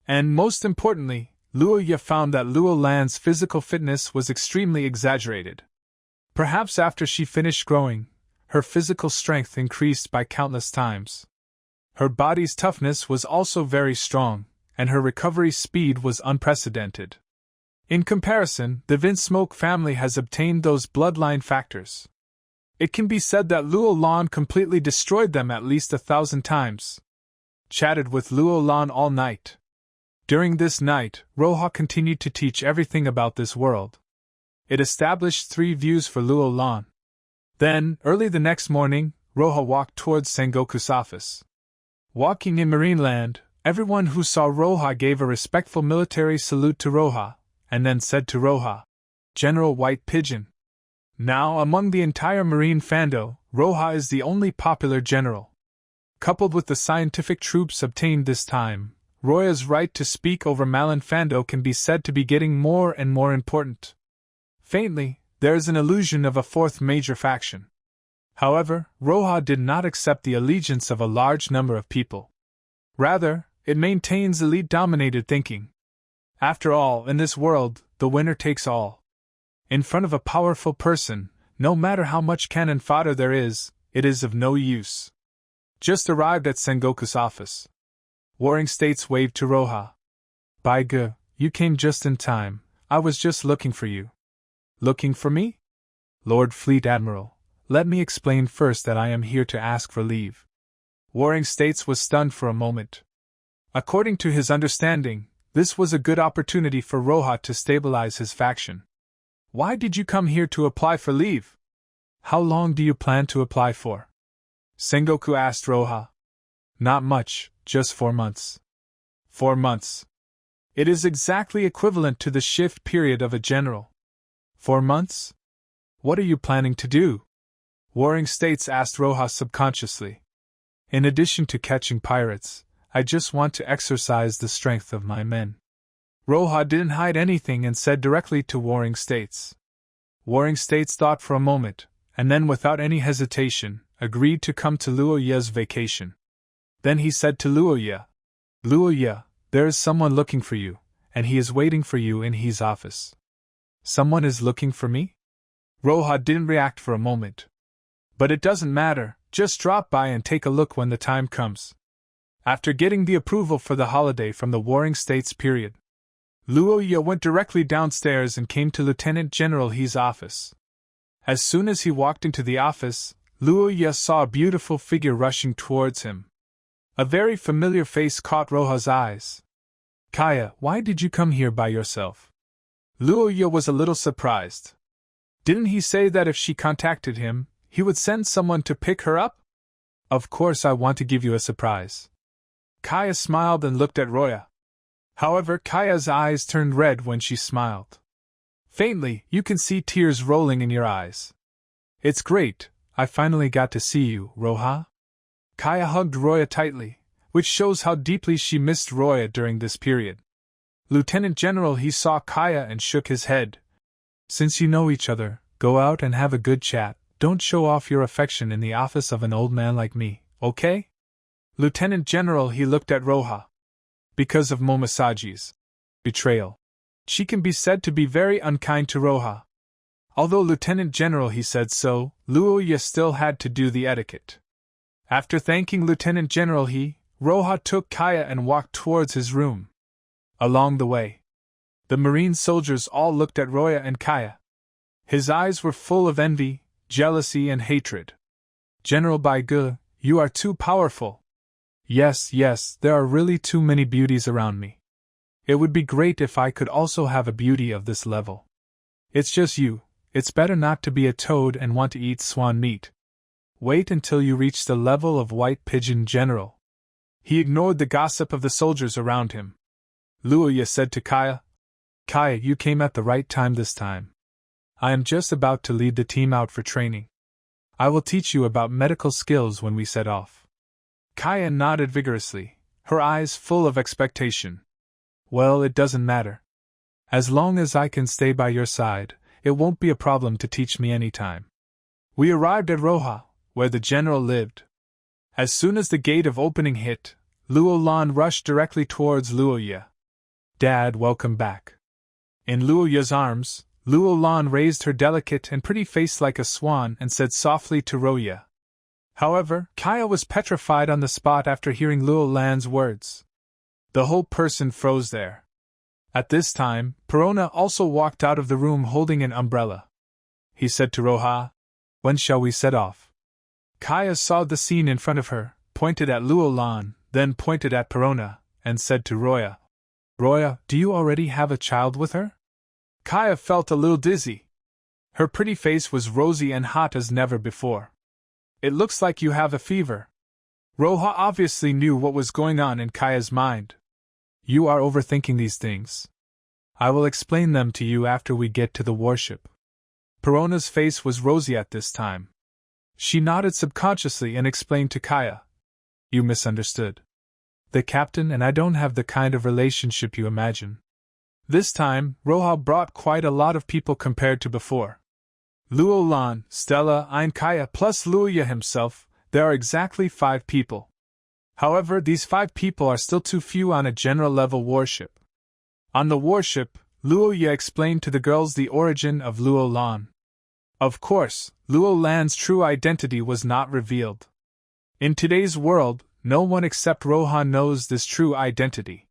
And most importantly, Luoya found that Luolan's physical fitness was extremely exaggerated. Perhaps after she finished growing, her physical strength increased by countless times. Her body's toughness was also very strong, and her recovery speed was unprecedented. In comparison, the Vinsmoke family has obtained those bloodline factors. It can be said that Luolan completely destroyed them at least 1,000 times. Chatted with Luolan all night. During this night, Roja continued to teach everything about this world. It established 3 views for Luolan. Then, early the next morning, Roja walked towards Sengoku's office. Walking in Marineland, everyone who saw Roja gave a respectful military salute to Roja, and then said to Roja, "General White Pigeon." Now, among the entire Marine Fando, Roja is the only popular general. Coupled with the scientific troops obtained this time, Roja's right to speak over Malin Fando can be said to be getting more and more important. Faintly, there is an illusion of a 4th major faction. However, Roja did not accept the allegiance of a large number of people. Rather, it maintains elite-dominated thinking. After all, in this world, the winner takes all. In front of a powerful person, no matter how much cannon fodder there is, it is of no use. Just arrived at Sengoku's office. Warring States waved to Roja. "By G, you came just in time, I was just looking for you." "Looking for me?" "Lord Fleet Admiral, let me explain first that I am here to ask for leave." Warring States was stunned for a moment. According to his understanding, this was a good opportunity for Roja to stabilize his faction. "Why did you come here to apply for leave? How long do you plan to apply for?" Sengoku asked Roja. "Not much, just 4 months." 4 months. It is exactly equivalent to the shift period of a general. 4 months? What are you planning to do? Warring States asked Roja subconsciously. "In addition to catching pirates, I just want to exercise the strength of my men." Roja didn't hide anything and said directly to Warring States. Warring States thought for a moment, and then without any hesitation, agreed to come to Luoya's vacation. Then he said to Luoya, "Luoya, there is someone looking for you, and he is waiting for you in his office." Someone is looking for me? Roja didn't react for a moment. But it doesn't matter, just drop by and take a look when the time comes. After getting the approval for the holiday from the Warring States period, Luoya went directly downstairs and came to Lieutenant General He's office. As soon as he walked into the office, Luoya saw a beautiful figure rushing towards him. A very familiar face caught Roja's eyes. Kaya, why did you come here by yourself? Luoya was a little surprised. Didn't he say that if she contacted him, he would send someone to pick her up? Of course I want to give you a surprise. Kaya smiled and looked at Roya. However, Kaya's eyes turned red when she smiled. Faintly, you can see tears rolling in your eyes. It's great, I finally got to see you, Roja. Kaya hugged Roya tightly, which shows how deeply she missed Roya during this period. Lieutenant General he saw Kaya and shook his head. Since you know each other, go out and have a good chat. Don't show off your affection in the office of an old man like me, okay? Lieutenant General he looked at Roja. Because of Momosagi's betrayal, she can be said to be very unkind to Roja. Although Lieutenant General he said so, Luoya still had to do the etiquette. After thanking Lieutenant General Roja took Kaya and walked towards his room. Along the way, the Marine soldiers all looked at Roya and Kaya. His eyes were full of envy, jealousy and hatred. General Baigu, you are too powerful. Yes, there are really too many beauties around me. It would be great if I could also have a beauty of this level. It's just you, it's better not to be a toad and want to eat swan meat. Wait until you reach the level of white pigeon general. He ignored the gossip of the soldiers around him. Luoya said to Kaya, Kaya, you came at the right time this time. I am just about to lead the team out for training. I will teach you about medical skills when we set off. Kaya nodded vigorously, her eyes full of expectation. Well, it doesn't matter. As long as I can stay by your side, it won't be a problem to teach me any time. We arrived at Roja, where the general lived. As soon as the gate of opening hit, Luo Lan rushed directly towards Luoya. Dad, welcome back. In Luoya's arms, Luo Lan raised her delicate and pretty face like a swan and said softly to Roya. However, Kaya was petrified on the spot after hearing Luo Lan's words. The whole person froze there. At this time, Perona also walked out of the room holding an umbrella. He said to Roja, When shall we set off? Kaya saw the scene in front of her, pointed at Luo Lan, then pointed at Perona, and said to Roya, Roya, do you already have a child with her? Kaya felt a little dizzy. Her pretty face was rosy and hot as never before. It looks like you have a fever. Roja obviously knew what was going on in Kaya's mind. You are overthinking these things. I will explain them to you after we get to the warship. Perona's face was rosy at this time. She nodded subconsciously and explained to Kaya. You misunderstood. The captain and I don't have the kind of relationship you imagine. This time, Roja brought quite a lot of people compared to before. Luo Lan, Stella, and Kaya plus Luoya himself, there are exactly 5 people. However, these 5 people are still too few on a general-level warship. On the warship, Luoya explained to the girls the origin of Luo Lan. Of course, Luo Lan's true identity was not revealed. In today's world, no one except Roja knows this true identity.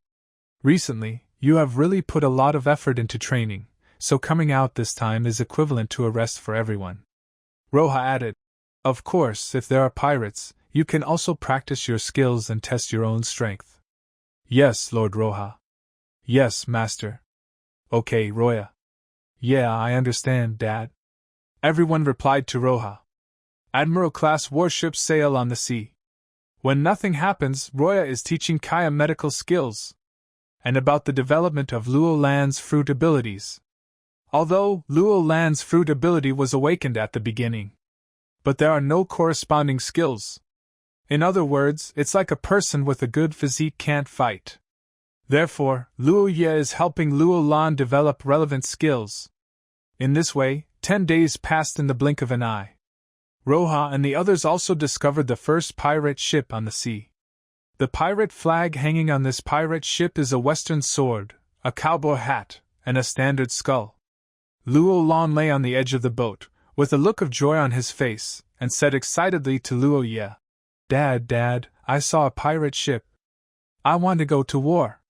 Recently, you have really put a lot of effort into training, so coming out this time is equivalent to a rest for everyone. Roja added, Of course, if there are pirates, you can also practice your skills and test your own strength. Yes, Lord Roja. Yes, Master. Okay, Roya. Yeah, I understand, Dad. Everyone replied to Roja. Admiral-class warships sail on the sea. When nothing happens, Roya is teaching Kaya medical skills and about the development of Luo Lan's fruit abilities. Although Luo Lan's fruit ability was awakened at the beginning, but there are no corresponding skills. In other words, it's like a person with a good physique can't fight. Therefore, Luoya is helping Luo Lan develop relevant skills. In this way, 10 days passed in the blink of an eye. Roja and the others also discovered the first pirate ship on the sea. The pirate flag hanging on this pirate ship is a western sword, a cowboy hat, and a standard skull. Luo Lan lay on the edge of the boat, with a look of joy on his face, and said excitedly to Luo Ye, Dad, I saw a pirate ship. I want to go to war.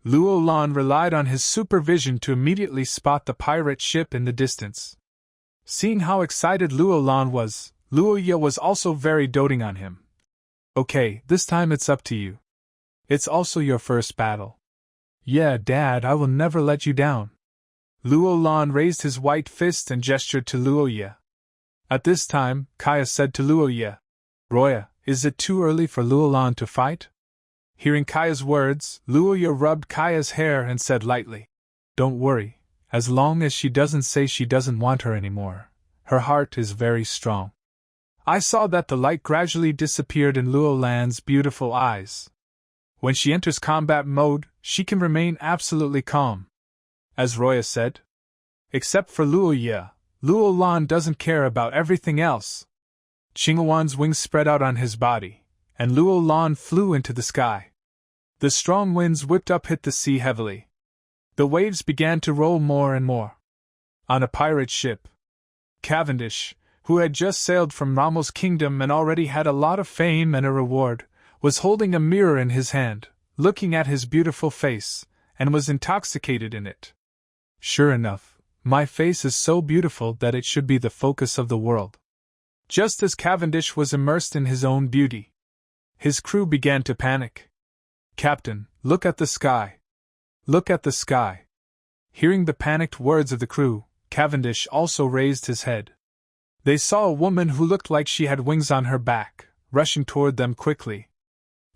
Luo Lan relied on his supervision to immediately spot the pirate ship in the distance. Seeing how excited Luo Lan was, Luo Ye was also very doting on him. Okay, this time it's up to you. It's also your first battle. Yeah, Dad, I will never let you down. Luo Lan raised his white fist and gestured to Luo Ye. At this time, Kaya said to Luo Ye, Roya, is it too early for Luo Lan to fight? Hearing Kaya's words, Luo Ye rubbed Kaya's hair and said lightly, Don't worry, as long as she doesn't say she doesn't want her anymore. Her heart is very strong. I saw that the light gradually disappeared in Luo Lan's beautiful eyes. When she enters combat mode, she can remain absolutely calm. As Roya said. Except for Luo Ye, Luo Lan doesn't care about everything else. Qinghuan's wings spread out on his body, and Luo Lan flew into the sky. The strong winds whipped up hit the sea heavily. The waves began to roll more and more. On a pirate ship, Cavendish, who had just sailed from Rommel's kingdom and already had a lot of fame and a reward, was holding a mirror in his hand, looking at his beautiful face, and was intoxicated in it. Sure enough, my face is so beautiful that it should be the focus of the world. Just as Cavendish was immersed in his own beauty, his crew began to panic. Captain, look at the sky. Look at the sky. Hearing the panicked words of the crew, Cavendish also raised his head. They saw a woman who looked like she had wings on her back, rushing toward them quickly.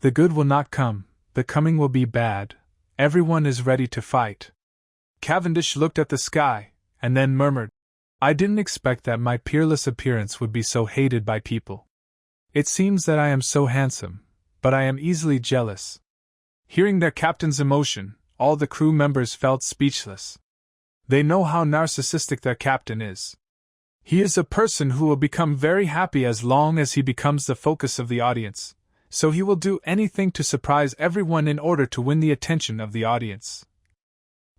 The good will not come, the coming will be bad. Everyone is ready to fight. Cavendish looked at the sky, and then murmured, I didn't expect that my peerless appearance would be so hated by people. It seems that I am so handsome, but I am easily jealous. Hearing their captain's emotion, all the crew members felt speechless. They know how narcissistic their captain is. He is a person who will become very happy as long as he becomes the focus of the audience, so he will do anything to surprise everyone in order to win the attention of the audience.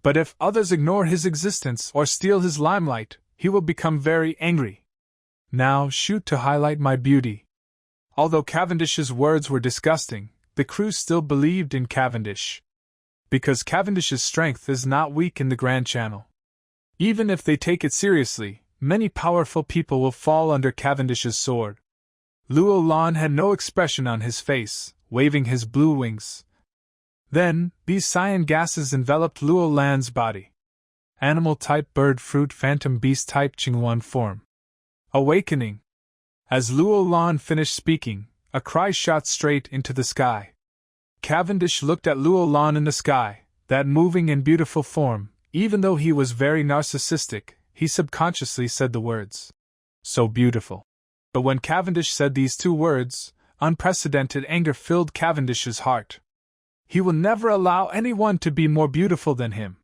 But if others ignore his existence or steal his limelight, he will become very angry. Now shoot to highlight my beauty. Although Cavendish's words were disgusting, the crew still believed in Cavendish. Because Cavendish's strength is not weak in the Grand Channel. Even if they take it seriously, many powerful people will fall under Cavendish's sword. Luo Lan had no expression on his face, waving his blue wings. Then, these cyan gases enveloped Luo Lan's body. Animal type bird fruit phantom beast type Qinghuan form. Awakening. As Luo Lan finished speaking, a cry shot straight into the sky. Cavendish looked at Luo Lan in the sky, that moving and beautiful form. Even though he was very narcissistic, he subconsciously said the words, so beautiful. But when Cavendish said these two words, unprecedented anger filled Cavendish's heart. He will never allow anyone to be more beautiful than him.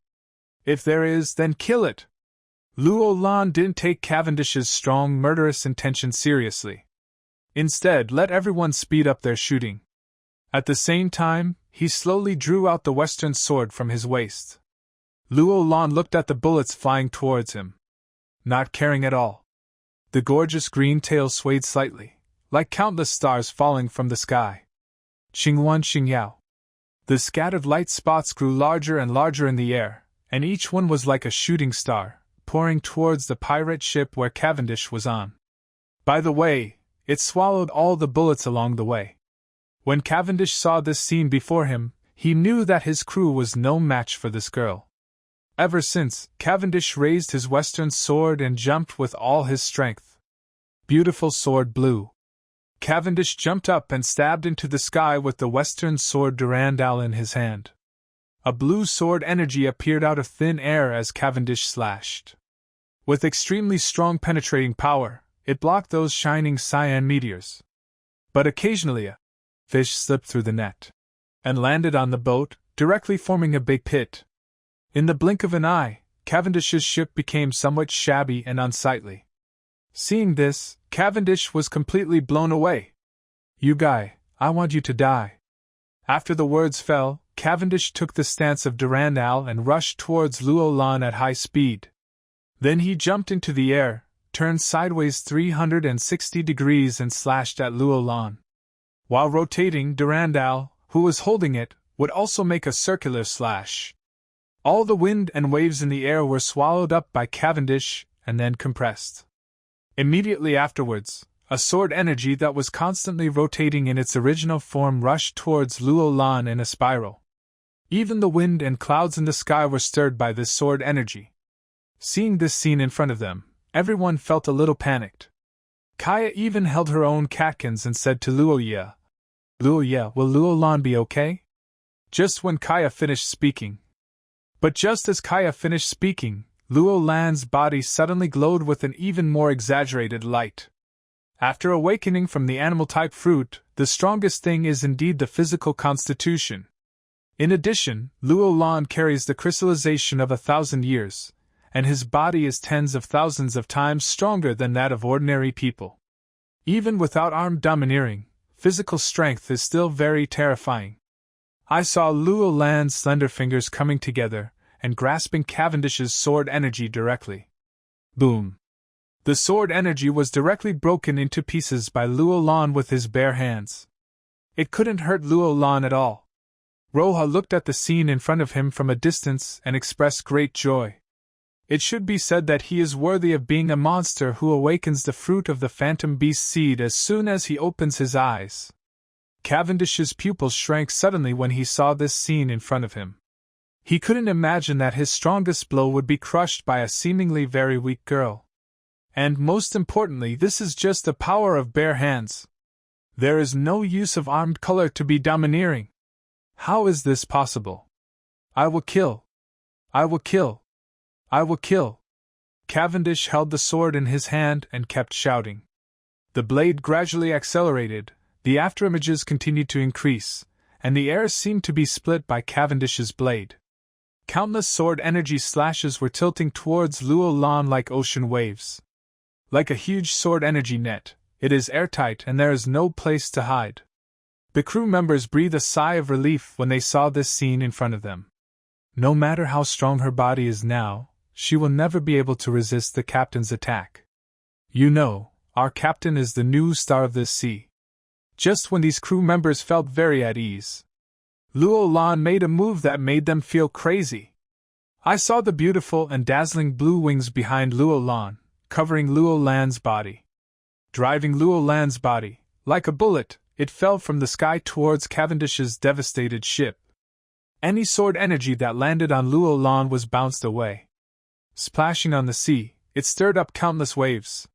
If there is, then kill it. Luo Lan didn't take Cavendish's strong murderous intention seriously. Instead, let everyone speed up their shooting. At the same time, he slowly drew out the western sword from his waist. Luo Lan looked at the bullets flying towards him. Not caring at all. The gorgeous green tail swayed slightly, like countless stars falling from the sky. Qinghuan Qingyao. The scattered light spots grew larger and larger in the air, and each one was like a shooting star, pouring towards the pirate ship where Cavendish was on. By the way, it swallowed all the bullets along the way. When Cavendish saw this scene before him, he knew that his crew was no match for this girl. Ever since, Cavendish raised his western sword and jumped with all his strength. Beautiful sword blew. Cavendish jumped up and stabbed into the sky with the western sword Durandal in his hand. A blue sword energy appeared out of thin air as Cavendish slashed. With extremely strong penetrating power, it blocked those shining cyan meteors. But occasionally a fish slipped through the net and landed on the boat, directly forming a big pit. In the blink of an eye, Cavendish's ship became somewhat shabby and unsightly. Seeing this, Cavendish was completely blown away. You guy, I want you to die. After the words fell, Cavendish took the stance of Durandal and rushed towards Luo Lan at high speed. Then he jumped into the air, turned sideways 360 degrees and slashed at Luo Lan. While rotating, Durandal, who was holding it, would also make a circular slash. All the wind and waves in the air were swallowed up by Cavendish and then compressed. Immediately afterwards, a sword energy that was constantly rotating in its original form rushed towards Luo Lan in a spiral. Even the wind and clouds in the sky were stirred by this sword energy. Seeing this scene in front of them, everyone felt a little panicked. Kaya even held her own catkins and said to Luo Ye, will Luo Lan be okay? Just when Kaya finished speaking. But just as Kaya finished speaking, Luo Lan's body suddenly glowed with an even more exaggerated light. After awakening from the animal-type fruit, the strongest thing is indeed the physical constitution. In addition, Luo Lan carries the crystallization of 1,000 years, and his body is tens of thousands of times stronger than that of ordinary people. Even without armed domineering, physical strength is still very terrifying. I saw Luo Lan's slender fingers coming together and grasping Cavendish's sword energy directly. Boom! The sword energy was directly broken into pieces by Luo Lan with his bare hands. It couldn't hurt Luo Lan at all. Roha looked at the scene in front of him from a distance and expressed great joy. It should be said that he is worthy of being a monster who awakens the fruit of the phantom beast seed as soon as he opens his eyes. Cavendish's pupils shrank suddenly when he saw this scene in front of him. He couldn't imagine that his strongest blow would be crushed by a seemingly very weak girl. And most importantly, this is just the power of bare hands. There is no use of armed color to be domineering. How is this possible? I will kill. I will kill. I will kill. Cavendish held the sword in his hand and kept shouting. The blade gradually accelerated, the afterimages continued to increase, and the air seemed to be split by Cavendish's blade. Countless sword energy slashes were tilting towards Luo Lan like ocean waves. Like a huge sword energy net, it is airtight and there is no place to hide. The crew members breathed a sigh of relief when they saw this scene in front of them. No matter how strong her body is now, she will never be able to resist the captain's attack. You know, our captain is the new star of this sea. Just when these crew members felt very at ease, Luo Lan made a move that made them feel crazy. I saw the beautiful and dazzling blue wings behind Luo Lan, covering Luo Lan's body. Driving Luo Lan's body, like a bullet, it fell from the sky towards Cavendish's devastated ship. Any sword energy that landed on Luo Lan was bounced away. Splashing on the sea, it stirred up countless waves.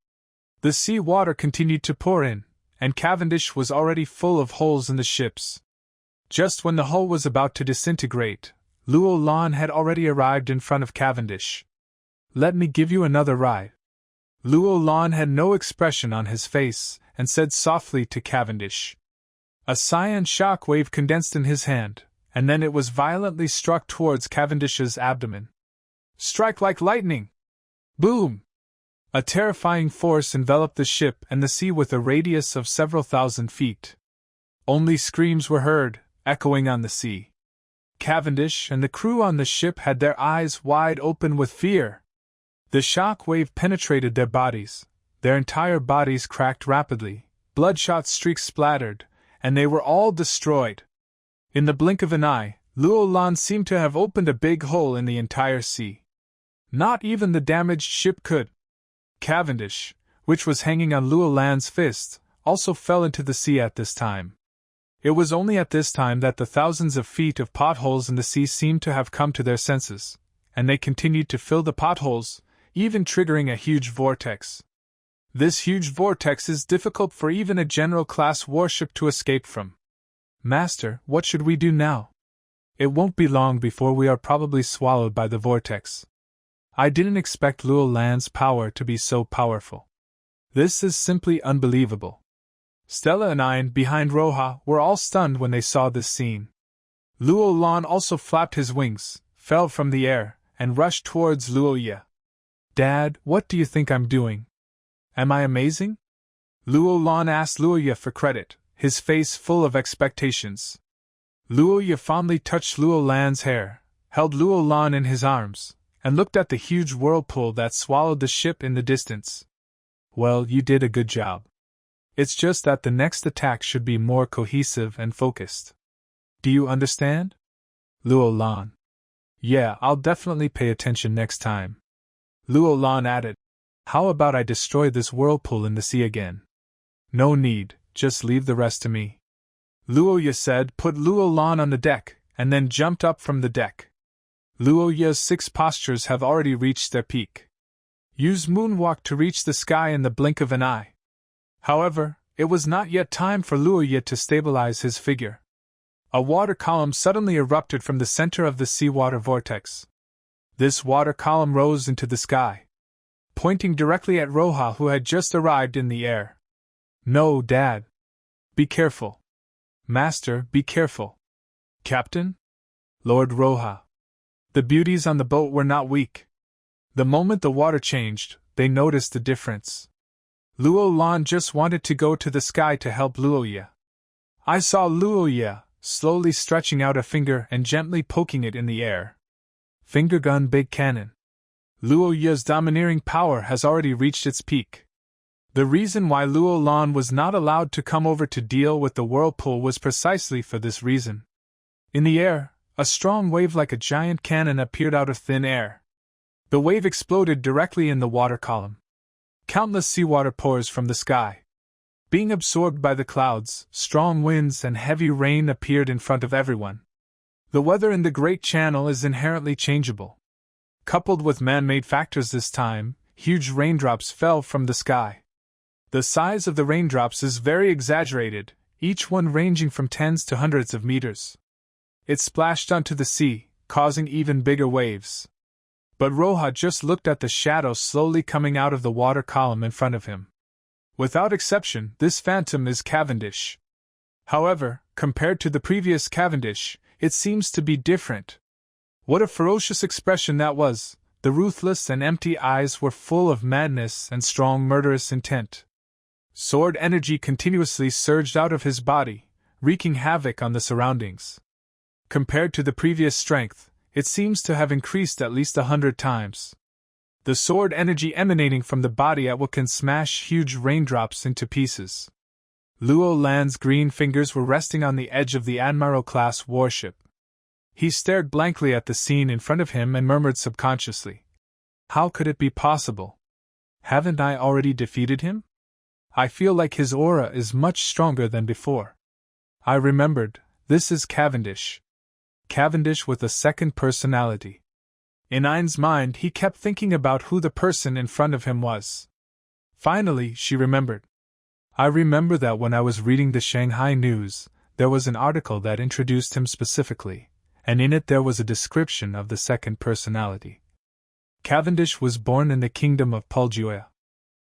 The sea water continued to pour in, and Cavendish was already full of holes in the ships. Just when the hull was about to disintegrate, Luo Lan had already arrived in front of Cavendish. Let me give you another ride. Luo Lan had no expression on his face, and said softly to Cavendish. A cyan shock wave condensed in his hand, and then it was violently struck towards Cavendish's abdomen. Strike like lightning! Boom! A terrifying force enveloped the ship and the sea with a radius of several thousand feet. Only screams were heard, echoing on the sea. Cavendish and the crew on the ship had their eyes wide open with fear. The shock wave penetrated their bodies. Their entire bodies cracked rapidly, bloodshot streaks splattered, and they were all destroyed. In the blink of an eye, Luo Lan seemed to have opened a big hole in the entire sea. Not even the damaged ship could. Cavendish, which was hanging on Luo Lan's fist, also fell into the sea at this time. It was only at this time that the thousands of feet of potholes in the sea seemed to have come to their senses, and they continued to fill the potholes, even triggering a huge vortex. This huge vortex is difficult for even a general-class warship to escape from. Master, what should we do now? It won't be long before we are probably swallowed by the vortex. I didn't expect Luo Lan's power to be so powerful. This is simply unbelievable. Stella and I, behind Roha, were all stunned when they saw this scene. Luo Lan also flapped his wings, fell from the air, and rushed towards Luo Ye. Dad, what do you think I'm doing? Am I amazing? Luo Lan asked Luo Ye for credit, his face full of expectations. Luo Ye fondly touched Luo Lan's hair, held Luo Lan in his arms, and looked at the huge whirlpool that swallowed the ship in the distance. Well, you did a good job. It's just that the next attack should be more cohesive and focused. Do you understand? Luo Lan. Yeah, I'll definitely pay attention next time. Luo Lan added, how about I destroy this whirlpool in the sea again? No need, just leave the rest to me. Luo Ye said, put Luo Lan on the deck, and then jumped up from the deck. Luo Ye's 6 postures have already reached their peak. Use moonwalk to reach the sky in the blink of an eye. However, it was not yet time for Luo Ye to stabilize his figure. A water column suddenly erupted from the center of the seawater vortex. This water column rose into the sky, pointing directly at Roja, who had just arrived in the air. No, Dad. Be careful. Master, be careful. Captain? Lord Roja. The beauties on the boat were not weak. The moment the water changed, they noticed the difference. Luo Lan just wanted to go to the sky to help Luo Ye. I saw Luo Ye slowly stretching out a finger and gently poking it in the air. Finger gun big cannon. Luo Ye's domineering power has already reached its peak. The reason why Luo Lan was not allowed to come over to deal with the whirlpool was precisely for this reason. In the air, a strong wave like a giant cannon appeared out of thin air. The wave exploded directly in the water column. Countless seawater pours from the sky. Being absorbed by the clouds, strong winds and heavy rain appeared in front of everyone. The weather in the Great Channel is inherently changeable. Coupled with man-made factors this time, huge raindrops fell from the sky. The size of the raindrops is very exaggerated, each one ranging from tens to hundreds of meters. It splashed onto the sea, causing even bigger waves. But Roja just looked at the shadow slowly coming out of the water column in front of him. Without exception, this phantom is Cavendish. However, compared to the previous Cavendish, it seems to be different. What a ferocious expression that was! The ruthless and empty eyes were full of madness and strong murderous intent. Sword energy continuously surged out of his body, wreaking havoc on the surroundings. Compared to the previous strength, it seems to have increased at least 100 times. The sword energy emanating from the body at will can smash huge raindrops into pieces. Luo Lan's green fingers were resting on the edge of the Admiral-class warship. He stared blankly at the scene in front of him and murmured subconsciously, how could it be possible? Haven't I already defeated him? I feel like his aura is much stronger than before. I remembered, this is Cavendish. Cavendish with a second personality. In Ain's mind, he kept thinking about who the person in front of him was. Finally, she remembered. I remember that when I was reading the Shanghai news, there was an article that introduced him specifically, and in it there was a description of the second personality. Cavendish was born in the kingdom of Puljuya.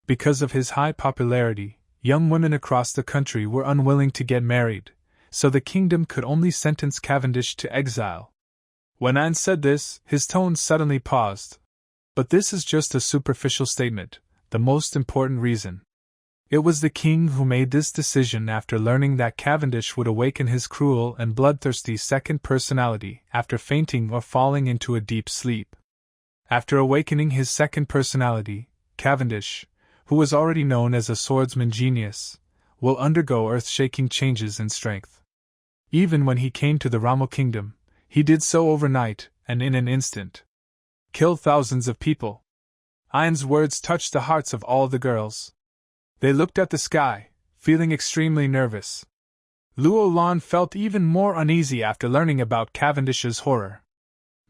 Because of his high popularity, young women across the country were unwilling to get married, so the kingdom could only sentence Cavendish to exile. When Ain said this, his tone suddenly paused. But this is just a superficial statement, the most important reason. It was the king who made this decision after learning that Cavendish would awaken his cruel and bloodthirsty second personality after fainting or falling into a deep sleep. After awakening his second personality, Cavendish, who was already known as a swordsman genius, will undergo earth-shaking changes in strength. Even when he came to the Rommel kingdom, he did so overnight, and in an instant. Kill thousands of people. Ain's words touched the hearts of all the girls. They looked at the sky, feeling extremely nervous. Luo Lan felt even more uneasy after learning about Cavendish's horror.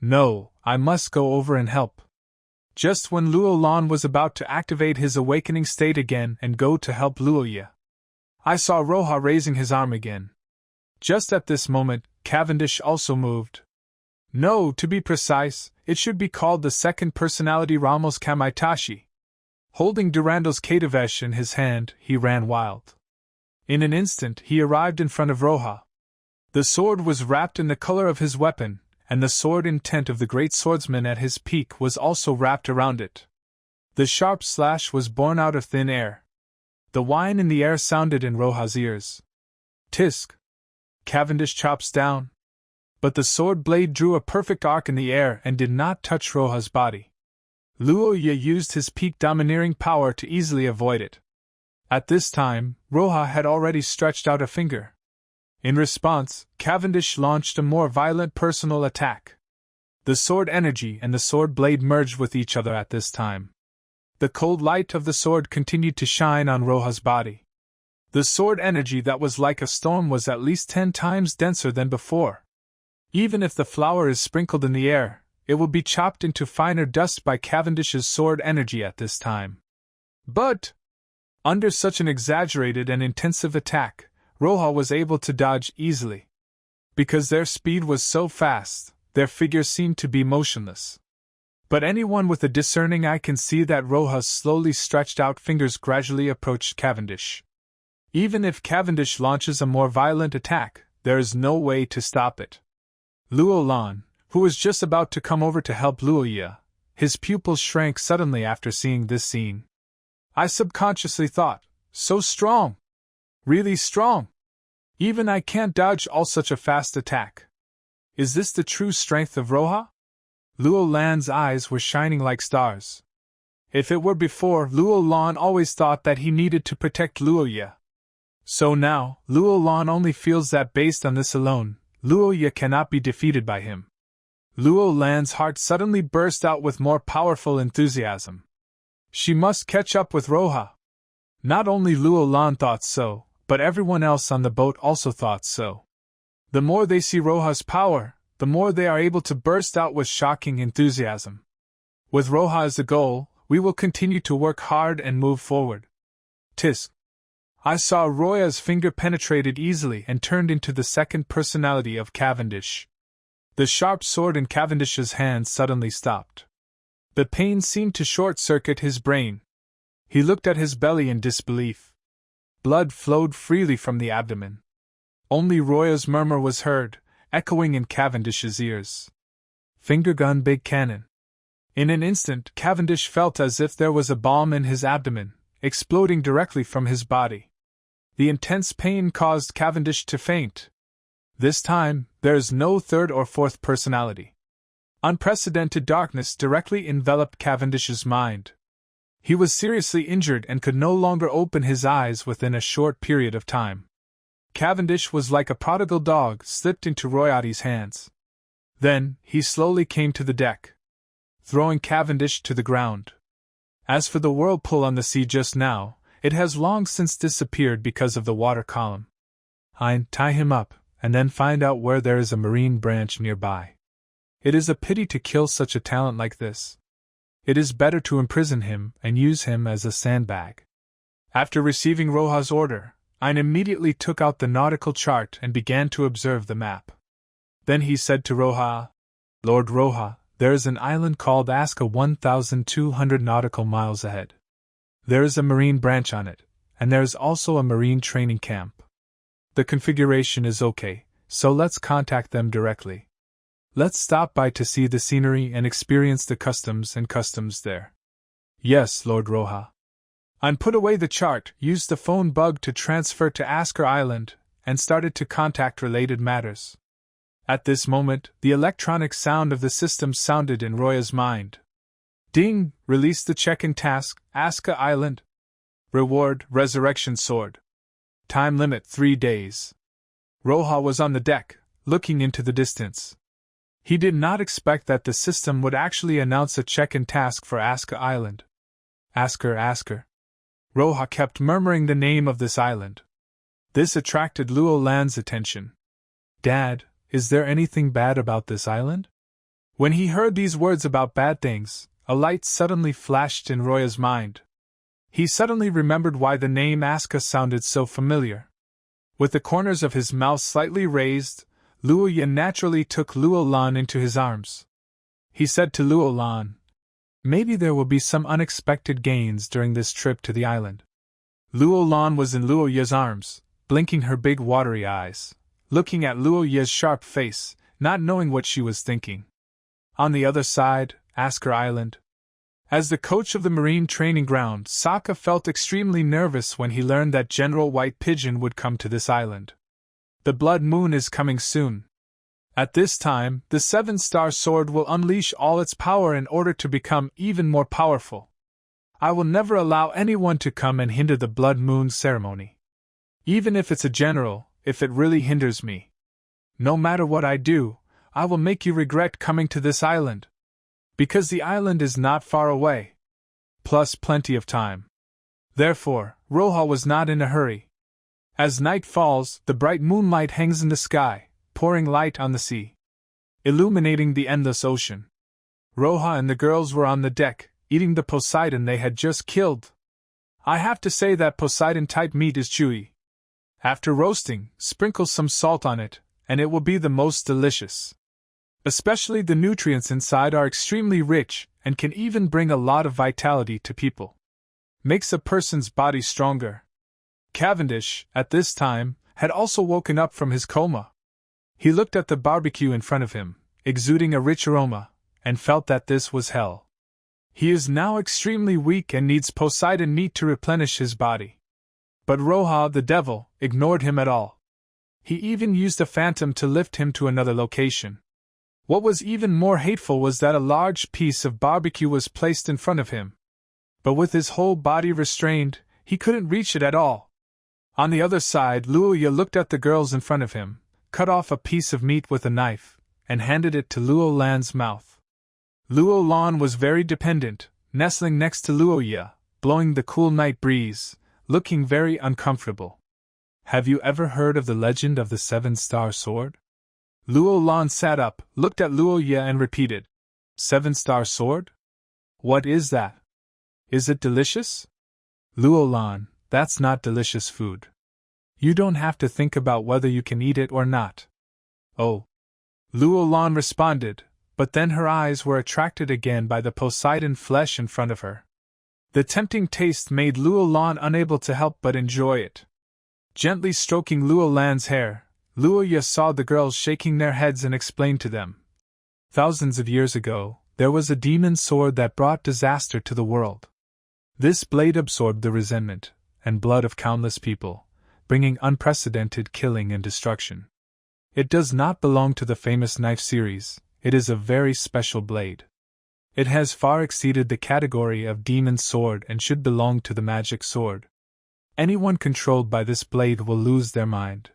No, I must go over and help. Just when Luo Lan was about to activate his awakening state again and go to help Luo Ye, I saw Roja raising his arm again. Just at this moment, Cavendish also moved. No, to be precise, it should be called the second personality Rammel's Kamaitashi. Holding Durandal's Katavesh in his hand, he ran wild. In an instant, he arrived in front of Roja. The sword was wrapped in the color of his weapon, and the sword intent of the great swordsman at his peak was also wrapped around it. The sharp slash was born out of thin air. The whine in the air sounded in Roja's ears. Tisk! Cavendish chops down. but the sword blade drew a perfect arc in the air and did not touch Roha's body. Luoya used his peak domineering power to easily avoid it. At this time, Roha had already stretched out a finger. In response, Cavendish launched a more violent personal attack. The sword energy and the sword blade merged with each other at this time. The cold light of the sword continued to shine on Roha's body. The sword energy that was like a storm was at least 10 times denser than before. Even if the flower is sprinkled in the air, it will be chopped into finer dust by Cavendish's sword energy at this time. But, under such an exaggerated and intensive attack, Roha was able to dodge easily. Because their speed was so fast, their figures seemed to be motionless. But anyone with a discerning eye can see that Roha's slowly stretched out fingers gradually approached Cavendish. Even if Cavendish launches a more violent attack, there is no way to stop it. Luo Lan, who was just about to come over to help Luoya, his pupils shrank suddenly after seeing this scene. I subconsciously thought, so strong! Really strong! Even I can't dodge all such a fast attack. Is this the true strength of Roha? Luo Lan's eyes were shining like stars. If it were before, Luo Lan always thought that he needed to protect Luoya. So now, Luo Lan only feels that based on this alone, Luoya cannot be defeated by him. Luo Lan's heart suddenly burst out with more powerful enthusiasm. She must catch up with Roha. Not only Luo Lan thought so, but everyone else on the boat also thought so. The more they see Roha's power, the more they are able to burst out with shocking enthusiasm. With Roha as the goal, we will continue to work hard and move forward. Tisk. I saw Roya's finger penetrated easily and turned into the second personality of Cavendish. The sharp sword in Cavendish's hand suddenly stopped. The pain seemed to short-circuit his brain. He looked at his belly in disbelief. Blood flowed freely from the abdomen. Only Roya's murmur was heard, echoing in Cavendish's ears. Finger gun big cannon. In an instant, Cavendish felt as if there was a bomb in his abdomen, exploding directly from his body. The intense pain caused Cavendish to faint. This time, there is no third or fourth personality. Unprecedented darkness directly enveloped Cavendish's mind. He was seriously injured and could no longer open his eyes within a short period of time. Cavendish was like a prodigal dog slipped into Royotti's hands. Then, he slowly came to the deck, throwing Cavendish to the ground. As for the whirlpool on the sea just now, it has long since disappeared because of the water column. Tie him up, and then find out where there is a marine branch nearby. It is a pity to kill such a talent like this. It is better to imprison him and use him as a sandbag. After receiving Roha's order, Ein immediately took out the nautical chart and began to observe the map. Then he said to Roha, Lord Roha, there is an island called Aska 1,200 nautical miles ahead. There is a marine branch on it, and there is also a marine training camp. The configuration is okay, so let's contact them directly. Let's stop by to see the scenery and experience the customs there. Yes, Lord Roha. Ein put away the chart, used the phone bug to transfer to Asker Island, and started to contact related matters. At this moment, the electronic sound of the system sounded in Roya's mind. Ding! Release the check-in task, Aska Island. Reward, Resurrection Sword. Time limit 3 days. Roha was on the deck, looking into the distance. He did not expect that the system would actually announce a check-in task for Aska Island. Asker. Roha kept murmuring the name of this island. This attracted Luo Lan's attention. Dad, is there anything bad about this island? When he heard these words about bad things, a light suddenly flashed in Roya's mind. He suddenly remembered why the name Aska sounded so familiar. With the corners of his mouth slightly raised, Luoya naturally took Luo Lan into his arms. He said to Luo Lan, maybe there will be some unexpected gains during this trip to the island. Luo Lan was in Luoya's arms, blinking her big watery eyes, looking at Luoya's sharp face, not knowing what she was thinking. On the other side, Asker Island. As the coach of the marine training ground, Sokka felt extremely nervous when he learned that General White Pigeon would come to this island. The blood moon is coming soon. At this time, the seven-star sword will unleash all its power in order to become even more powerful. I will never allow anyone to come and hinder the blood moon ceremony. Even if it's a general, if it really hinders me. No matter what I do, I will make you regret coming to this island. Because the island is not far away. Plus plenty of time. Therefore, Roja was not in a hurry. As night falls, the bright moonlight hangs in the sky, pouring light on the sea, illuminating the endless ocean. Roja and the girls were on the deck, eating the Poseidon they had just killed. I have to say that Poseidon-type meat is chewy. After roasting, sprinkle some salt on it, and it will be the most delicious. Especially the nutrients inside are extremely rich and can even bring a lot of vitality to people. Makes a person's body stronger. Cavendish, at this time, had also woken up from his coma. He looked at the barbecue in front of him, exuding a rich aroma, and felt that this was hell. He is now extremely weak and needs Poseidon meat to replenish his body. But Roja, the devil, ignored him at all. He even used a phantom to lift him to another location. What was even more hateful was that a large piece of barbecue was placed in front of him. But with his whole body restrained, he couldn't reach it at all. On the other side, Luoya looked at the girls in front of him, cut off a piece of meat with a knife, and handed it to Luo Lan's mouth. Luo Lan was very dependent, nestling next to Luoya, blowing the cool night breeze, looking very uncomfortable. Have you ever heard of the legend of the seven-star sword? Luo Lan sat up, looked at Luoya and repeated, Seven-star sword? What is that? Is it delicious? Luo Lan, that's not delicious food. You don't have to think about whether you can eat it or not. Oh. Luo Lan responded, but then her eyes were attracted again by the Poseidon flesh in front of her. The tempting taste made Luo Lan unable to help but enjoy it. Gently stroking Luo Lan's hair, Luoya saw the girls shaking their heads and explained to them. Thousands of years ago, there was a demon sword that brought disaster to the world. This blade absorbed the resentment and blood of countless people, bringing unprecedented killing and destruction. It does not belong to the famous knife series, it is a very special blade. It has far exceeded the category of demon sword and should belong to the magic sword. Anyone controlled by this blade will lose their mind.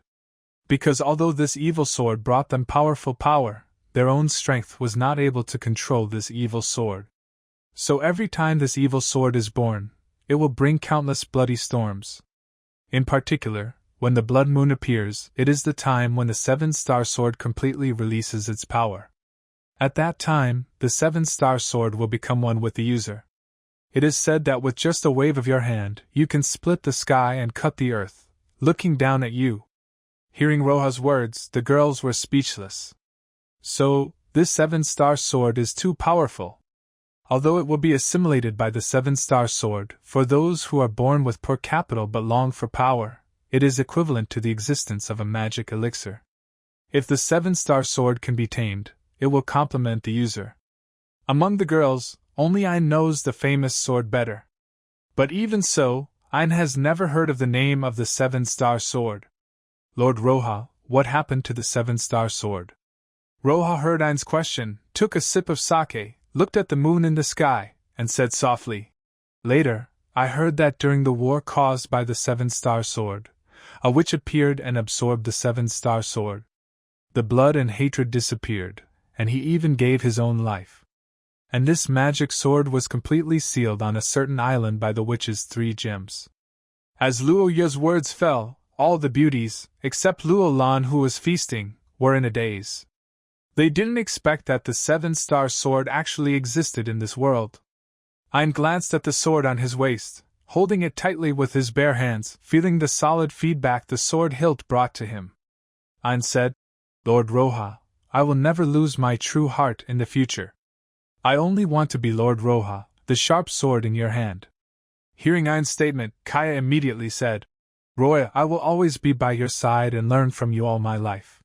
Because although this evil sword brought them powerful power, their own strength was not able to control this evil sword. So every time this evil sword is born, it will bring countless bloody storms. In particular, when the blood moon appears, it is the time when the seven-star sword completely releases its power. At that time, the seven-star sword will become one with the user. It is said that with just a wave of your hand, you can split the sky and cut the earth, looking down at you. Hearing Roja's words, the girls were speechless. So, this seven-star sword is too powerful. Although it will be assimilated by the seven-star sword, for those who are born with poor capital but long for power, it is equivalent to the existence of a magic elixir. If the seven-star sword can be tamed, it will complement the user. Among the girls, only Ayn knows the famous sword better. But even so, Ayn has never heard of the name of the seven-star sword. Lord Roja, what happened to the seven-star sword? Roja heard Ayn's question, took a sip of sake, looked at the moon in the sky, and said softly, Later, I heard that during the war caused by the seven-star sword, a witch appeared and absorbed the seven-star sword. The blood and hatred disappeared, and he even gave his own life. And this magic sword was completely sealed on a certain island by the witch's 3 gems. As Luoya's words fell, all the beauties, except Luo Lan who was feasting, were in a daze. They didn't expect that the seven-star sword actually existed in this world. Ayn glanced at the sword on his waist, holding it tightly with his bare hands, feeling the solid feedback the sword hilt brought to him. Ayn said, Lord Roja, I will never lose my true heart in the future. I only want to be Lord Roja, the sharp sword in your hand. Hearing Ayn's statement, Kaya immediately said, Roya, I will always be by your side and learn from you all my life.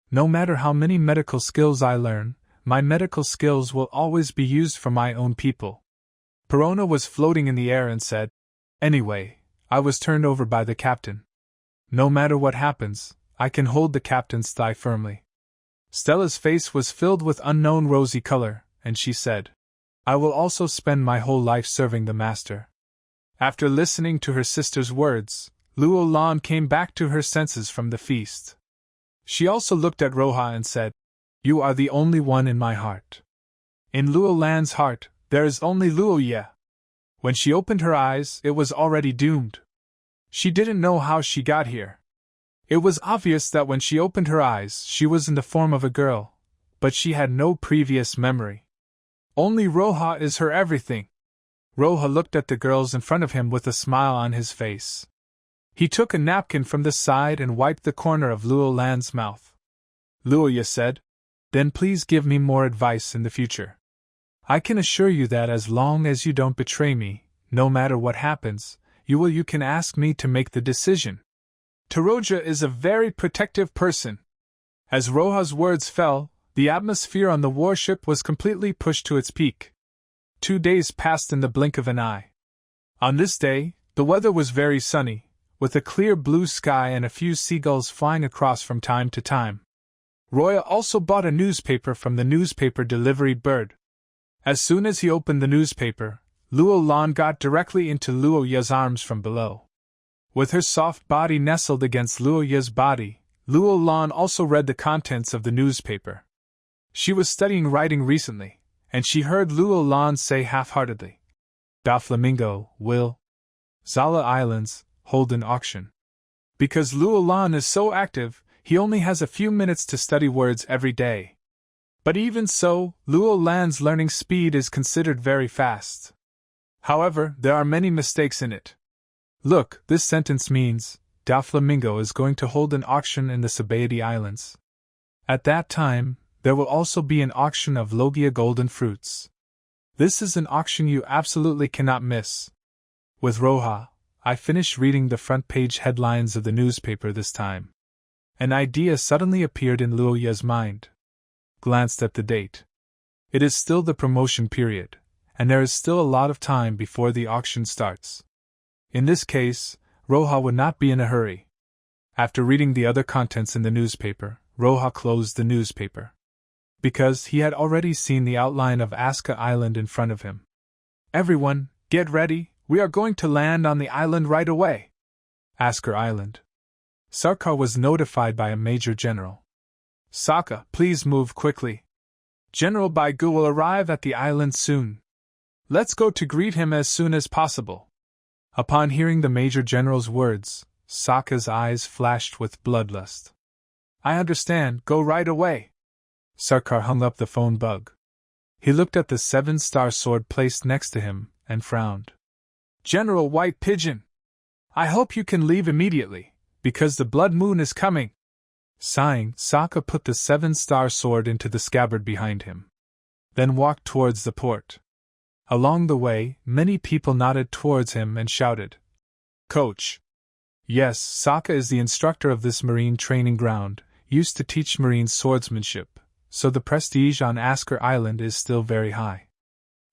No matter how many medical skills I learn, my medical skills will always be used for my own people. Perona was floating in the air and said, Anyway, I was turned over by the captain. No matter what happens, I can hold the captain's thigh firmly. Stella's face was filled with unknown rosy color, and she said, I will also spend my whole life serving the master. After listening to her sister's words, Luo Lan came back to her senses from the feast. She also looked at Roja and said, You are the only one in my heart. In Luo Lan's heart, there is only Luo Ye. When she opened her eyes, it was already doomed. She didn't know how she got here. It was obvious that when she opened her eyes, she was in the form of a girl, but she had no previous memory. Only Roja is her everything. Roja looked at the girls in front of him with a smile on his face. He took a napkin from the side and wiped the corner of Luo Lan's mouth. Luo Ye said, Then please give me more advice in the future. I can assure you that as long as you don't betray me, no matter what happens, you can ask me to make the decision. Toroja is a very protective person. As Roja's words fell, the atmosphere on the warship was completely pushed to its peak. 2 days passed in the blink of an eye. On this day, the weather was very sunny, with a clear blue sky and a few seagulls flying across from time to time. Roya also bought a newspaper from the newspaper delivery bird. As soon as he opened the newspaper, Luo Lan got directly into Luo Ye's arms from below. With her soft body nestled against Luo Ye's body, Luo Lan also read the contents of the newspaper. She was studying writing recently, and she heard Luo Lan say half-heartedly, Doflamingo will Zala Islands hold an auction. Because Luo Lan is so active, he only has a few minutes to study words every day. But even so, Luo Lan's learning speed is considered very fast. However, there are many mistakes in it. Look, this sentence means, Doflamingo is going to hold an auction in the Sabaody Islands. At that time, there will also be an auction of Logia golden fruits. This is an auction you absolutely cannot miss. With Roja, I finished reading the front page headlines of the newspaper this time. An idea suddenly appeared in Luo Ye's mind. Glanced at the date. It is still the promotion period, and there is still a lot of time before the auction starts. In this case, Roja would not be in a hurry. After reading the other contents in the newspaper, Roja closed the newspaper. Because he had already seen the outline of Aska Island in front of him. Everyone, get ready, we are going to land on the island right away. Asker Island. Sarkar was notified by a major general. Sokka, please move quickly. General Baigu will arrive at the island soon. Let's go to greet him as soon as possible. Upon hearing the Major General's words, Sokka's eyes flashed with bloodlust. I understand, go right away. Sarkar hung up the phone bug. He looked at the 7-star sword placed next to him, and frowned. General White Pigeon! I hope you can leave immediately, because the blood moon is coming. Sighing, Sokka put the 7-star sword into the scabbard behind him. Then walked towards the port. Along the way, many people nodded towards him and shouted, Coach! Yes, Sokka is the instructor of this marine training ground, used to teach marine swordsmanship, so the prestige on Asker Island is still very high.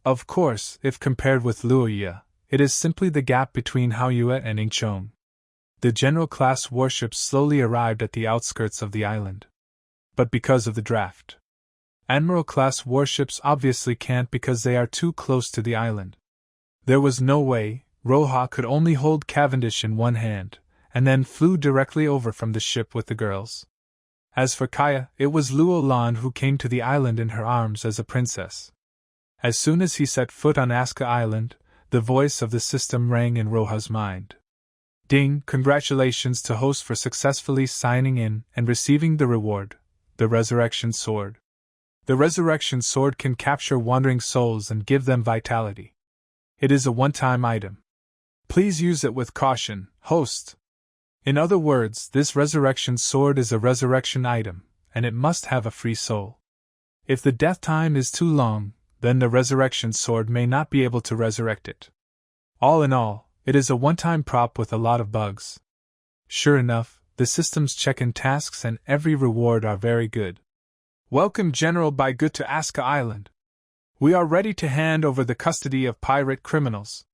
Of course, if compared with Luoya, it is simply the gap between Haoyue and Incheon. The general-class warships slowly arrived at the outskirts of the island. But because of the draft, Admiral-class warships obviously can't because they are too close to the island. There was no way, Roja could only hold Cavendish in one hand, and then flew directly over from the ship with the girls. As for Kaya, it was Luo Lan who came to the island in her arms as a princess. As soon as he set foot on Aska Island, the voice of the system rang in Roja's mind. Ding! Congratulations to host for successfully signing in and receiving the reward, the Resurrection Sword. The Resurrection Sword can capture wandering souls and give them vitality. It is a one-time item. Please use it with caution, host. In other words, this Resurrection Sword is a resurrection item, and it must have a free soul. If the death time is too long, then the Resurrection Sword may not be able to resurrect it. All in all, it is a one-time prop with a lot of bugs. Sure enough, the system's check-in tasks and every reward are very good. Welcome General Baigut to Aska Island. We are ready to hand over the custody of pirate criminals.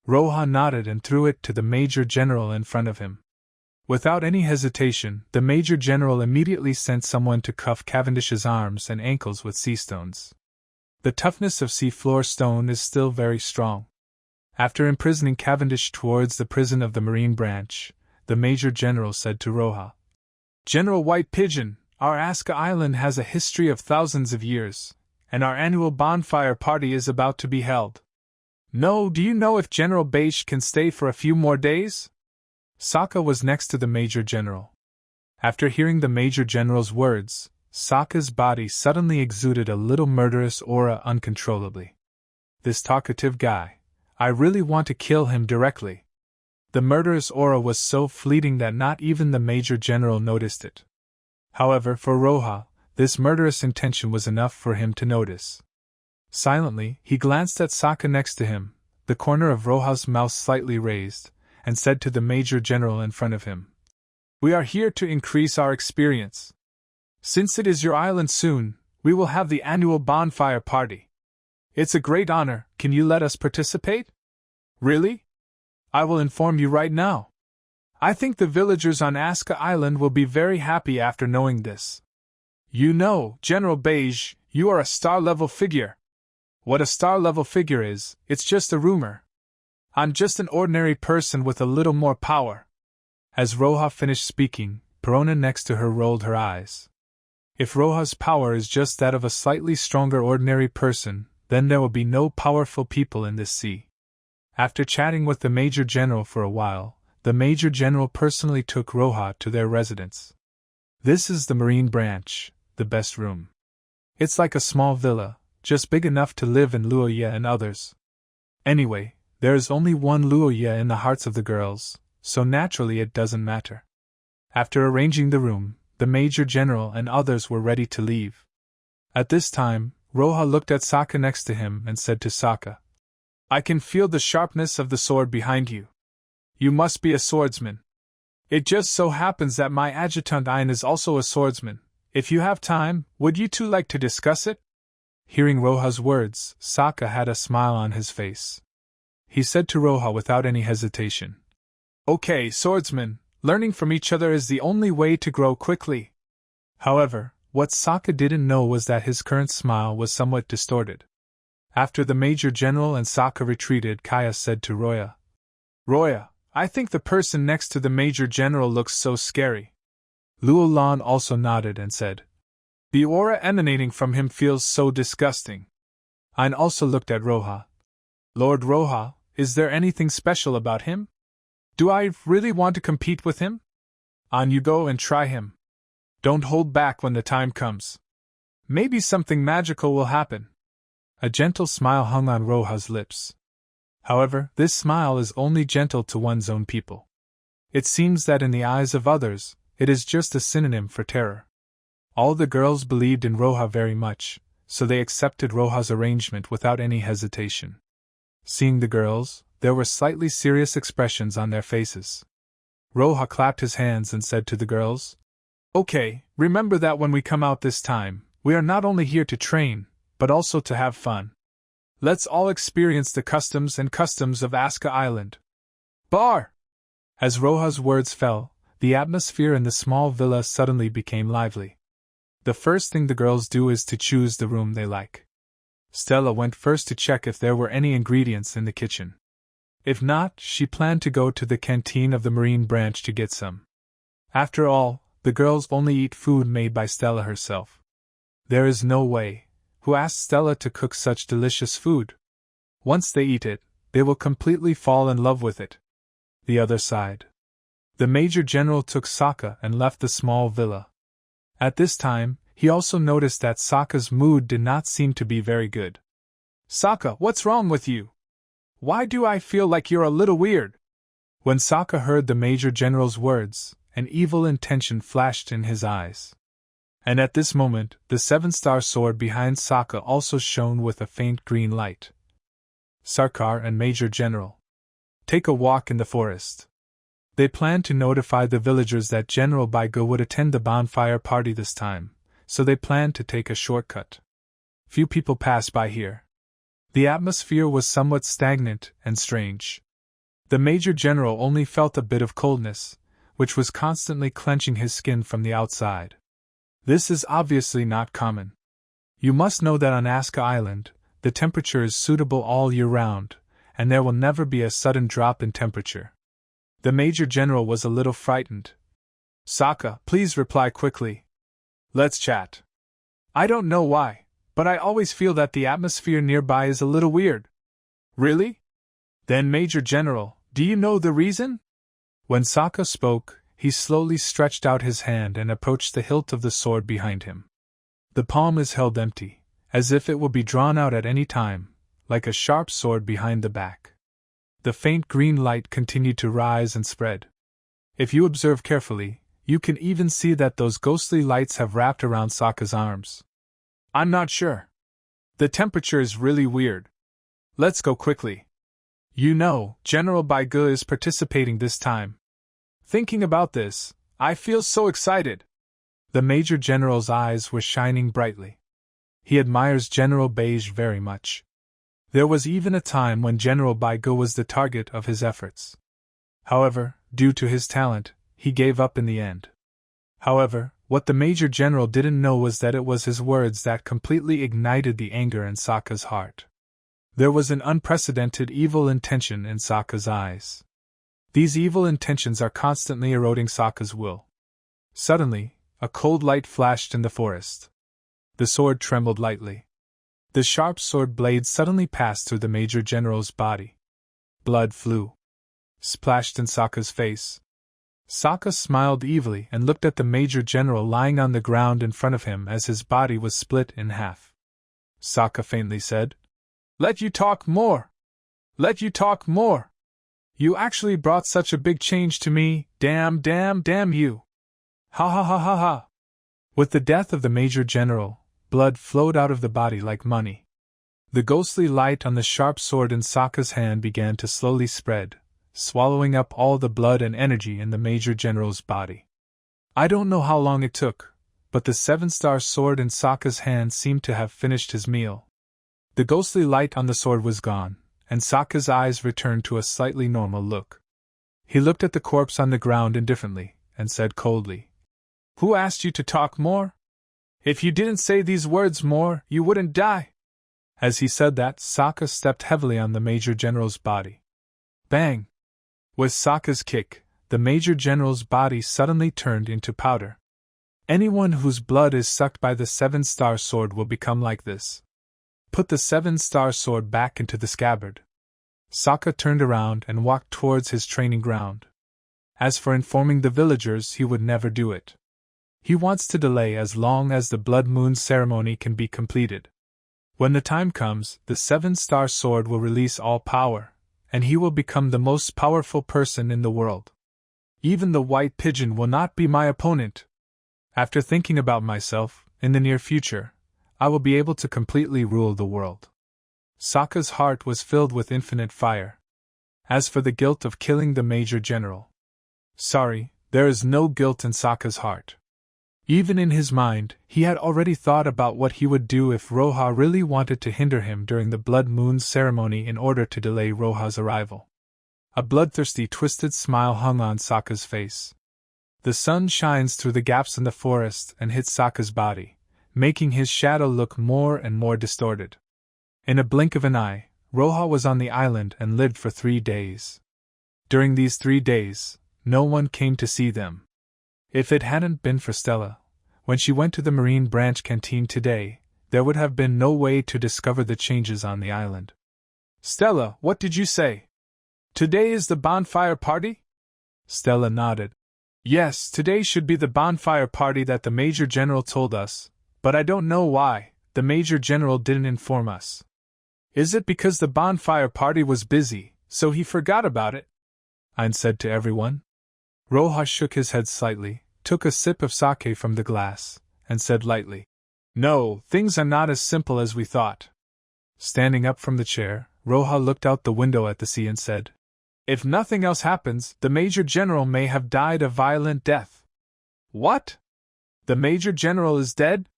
Roja nodded and threw it to the Major General in front of him. Without any hesitation, the Major General immediately sent someone to cuff Cavendish's arms and ankles with sea stones. The toughness of sea-floor stone is still very strong. After imprisoning Cavendish towards the prison of the Marine Branch, the Major General said to Roja, "General White Pigeon, our Aska Island has a history of thousands of years, and our annual bonfire party is about to be held. Do you know if General Beige can stay for a few more days?" Sokka was next to the Major General. After hearing the Major General's words, Sokka's body suddenly exuded a little murderous aura uncontrollably. This talkative guy, I really want to kill him directly. The murderous aura was so fleeting that not even the Major General noticed it. However, for Roja, this murderous intention was enough for him to notice. Silently, he glanced at Sokka next to him, the corner of Roja's mouth slightly raised, and said to the Major General in front of him, "We are here to increase our experience. Since it is your island soon, we will have the annual bonfire party. It's a great honor, can you let us participate?" "Really? I will inform you right now. I think the villagers on Aska Island will be very happy after knowing this. You know, General Beige, you are a star-level figure. What a star-level figure is, it's just a rumor. I'm just an ordinary person with a little more power." As Roja finished speaking, Perona next to her rolled her eyes. If Roja's power is just that of a slightly stronger ordinary person, then there will be no powerful people in this sea. After chatting with the Major General for a while, the Major General personally took Roja to their residence. This is the Marine Branch, the best room. It's like a small villa, just big enough to live in Luoya and others. Anyway, there is only one Luoya in the hearts of the girls, so naturally it doesn't matter. After arranging the room, the Major General and others were ready to leave. At this time, Roja looked at Sokka next to him and said to Sokka, "I can feel the sharpness of the sword behind you. You must be a swordsman. It just so happens that my adjutant Ain is also a swordsman. If you have time, would you two like to discuss it?" Hearing Roja's words, Sokka had a smile on his face. He said to Roja without any hesitation, "Okay, swordsman, learning from each other is the only way to grow quickly." However, what Sokka didn't know was that his current smile was somewhat distorted. After the Major General and Sokka retreated, Kaya said to Roya, "Roya, I think the person next to the Major General looks so scary." Luo Lan also nodded and said, "The aura emanating from him feels so disgusting." Ain also looked at Roja. "Lord Roja, is there anything special about him? Do I really want to compete with him?" "On you go and try him. Don't hold back when the time comes. Maybe something magical will happen." A gentle smile hung on Roja's lips. However, this smile is only gentle to one's own people. It seems that in the eyes of others, it is just a synonym for terror. All the girls believed in Roja very much, so they accepted Roja's arrangement without any hesitation. Seeing the girls, there were slightly serious expressions on their faces. Roja clapped his hands and said to the girls, "Okay, remember that when we come out this time, we are not only here to train, but also to have fun. Let's all experience the customs of Aska Island. Bar!" As Roja's words fell, the atmosphere in the small villa suddenly became lively. The first thing the girls do is to choose the room they like. Stella went first to check if there were any ingredients in the kitchen. If not, she planned to go to the canteen of the Marine Branch to get some. After all, the girls only eat food made by Stella herself. There is no way. Who asked Stella to cook such delicious food? Once they eat it, they will completely fall in love with it. The other side. The Major General took Sokka and left the small villa. At this time, he also noticed that Sokka's mood did not seem to be very good. "Sokka, what's wrong with you? Why do I feel like you're a little weird?" When Sokka heard the Major General's words, an evil intention flashed in his eyes. And at this moment, the seven-star sword behind Sokka also shone with a faint green light. Sarkar and Major General. Take a walk in the forest. They planned to notify the villagers that General Baigo would attend the bonfire party this time, so they planned to take a shortcut. Few people passed by here. The atmosphere was somewhat stagnant and strange. The Major General only felt a bit of coldness, which was constantly clenching his skin from the outside. This is obviously not common. You must know that on Asuka Island, the temperature is suitable all year round, and there will never be a sudden drop in temperature. The Major General was a little frightened. Sokka, please reply quickly. Let's chat. I don't know why, but I always feel that the atmosphere nearby is a little weird. Really? Then Major General, do you know the reason? When Sokka spoke, he slowly stretched out his hand and approached the hilt of the sword behind him. The palm is held empty, as if it will be drawn out at any time, like a sharp sword behind the back. The faint green light continued to rise and spread. If you observe carefully, you can even see that those ghostly lights have wrapped around Sokka's arms. I'm not sure. The temperature is really weird. Let's go quickly. You know, General Baigu is participating this time. Thinking about this, I feel so excited. The Major General's eyes were shining brightly. He admires General Beige very much. There was even a time when General Baigu was the target of his efforts. However, due to his talent, he gave up in the end. However, what the Major General didn't know was that it was his words that completely ignited the anger in Sokka's heart. There was an unprecedented evil intention in Sokka's eyes. These evil intentions are constantly eroding Sokka's will. Suddenly, a cold light flashed in the forest. The sword trembled lightly. The sharp sword blade suddenly passed through the Major General's body. Blood flew. Splashed in Sokka's face. Sokka smiled evilly and looked at the Major General lying on the ground in front of him as his body was split in half. Sokka faintly said, "Let you talk more! Let you talk more! You actually brought such a big change to me, damn you! Ha ha ha ha ha!" With the death of the Major General, blood flowed out of the body like money. The ghostly light on the sharp sword in Sokka's hand began to slowly spread, swallowing up all the blood and energy in the Major General's body. I don't know how long it took, but the 7-star sword in Sokka's hand seemed to have finished his meal. The ghostly light on the sword was gone, and Sokka's eyes returned to a slightly normal look. He looked at the corpse on the ground indifferently, and said coldly, "Who asked you to talk more? If you didn't say these words more, you wouldn't die." As he said that, Sokka stepped heavily on the Major General's body. Bang! With Sokka's kick, the Major General's body suddenly turned into powder. Anyone whose blood is sucked by the 7-star sword will become like this. Put the 7-star sword back into the scabbard. Sokka turned around and walked towards his training ground. As for informing the villagers, he would never do it. He wants to delay as long as the Blood Moon ceremony can be completed. When the time comes, the 7-star sword will release all power, and he will become the most powerful person in the world. Even the white pigeon will not be my opponent. After thinking about myself, in the near future, I will be able to completely rule the world. Sokka's heart was filled with infinite fire. As for the guilt of killing the Major General, sorry, there is no guilt in Sokka's heart. Even in his mind, he had already thought about what he would do if Roha really wanted to hinder him during the Blood Moon ceremony in order to delay Roha's arrival. A bloodthirsty, twisted smile hung on Sokka's face. The sun shines through the gaps in the forest and hits Sokka's body, making his shadow look more and more distorted. In a blink of an eye, Roha was on the island and lived for 3 days. During these 3 days, no one came to see them. If it hadn't been for Stella, when she went to the Marine Branch canteen today, there would have been no way to discover the changes on the island. "Stella, what did you say? Today is the bonfire party?" Stella nodded. "Yes, today should be the bonfire party that the Major General told us, but I don't know why the Major General didn't inform us. Is it because the bonfire party was busy, so he forgot about it?" Ain said to everyone. Roha shook his head slightly, took a sip of sake from the glass, and said lightly, "No, things are not as simple as we thought." Standing up from the chair, Roha looked out the window at the sea and said, "If nothing else happens, the Major General may have died a violent death." "What? The Major General is dead?"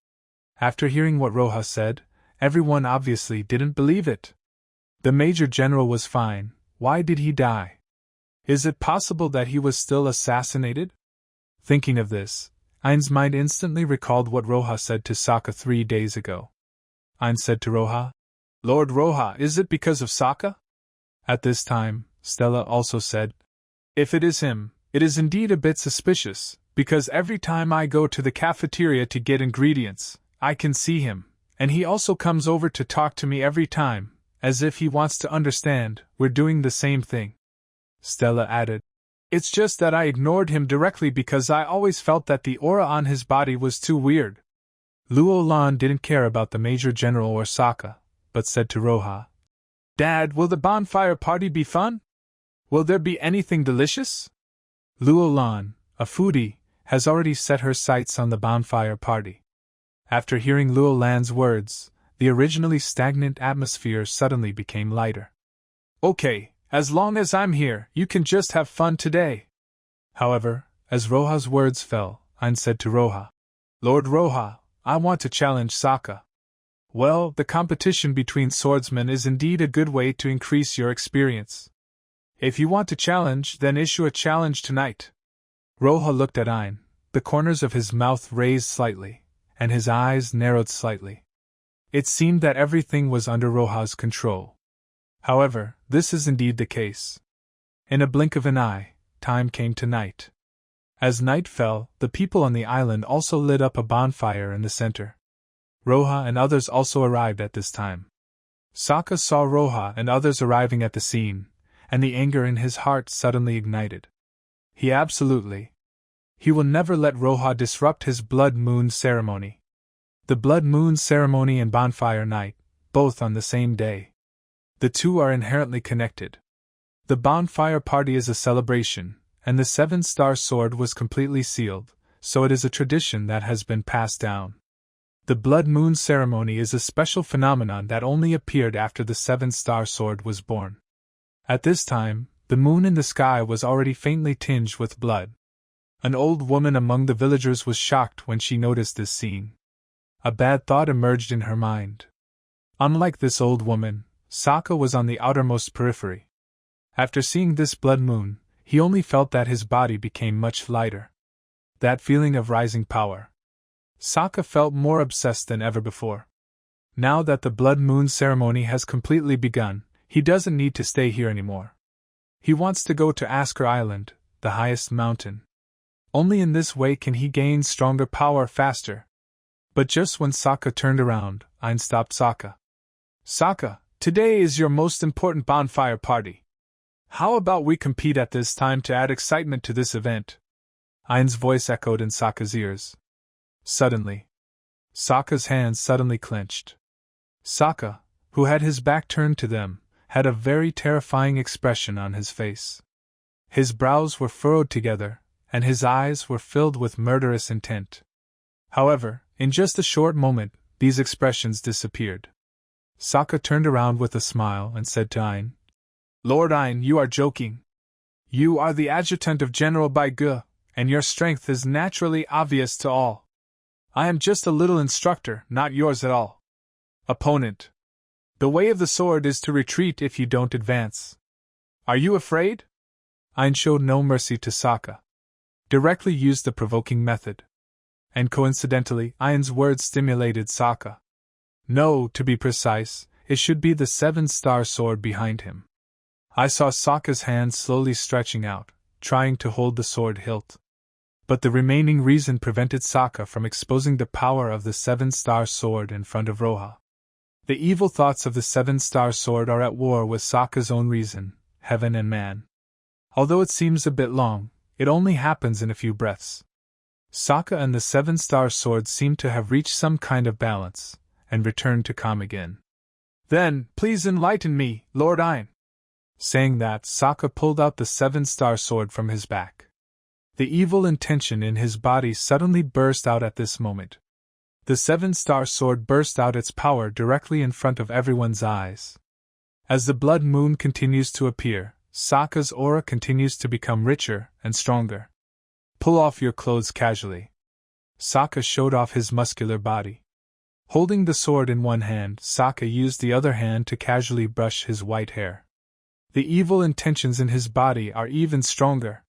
After hearing what Roha said, everyone obviously didn't believe it. The Major General was fine, why did he die? Is it possible that he was still assassinated? Thinking of this, Ain's mind instantly recalled what Roja said to Sokka 3 days ago. Ain said to Roja, "Lord Roja, is it because of Sokka?" At this time, Stella also said, "If it is him, it is indeed a bit suspicious, because every time I go to the cafeteria to get ingredients, I can see him, and he also comes over to talk to me every time, as if he wants to understand we're doing the same thing." Stella added, "It's just that I ignored him directly because I always felt that the aura on his body was too weird." Luo Lan didn't care about the Major General or Sokka, but said to Roja, "Dad, will the bonfire party be fun? Will there be anything delicious?" Luo Lan, a foodie, has already set her sights on the bonfire party. After hearing Luo Lan's words, the originally stagnant atmosphere suddenly became lighter. "Okay, as long as I'm here, you can just have fun today." However, as Roja's words fell, Ain said to Roja, "Lord Roja, I want to challenge Sokka." "Well, the competition between swordsmen is indeed a good way to increase your experience. If you want to challenge, then issue a challenge tonight." Roja looked at Ain, the corners of his mouth raised slightly, and his eyes narrowed slightly. It seemed that everything was under Roja's control. However, this is indeed the case. In a blink of an eye, time came to night. As night fell, the people on the island also lit up a bonfire in the center. Roja and others also arrived at this time. Sokka saw Roja and others arriving at the scene, and the anger in his heart suddenly ignited. He will never let Roja disrupt his blood moon ceremony. The blood moon ceremony and bonfire night, both on the same day. The two are inherently connected. The bonfire party is a celebration, and the 7-star sword was completely sealed, so it is a tradition that has been passed down. The blood moon ceremony is a special phenomenon that only appeared after the 7-star sword was born. At this time, the moon in the sky was already faintly tinged with blood. An old woman among the villagers was shocked when she noticed this scene. A bad thought emerged in her mind. Unlike this old woman, Sokka was on the outermost periphery. After seeing this blood moon, he only felt that his body became much lighter. That feeling of rising power. Sokka felt more obsessed than ever before. Now that the blood moon ceremony has completely begun, he doesn't need to stay here anymore. He wants to go to Asker Island, the highest mountain. Only in this way can he gain stronger power faster. But just when Sokka turned around, Ain stopped Sokka. "Sokka, today is your most important bonfire party. How about we compete at this time to add excitement to this event?" Ain's voice echoed in Sokka's ears. Suddenly, Sokka's hands suddenly clenched. Sokka, who had his back turned to them, had a very terrifying expression on his face. His brows were furrowed together, and his eyes were filled with murderous intent. However, in just a short moment, these expressions disappeared. Sokka turned around with a smile and said to Ain, "Lord Ain, you are joking. You are the adjutant of General Baigu, and your strength is naturally obvious to all. I am just a little instructor, not yours at all. Opponent. The way of the sword is to retreat if you don't advance. Are you afraid?" Ain showed no mercy to Sokka. Directly used the provoking method. And coincidentally, Ain's words stimulated Sokka. No, to be precise, it should be the 7-star sword behind him. I saw Sokka's hand slowly stretching out, trying to hold the sword hilt. But the remaining reason prevented Sokka from exposing the power of the 7-star sword in front of Roja. The evil thoughts of the 7-star sword are at war with Sokka's own reason, heaven and man. Although it seems a bit long, it only happens in a few breaths. Sokka and the 7-star sword seem to have reached some kind of balance, and returned to calm again. "Then, please enlighten me, Lord Ain." Saying that, Sokka pulled out the 7-star sword from his back. The evil intention in his body suddenly burst out at this moment. The 7-star sword burst out its power directly in front of everyone's eyes. As the blood moon continues to appear, Sokka's aura continues to become richer and stronger. "Pull off your clothes casually." Sokka showed off his muscular body. Holding the sword in one hand, Sokka used the other hand to casually brush his white hair. The evil intentions in his body are even stronger.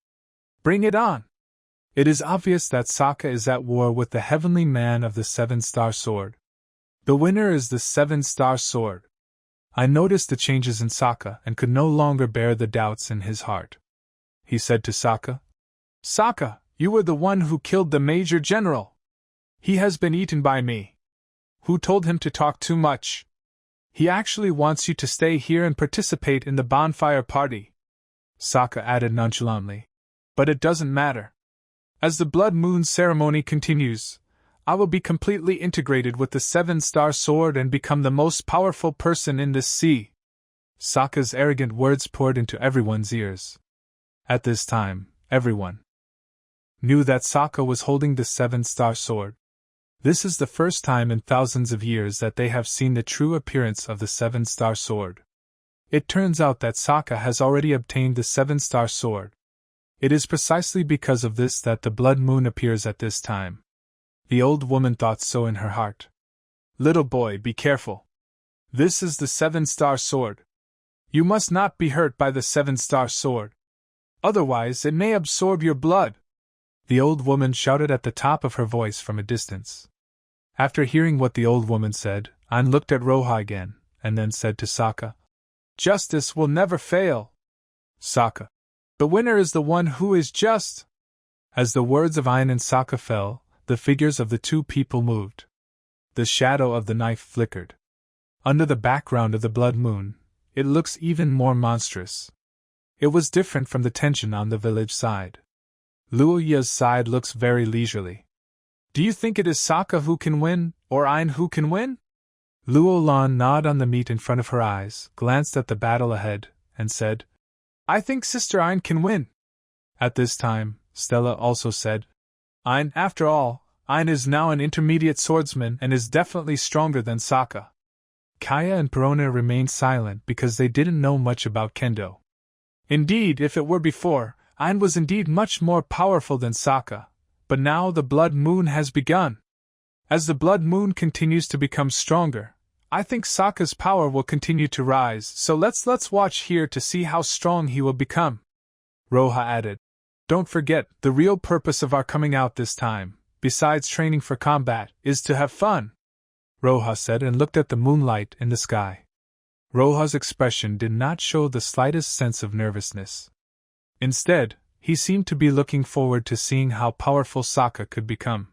Bring it on! It is obvious that Sokka is at war with the heavenly man of the 7-star sword. The winner is the 7-star sword. I noticed the changes in Sokka and could no longer bear the doubts in his heart. He said to Sokka, Sokka, you were the one who killed the Major General. He has been eaten by me. Who told him to talk too much? He actually wants you to stay here and participate in the bonfire party. Sokka added nonchalantly. But it doesn't matter. As the Blood Moon ceremony continues, I will be completely integrated with the 7-star sword and become the most powerful person in this sea. Sokka's arrogant words poured into everyone's ears. At this time, everyone knew that Sokka was holding the 7-star sword. This is the first time in thousands of years that they have seen the true appearance of the 7-star sword. It turns out that Sokka has already obtained the 7-star sword. It is precisely because of this that the Blood Moon appears at this time. The old woman thought so in her heart. Little boy, be careful. This is the 7-star sword. You must not be hurt by the 7-star sword. Otherwise it may absorb your blood. The old woman shouted at the top of her voice from a distance. After hearing what the old woman said, Ain looked at Roha again, and then said to Sokka, Justice will never fail. Sokka, the winner is the one who is just. As the words of Ain and Sokka fell, the figures of the two people moved. The shadow of the knife flickered. Under the background of the blood moon, it looks even more monstrous. It was different from the tension on the village side. Luoya's side looks very leisurely. Do you think it is Sokka who can win, or Ain who can win? Luo Lan gnawed on the meat in front of her eyes, glanced at the battle ahead, and said, I think Sister Ain can win. At this time, Stella also said, Ain, after all, Ain is now an intermediate swordsman and is definitely stronger than Sokka. Kaya and Perona remained silent because they didn't know much about Kendo. Indeed, if it were before, Ain was indeed much more powerful than Sokka, but now the Blood Moon has begun. As the Blood Moon continues to become stronger, I think Sokka's power will continue to rise, so let's watch here to see how strong he will become. Roha added, Don't forget, the real purpose of our coming out this time, besides training for combat, is to have fun. Roha said and looked at the moonlight in the sky. Roha's expression did not show the slightest sense of nervousness. Instead, he seemed to be looking forward to seeing how powerful Sokka could become.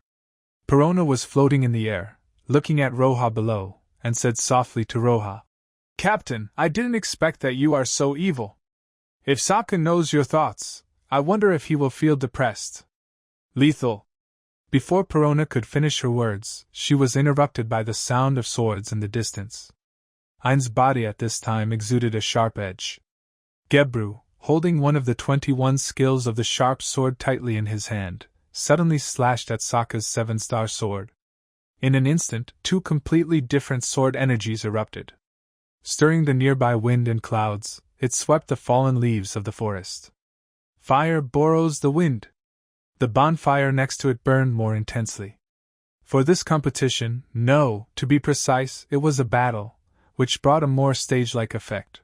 Perona was floating in the air, looking at Roha below, and said softly to Roha, Captain, I didn't expect that you are so evil. If Sokka knows your thoughts, I wonder if he will feel depressed. Lethal. Before Perona could finish her words, she was interrupted by the sound of swords in the distance. Ain's body at this time exuded a sharp edge. Gebru, holding one of the 21 skills of the sharp sword tightly in his hand, suddenly slashed at Sokka's 7-star sword. In an instant, two completely different sword energies erupted. Stirring the nearby wind and clouds, it swept the fallen leaves of the forest. Fire borrows the wind. The bonfire next to it burned more intensely. For this competition, no, to be precise, it was a battle, which brought a more stage-like effect.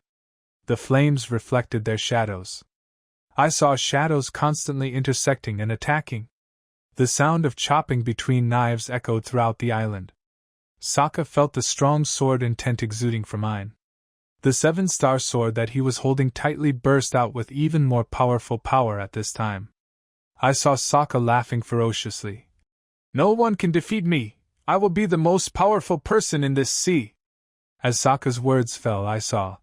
The flames reflected their shadows. I saw shadows constantly intersecting and attacking. The sound of chopping between knives echoed throughout the island. Sokka felt the strong sword intent exuding from Ain. The 7-star sword that he was holding tightly burst out with even more powerful power at this time. I saw Sokka laughing ferociously. No one can defeat me. I will be the most powerful person in this sea. As Sokka's words fell, I saw